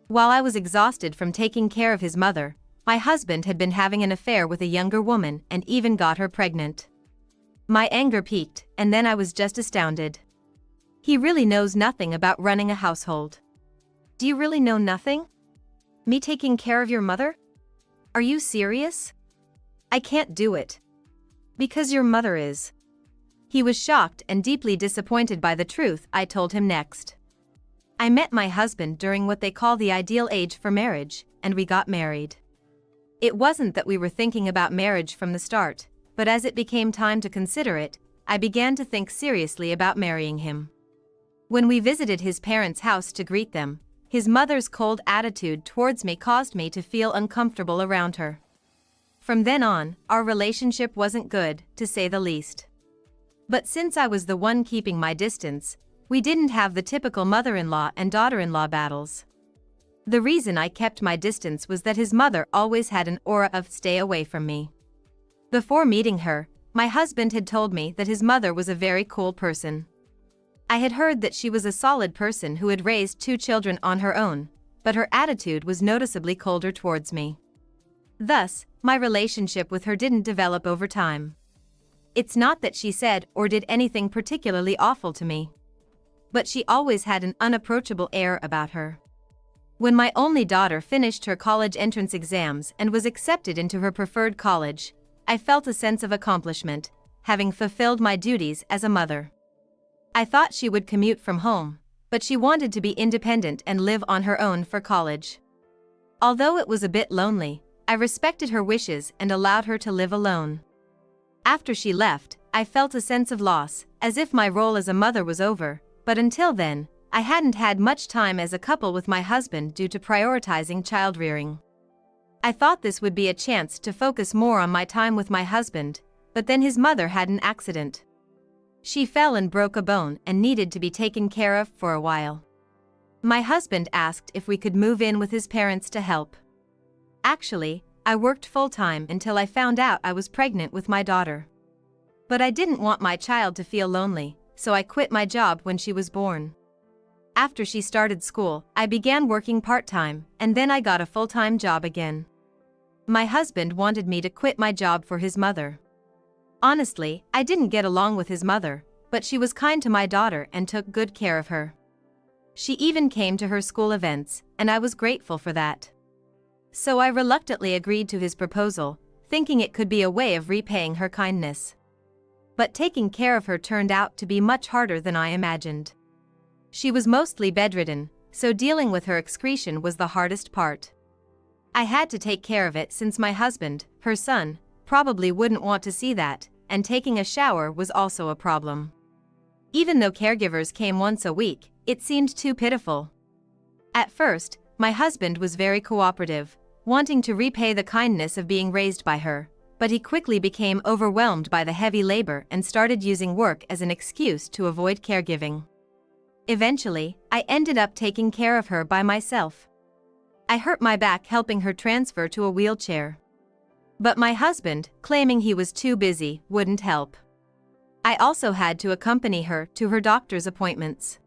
While I was exhausted from taking care of his mother, my husband had been having an affair with a younger woman and even got her pregnant. My anger peaked, and then I was just astounded. He really knows nothing about running a household. Do you really know nothing? Me taking care of your mother? Are you serious? I can't do it. Because your mother is. He was shocked and deeply disappointed by the truth I told him next. I met my husband during what they call the ideal age for marriage, and we got married. It wasn't that we were thinking about marriage from the start, but as it became time to consider it, I began to think seriously about marrying him. When we visited his parents' house to greet them, his mother's cold attitude towards me caused me to feel uncomfortable around her. From then on, our relationship wasn't good, to say the least. But since I was the one keeping my distance, we didn't have the typical mother-in-law and daughter-in-law battles. The reason I kept my distance was that his mother always had an aura of "stay away from me." Before meeting her, my husband had told me that his mother was a very cool person. I had heard that she was a solid person who had raised 2 children on her own, but her attitude was noticeably colder towards me. Thus, my relationship with her didn't develop over time. It's not that she said or did anything particularly awful to me, but she always had an unapproachable air about her. When my only daughter finished her college entrance exams and was accepted into her preferred college, I felt a sense of accomplishment, having fulfilled my duties as a mother. I thought she would commute from home, but she wanted to be independent and live on her own for college. Although it was a bit lonely, I respected her wishes and allowed her to live alone. After she left, I felt a sense of loss, as if my role as a mother was over, but until then, I hadn't had much time as a couple with my husband due to prioritizing child-rearing. I thought this would be a chance to focus more on my time with my husband, but then his mother had an accident. She fell and broke a bone and needed to be taken care of for a while. My husband asked if we could move in with his parents to help. Actually, I worked full-time until I found out I was pregnant with my daughter. But I didn't want my child to feel lonely, so I quit my job when she was born. After she started school, I began working part-time, and then I got a full-time job again. My husband wanted me to quit my job for his mother. Honestly, I didn't get along with his mother, but she was kind to my daughter and took good care of her. She even came to her school events, and I was grateful for that. So I reluctantly agreed to his proposal, thinking it could be a way of repaying her kindness. But taking care of her turned out to be much harder than I imagined. She was mostly bedridden, so dealing with her excretion was the hardest part. I had to take care of it since my husband, her son, probably wouldn't want to see that, and taking a shower was also a problem. Even though caregivers came once a week, it seemed too pitiful. At first, my husband was very cooperative, wanting to repay the kindness of being raised by her, but he quickly became overwhelmed by the heavy labor and started using work as an excuse to avoid caregiving. Eventually, I ended up taking care of her by myself. I hurt my back helping her transfer to a wheelchair. But my husband, claiming he was too busy, wouldn't help. I also had to accompany her to her doctor's appointments.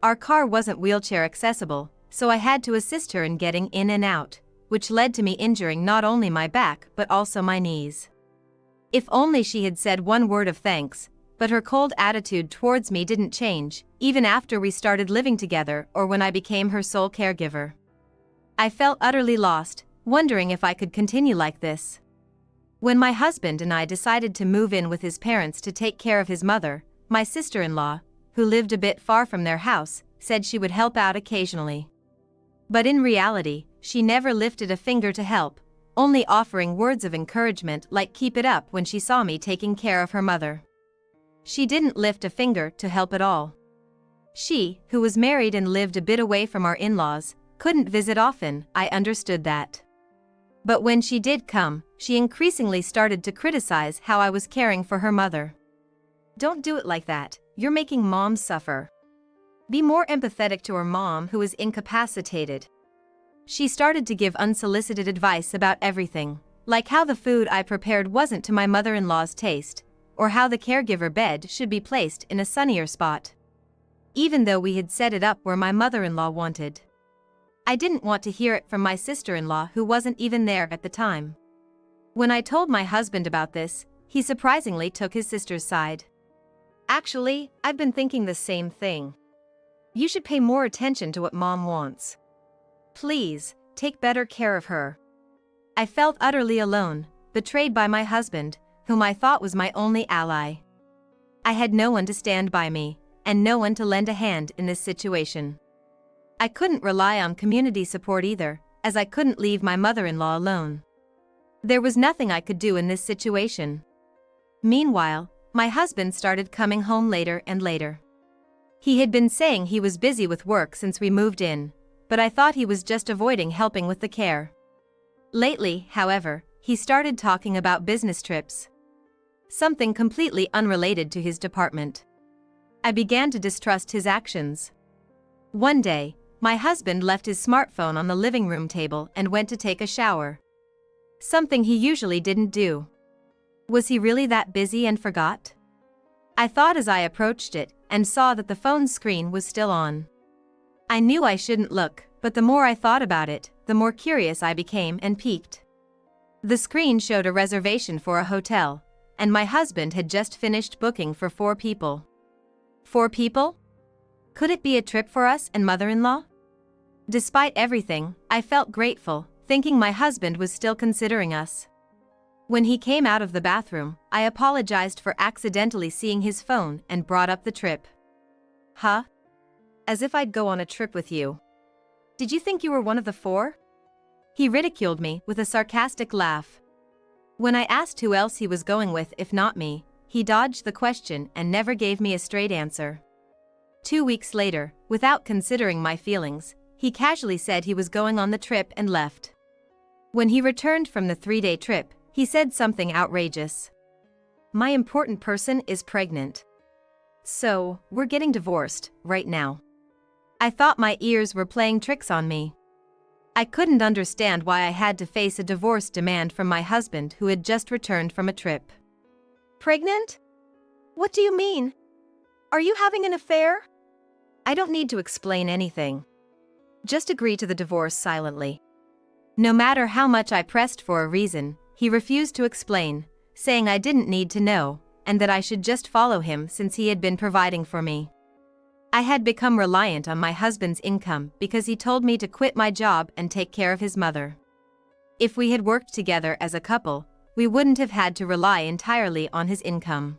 Our car wasn't wheelchair accessible, so I had to assist her in getting in and out, which led to me injuring not only my back but also my knees. If only she had said one word of thanks, but her cold attitude towards me didn't change, even after we started living together or when I became her sole caregiver. I felt utterly lost, wondering if I could continue like this. When my husband and I decided to move in with his parents to take care of his mother, my sister-in-law, who lived a bit far from their house, said she would help out occasionally. But in reality, she never lifted a finger to help, only offering words of encouragement like keep it up when she saw me taking care of her mother. She didn't lift a finger to help at all. She, who was married and lived a bit away from our in-laws, couldn't visit often. I understood that. But when she did come, she increasingly started to criticize how I was caring for her mother. "Don't do it like that, you're making mom suffer. Be more empathetic to her mom who is incapacitated." She started to give unsolicited advice about everything, like how the food I prepared wasn't to my mother-in-law's taste, or how the caregiver bed should be placed in a sunnier spot, even though we had set it up where my mother-in-law wanted. I didn't want to hear it from my sister-in-law who wasn't even there at the time. When I told my husband about this, he surprisingly took his sister's side. "Actually, I've been thinking the same thing. You should pay more attention to what mom wants. Please, take better care of her." I felt utterly alone, betrayed by my husband, whom I thought was my only ally. I had no one to stand by me, and no one to lend a hand in this situation. I couldn't rely on community support either, as I couldn't leave my mother-in-law alone. There was nothing I could do in this situation. Meanwhile, my husband started coming home later and later. He had been saying he was busy with work since we moved in, but I thought he was just avoiding helping with the care. Lately, however, he started talking about business trips. Something completely unrelated to his department. I began to distrust his actions. One day, my husband left his smartphone on the living room table and went to take a shower. Something he usually didn't do. Was he really that busy and forgot? I thought as I approached it and saw that the phone's screen was still on. I knew I shouldn't look, but the more I thought about it, the more curious I became and piqued. The screen showed a reservation for a hotel, and my husband had just finished booking for 4 people. 4 people? Could it be a trip for us and mother-in-law? Despite everything, I felt grateful, thinking my husband was still considering us. When he came out of the bathroom, I apologized for accidentally seeing his phone and brought up the trip. "Huh? As if I'd go on a trip with you. Did you think you were one of the 4? He ridiculed me with a sarcastic laugh. When I asked who else he was going with if not me, he dodged the question and never gave me a straight answer. 2 weeks later, without considering my feelings, he casually said he was going on the trip and left. When he returned from the 3-day trip, he said something outrageous. "My important person is pregnant. So, we're getting divorced, right now." I thought my ears were playing tricks on me. I couldn't understand why I had to face a divorce demand from my husband who had just returned from a trip. Pregnant? What do you mean? Are you having an affair? I don't need to explain anything. Just agree to the divorce silently. No matter how much I pressed for a reason, he refused to explain, saying I didn't need to know, and that I should just follow him since he had been providing for me. I had become reliant on my husband's income because he told me to quit my job and take care of his mother. If we had worked together as a couple, we wouldn't have had to rely entirely on his income.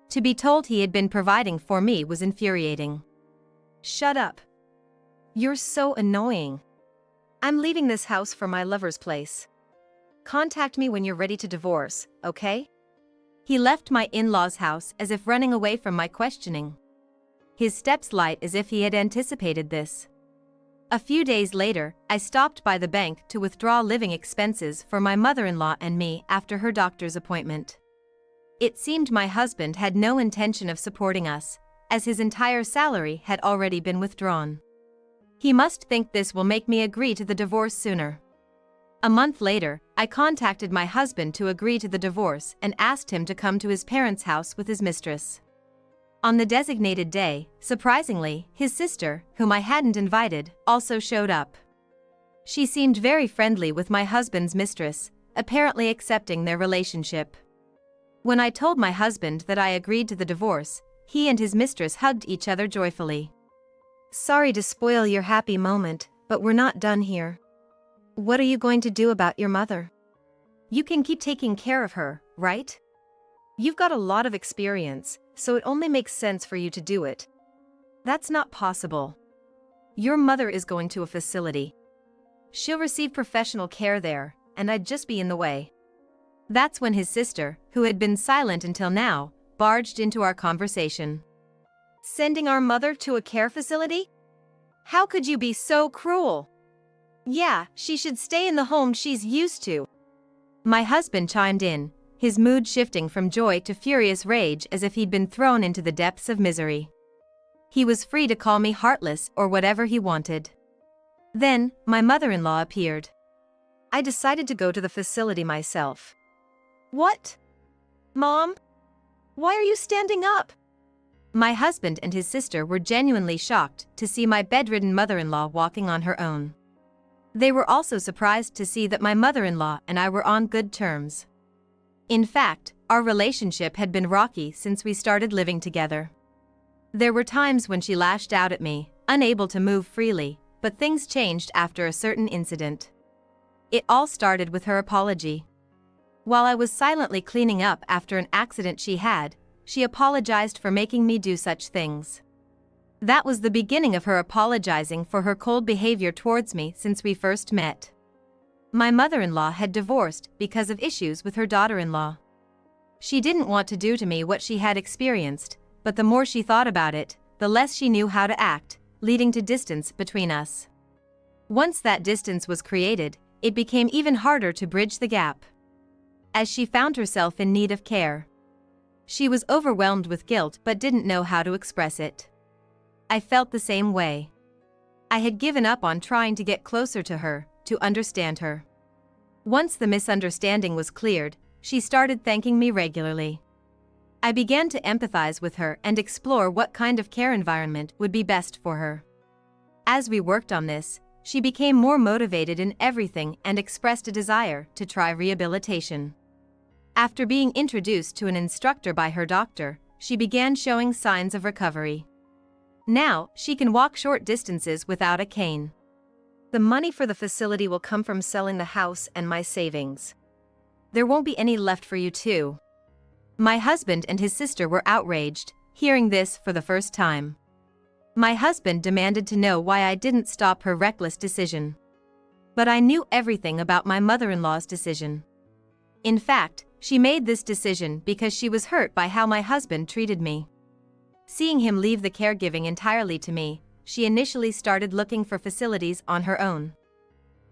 To be told he had been providing for me was infuriating. Shut up. You're so annoying. I'm leaving this house for my lover's place. Contact me when you're ready to divorce, okay? He left my in-laws' house as if running away from my questioning. His steps light as if he had anticipated this. A few days later, I stopped by the bank to withdraw living expenses for my mother-in-law and me after her doctor's appointment. It seemed my husband had no intention of supporting us, as his entire salary had already been withdrawn. He must think this will make me agree to the divorce sooner. A month later, I contacted my husband to agree to the divorce and asked him to come to his parents' house with his mistress. On the designated day, surprisingly, his sister, whom I hadn't invited, also showed up. She seemed very friendly with my husband's mistress, apparently accepting their relationship. When I told my husband that I agreed to the divorce, he and his mistress hugged each other joyfully. Sorry to spoil your happy moment, but we're not done here. What are you going to do about your mother? You can keep taking care of her, right? You've got a lot of experience, so it only makes sense for you to do it. That's not possible. Your mother is going to a facility. She'll receive professional care there, and I'd just be in the way. That's when his sister, who had been silent until now, barged into our conversation. Sending our mother to a care facility? How could you be so cruel? Yeah, she should stay in the home she's used to. My husband chimed in, his mood shifting from joy to furious rage as if he'd been thrown into the depths of misery. He was free to call me heartless or whatever he wanted. Then, my mother-in-law appeared. I decided to go to the facility myself. What? Mom? Why are you standing up? My husband and his sister were genuinely shocked to see my bedridden mother-in-law walking on her own. They were also surprised to see that my mother-in-law and I were on good terms. In fact, our relationship had been rocky since we started living together. There were times when she lashed out at me, unable to move freely, but things changed after a certain incident. It all started with her apology. While I was silently cleaning up after an accident she had, she apologized for making me do such things. That was the beginning of her apologizing for her cold behavior towards me since we first met. My mother-in-law had divorced because of issues with her daughter-in-law. She didn't want to do to me what she had experienced, but the more she thought about it, the less she knew how to act, leading to distance between us. Once that distance was created, it became even harder to bridge the gap. As she found herself in need of care. She was overwhelmed with guilt but didn't know how to express it. I felt the same way. I had given up on trying to get closer to her, to understand her. Once the misunderstanding was cleared, she started thanking me regularly. I began to empathize with her and explore what kind of care environment would be best for her. As we worked on this, she became more motivated in everything and expressed a desire to try rehabilitation. After being introduced to an instructor by her doctor, she began showing signs of recovery. Now, she can walk short distances without a cane. The money for the facility will come from selling the house and my savings. There won't be any left for you too. My husband and his sister were outraged, hearing this for the first time. My husband demanded to know why I didn't stop her reckless decision. But I knew everything about my mother-in-law's decision. In fact, she made this decision because she was hurt by how my husband treated me. Seeing him leave the caregiving entirely to me, she initially started looking for facilities on her own,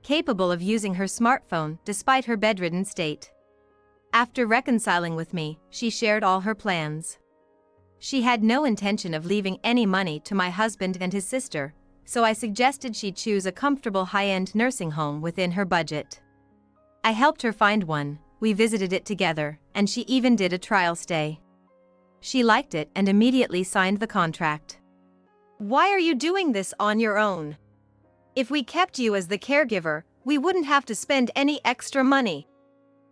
capable of using her smartphone despite her bedridden state. After reconciling with me, she shared all her plans. She had no intention of leaving any money to my husband and his sister, so I suggested she choose a comfortable high-end nursing home within her budget. I helped her find one, we visited it together, and she even did a trial stay. She liked it and immediately signed the contract. Why are you doing this on your own? If we kept you as the caregiver, we wouldn't have to spend any extra money.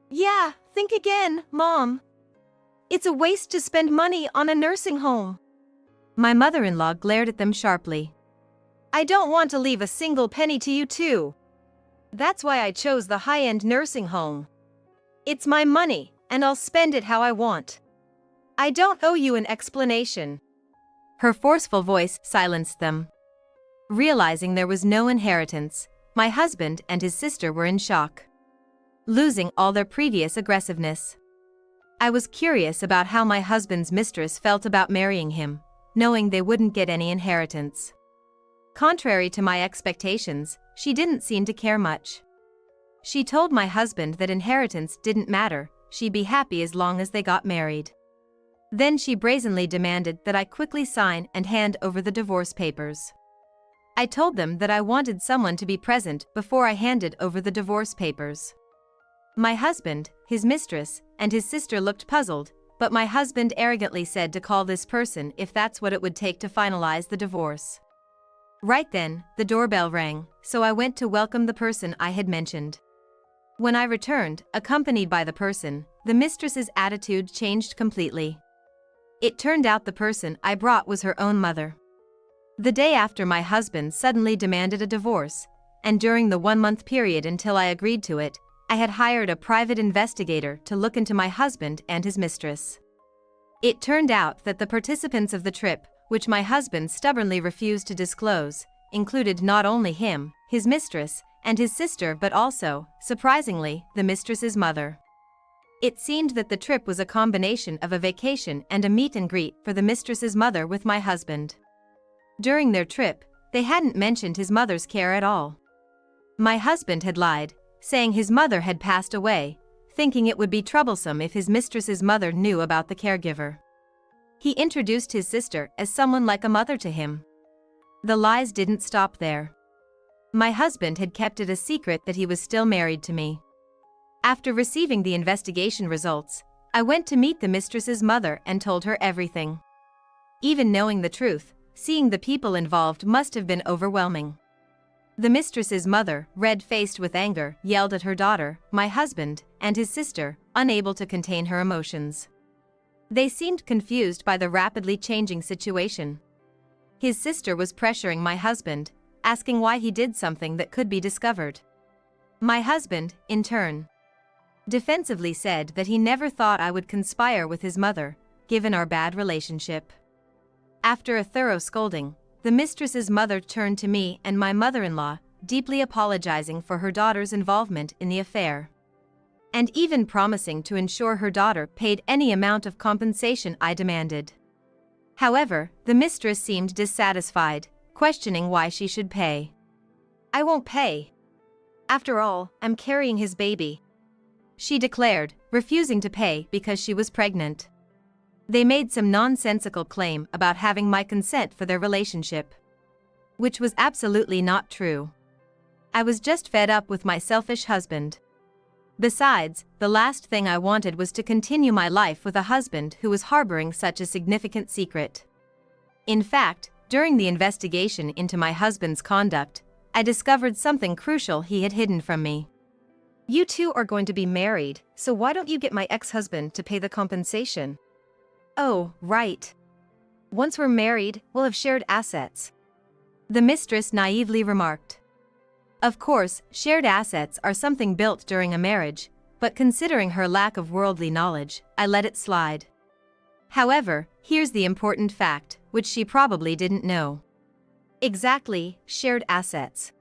Yeah, think again, Mom. It's a waste to spend money on a nursing home. My mother-in-law glared at them sharply. I don't want to leave a single penny to you too. That's why I chose the high-end nursing home. It's my money, and I'll spend it how I want. I don't owe you an explanation. Her forceful voice silenced them. Realizing there was no inheritance, my husband and his sister were in shock, losing all their previous aggressiveness. I was curious about how my husband's mistress felt about marrying him, knowing they wouldn't get any inheritance. Contrary to my expectations, she didn't seem to care much. She told my husband that inheritance didn't matter, she'd be happy as long as they got married. Then she brazenly demanded that I quickly sign and hand over the divorce papers. I told them that I wanted someone to be present before I handed over the divorce papers. My husband, his mistress, and his sister looked puzzled, but my husband arrogantly said to call this person if that's what it would take to finalize the divorce. Right then, the doorbell rang, so I went to welcome the person I had mentioned. When I returned, accompanied by the person, the mistress's attitude changed completely. It turned out the person I brought was her own mother. The day after, my husband suddenly demanded a divorce, and during the 1-month period until I agreed to it, I had hired a private investigator to look into my husband and his mistress. It turned out that the participants of the trip, which my husband stubbornly refused to disclose, included not only him, his mistress, and his sister but also, surprisingly, the mistress's mother. It seemed that the trip was a combination of a vacation and a meet and greet for the mistress's mother with my husband. During their trip, they hadn't mentioned his mother's care at all. My husband had lied, saying his mother had passed away, thinking it would be troublesome if his mistress's mother knew about the caregiver. He introduced his sister as someone like a mother to him. The lies didn't stop there. My husband had kept it a secret that he was still married to me. After receiving the investigation results, I went to meet the mistress's mother and told her everything. Even knowing the truth, seeing the people involved must have been overwhelming. The mistress's mother, red-faced with anger, yelled at her daughter, my husband, and his sister, unable to contain her emotions. They seemed confused by the rapidly changing situation. His sister was pressuring my husband, asking why he did something that could be discovered. My husband, in turn, defensively said that he never thought I would conspire with his mother, given our bad relationship. After a thorough scolding, the mistress's mother turned to me and my mother-in-law, deeply apologizing for her daughter's involvement in the affair, and even promising to ensure her daughter paid any amount of compensation I demanded. However, the mistress seemed dissatisfied, questioning why she should pay. I won't pay. After all, I'm carrying his baby, she declared, refusing to pay because she was pregnant. They made some nonsensical claim about having my consent for their relationship, which was absolutely not true. I was just fed up with my selfish husband. Besides, the last thing I wanted was to continue my life with a husband who was harboring such a significant secret. In fact, during the investigation into my husband's conduct, I discovered something crucial he had hidden from me. You two are going to be married, so why don't you get my ex-husband to pay the compensation? Oh, right. Once we're married, we'll have shared assets, the mistress naively remarked. Of course, shared assets are something built during a marriage, but considering her lack of worldly knowledge, I let it slide. However, here's the important fact, which she probably didn't know. Exactly, shared assets.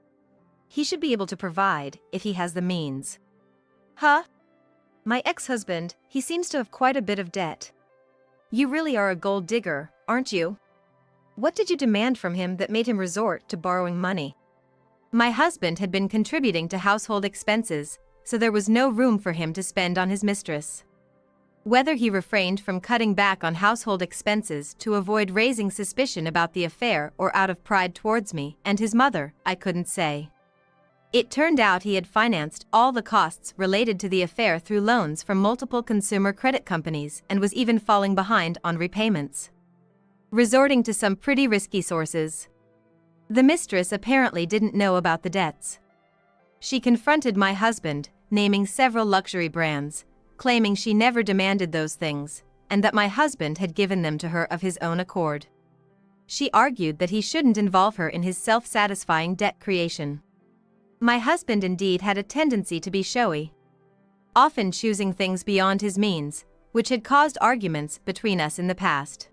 He should be able to provide, if he has the means. Huh? My ex-husband, he seems to have quite a bit of debt. You really are a gold digger, aren't you? What did you demand from him that made him resort to borrowing money? My husband had been contributing to household expenses, so there was no room for him to spend on his mistress. Whether he refrained from cutting back on household expenses to avoid raising suspicion about the affair or out of pride towards me and his mother, I couldn't say. It turned out he had financed all the costs related to the affair through loans from multiple consumer credit companies and was even falling behind on repayments, resorting to some pretty risky sources. The mistress apparently didn't know about the debts. She confronted my husband, naming several luxury brands, claiming she never demanded those things, and that my husband had given them to her of his own accord. She argued that he shouldn't involve her in his self-satisfying debt creation. My husband indeed had a tendency to be showy, often choosing things beyond his means, which had caused arguments between us in the past.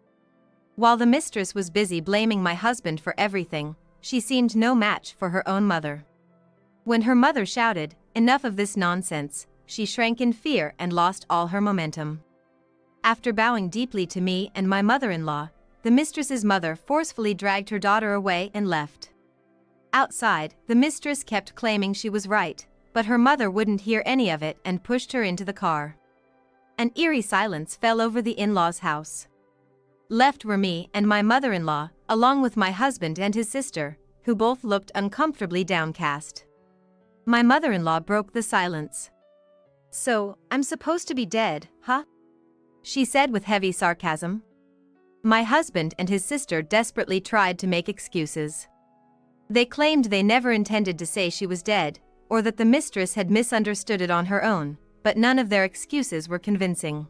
While the mistress was busy blaming my husband for everything, she seemed no match for her own mother. When her mother shouted, "Enough of this nonsense," she shrank in fear and lost all her momentum. After bowing deeply to me and my mother-in-law, the mistress's mother forcefully dragged her daughter away and left. Outside, the mistress kept claiming she was right, but her mother wouldn't hear any of it and pushed her into the car. An eerie silence fell over the in-laws' house. Left were me and my mother-in-law, along with my husband and his sister, who both looked uncomfortably downcast. My mother-in-law broke the silence. "So, I'm supposed to be dead, huh?" she said with heavy sarcasm. My husband and his sister desperately tried to make excuses. They claimed they never intended to say she was dead, or that the mistress had misunderstood it on her own, but none of their excuses were convincing.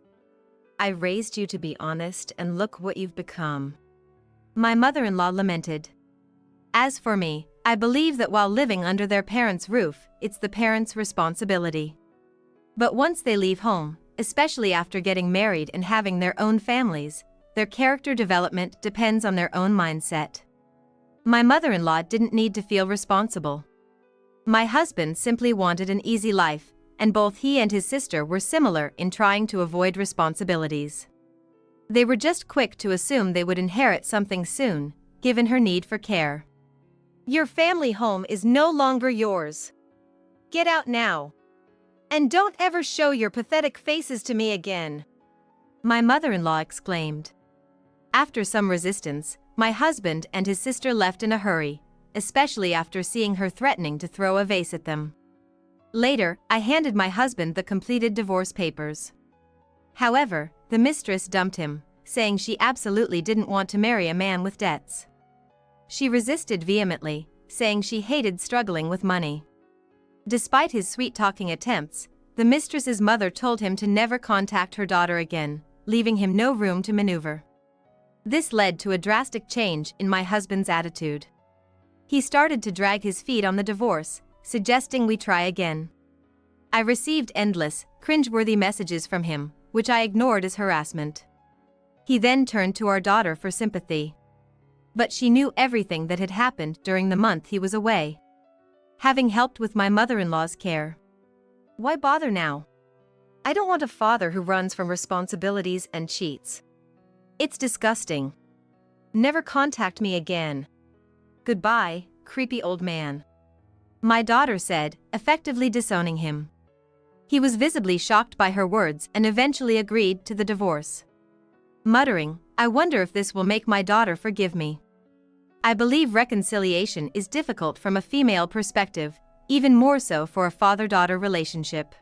"I raised you to be honest, and look what you've become," my mother-in-law lamented. As for me, I believe that while living under their parents' roof, it's the parents' responsibility. But once they leave home, especially after getting married and having their own families, their character development depends on their own mindset. My mother-in-law didn't need to feel responsible. My husband simply wanted an easy life, and both he and his sister were similar in trying to avoid responsibilities. They were just quick to assume they would inherit something soon, given her need for care. "Your family home is no longer yours. Get out now. And don't ever show your pathetic faces to me again," my mother-in-law exclaimed. After some resistance, my husband and his sister left in a hurry, especially after seeing her threatening to throw a vase at them. Later, I handed my husband the completed divorce papers. However, the mistress dumped him, saying she absolutely didn't want to marry a man with debts. She resisted vehemently, saying she hated struggling with money. Despite his sweet-talking attempts, the mistress's mother told him to never contact her daughter again, leaving him no room to maneuver. This led to a drastic change in my husband's attitude. He started to drag his feet on the divorce, suggesting we try again. I received endless, cringeworthy messages from him, which I ignored as harassment. He then turned to our daughter for sympathy. But she knew everything that had happened during the month he was away, having helped with my mother-in-law's care. "Why bother now? I don't want a father who runs from responsibilities and cheats. It's disgusting. Never contact me again. Goodbye, creepy old man," my daughter said, effectively disowning him. He was visibly shocked by her words and eventually agreed to the divorce. Muttering, "I wonder if this will make my daughter forgive me." I believe reconciliation is difficult from a female perspective, even more so for a father-daughter relationship.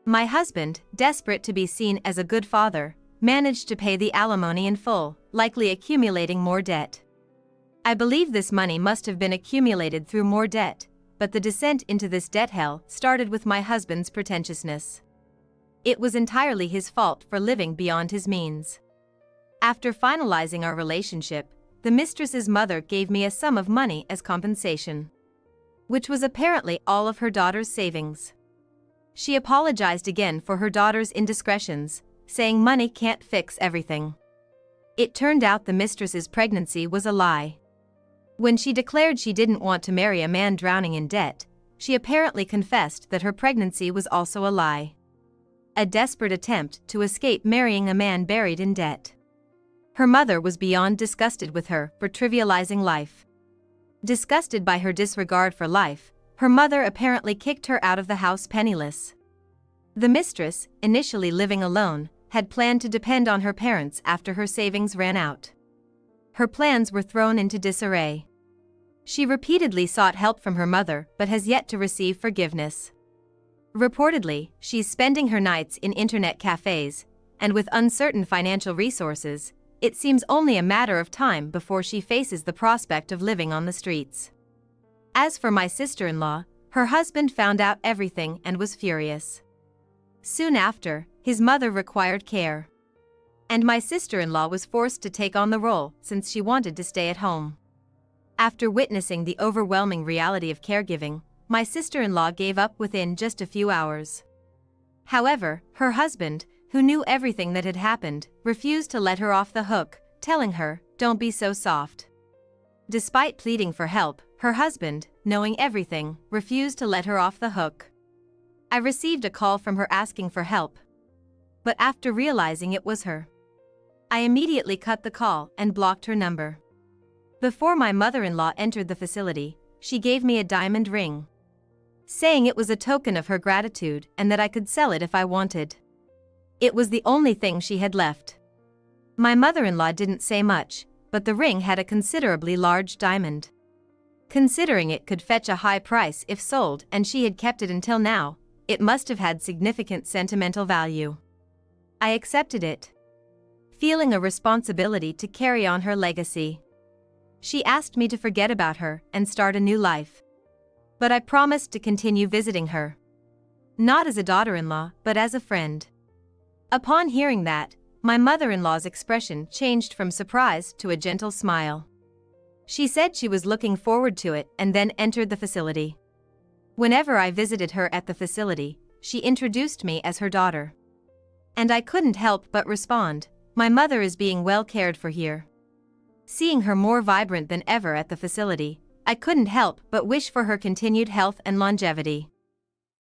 My husband, desperate to be seen as a good father, managed to pay the alimony in full, likely accumulating more debt. I believe this money must have been accumulated through more debt, but the descent into this debt hell started with my husband's pretentiousness. It was entirely his fault for living beyond his means. After finalizing our relationship, the mistress's mother gave me a sum of money as compensation, which was apparently all of her daughter's savings. She apologized again for her daughter's indiscretions, saying money can't fix everything. It turned out the mistress's pregnancy was a lie. When she declared she didn't want to marry a man drowning in debt, she apparently confessed that her pregnancy was also a lie. A desperate attempt to escape marrying a man buried in debt. Her mother was beyond disgusted with her for trivializing life. Disgusted by her disregard for life, her mother apparently kicked her out of the house penniless. The mistress, initially living alone, had planned to depend on her parents after her savings ran out. Her plans were thrown into disarray. She repeatedly sought help from her mother but has yet to receive forgiveness. Reportedly, she's spending her nights in internet cafes, and with uncertain financial resources, it seems only a matter of time before she faces the prospect of living on the streets. As for my sister-in-law, her husband found out everything and was furious. Soon after, his mother required care, and my sister-in-law was forced to take on the role since she wanted to stay at home. After witnessing the overwhelming reality of caregiving, my sister-in-law gave up within just a few hours. However, her husband, who knew everything that had happened, refused to let her off the hook, telling her, "Don't be so soft." Despite pleading for help, her husband, knowing everything, refused to let her off the hook. I received a call from her asking for help. But after realizing it was her, I immediately cut the call and blocked her number. Before my mother-in-law entered the facility, she gave me a diamond ring, saying it was a token of her gratitude and that I could sell it if I wanted. It was the only thing she had left. My mother-in-law didn't say much, but the ring had a considerably large diamond. Considering it could fetch a high price if sold and she had kept it until now, it must have had significant sentimental value. I accepted it, feeling a responsibility to carry on her legacy. She asked me to forget about her and start a new life. But I promised to continue visiting her. Not as a daughter-in-law, but as a friend. Upon hearing that, my mother-in-law's expression changed from surprise to a gentle smile. She said she was looking forward to it and then entered the facility. Whenever I visited her at the facility, she introduced me as her daughter. And I couldn't help but respond, "My mother is being well cared for here." Seeing her more vibrant than ever at the facility, I couldn't help but wish for her continued health and longevity.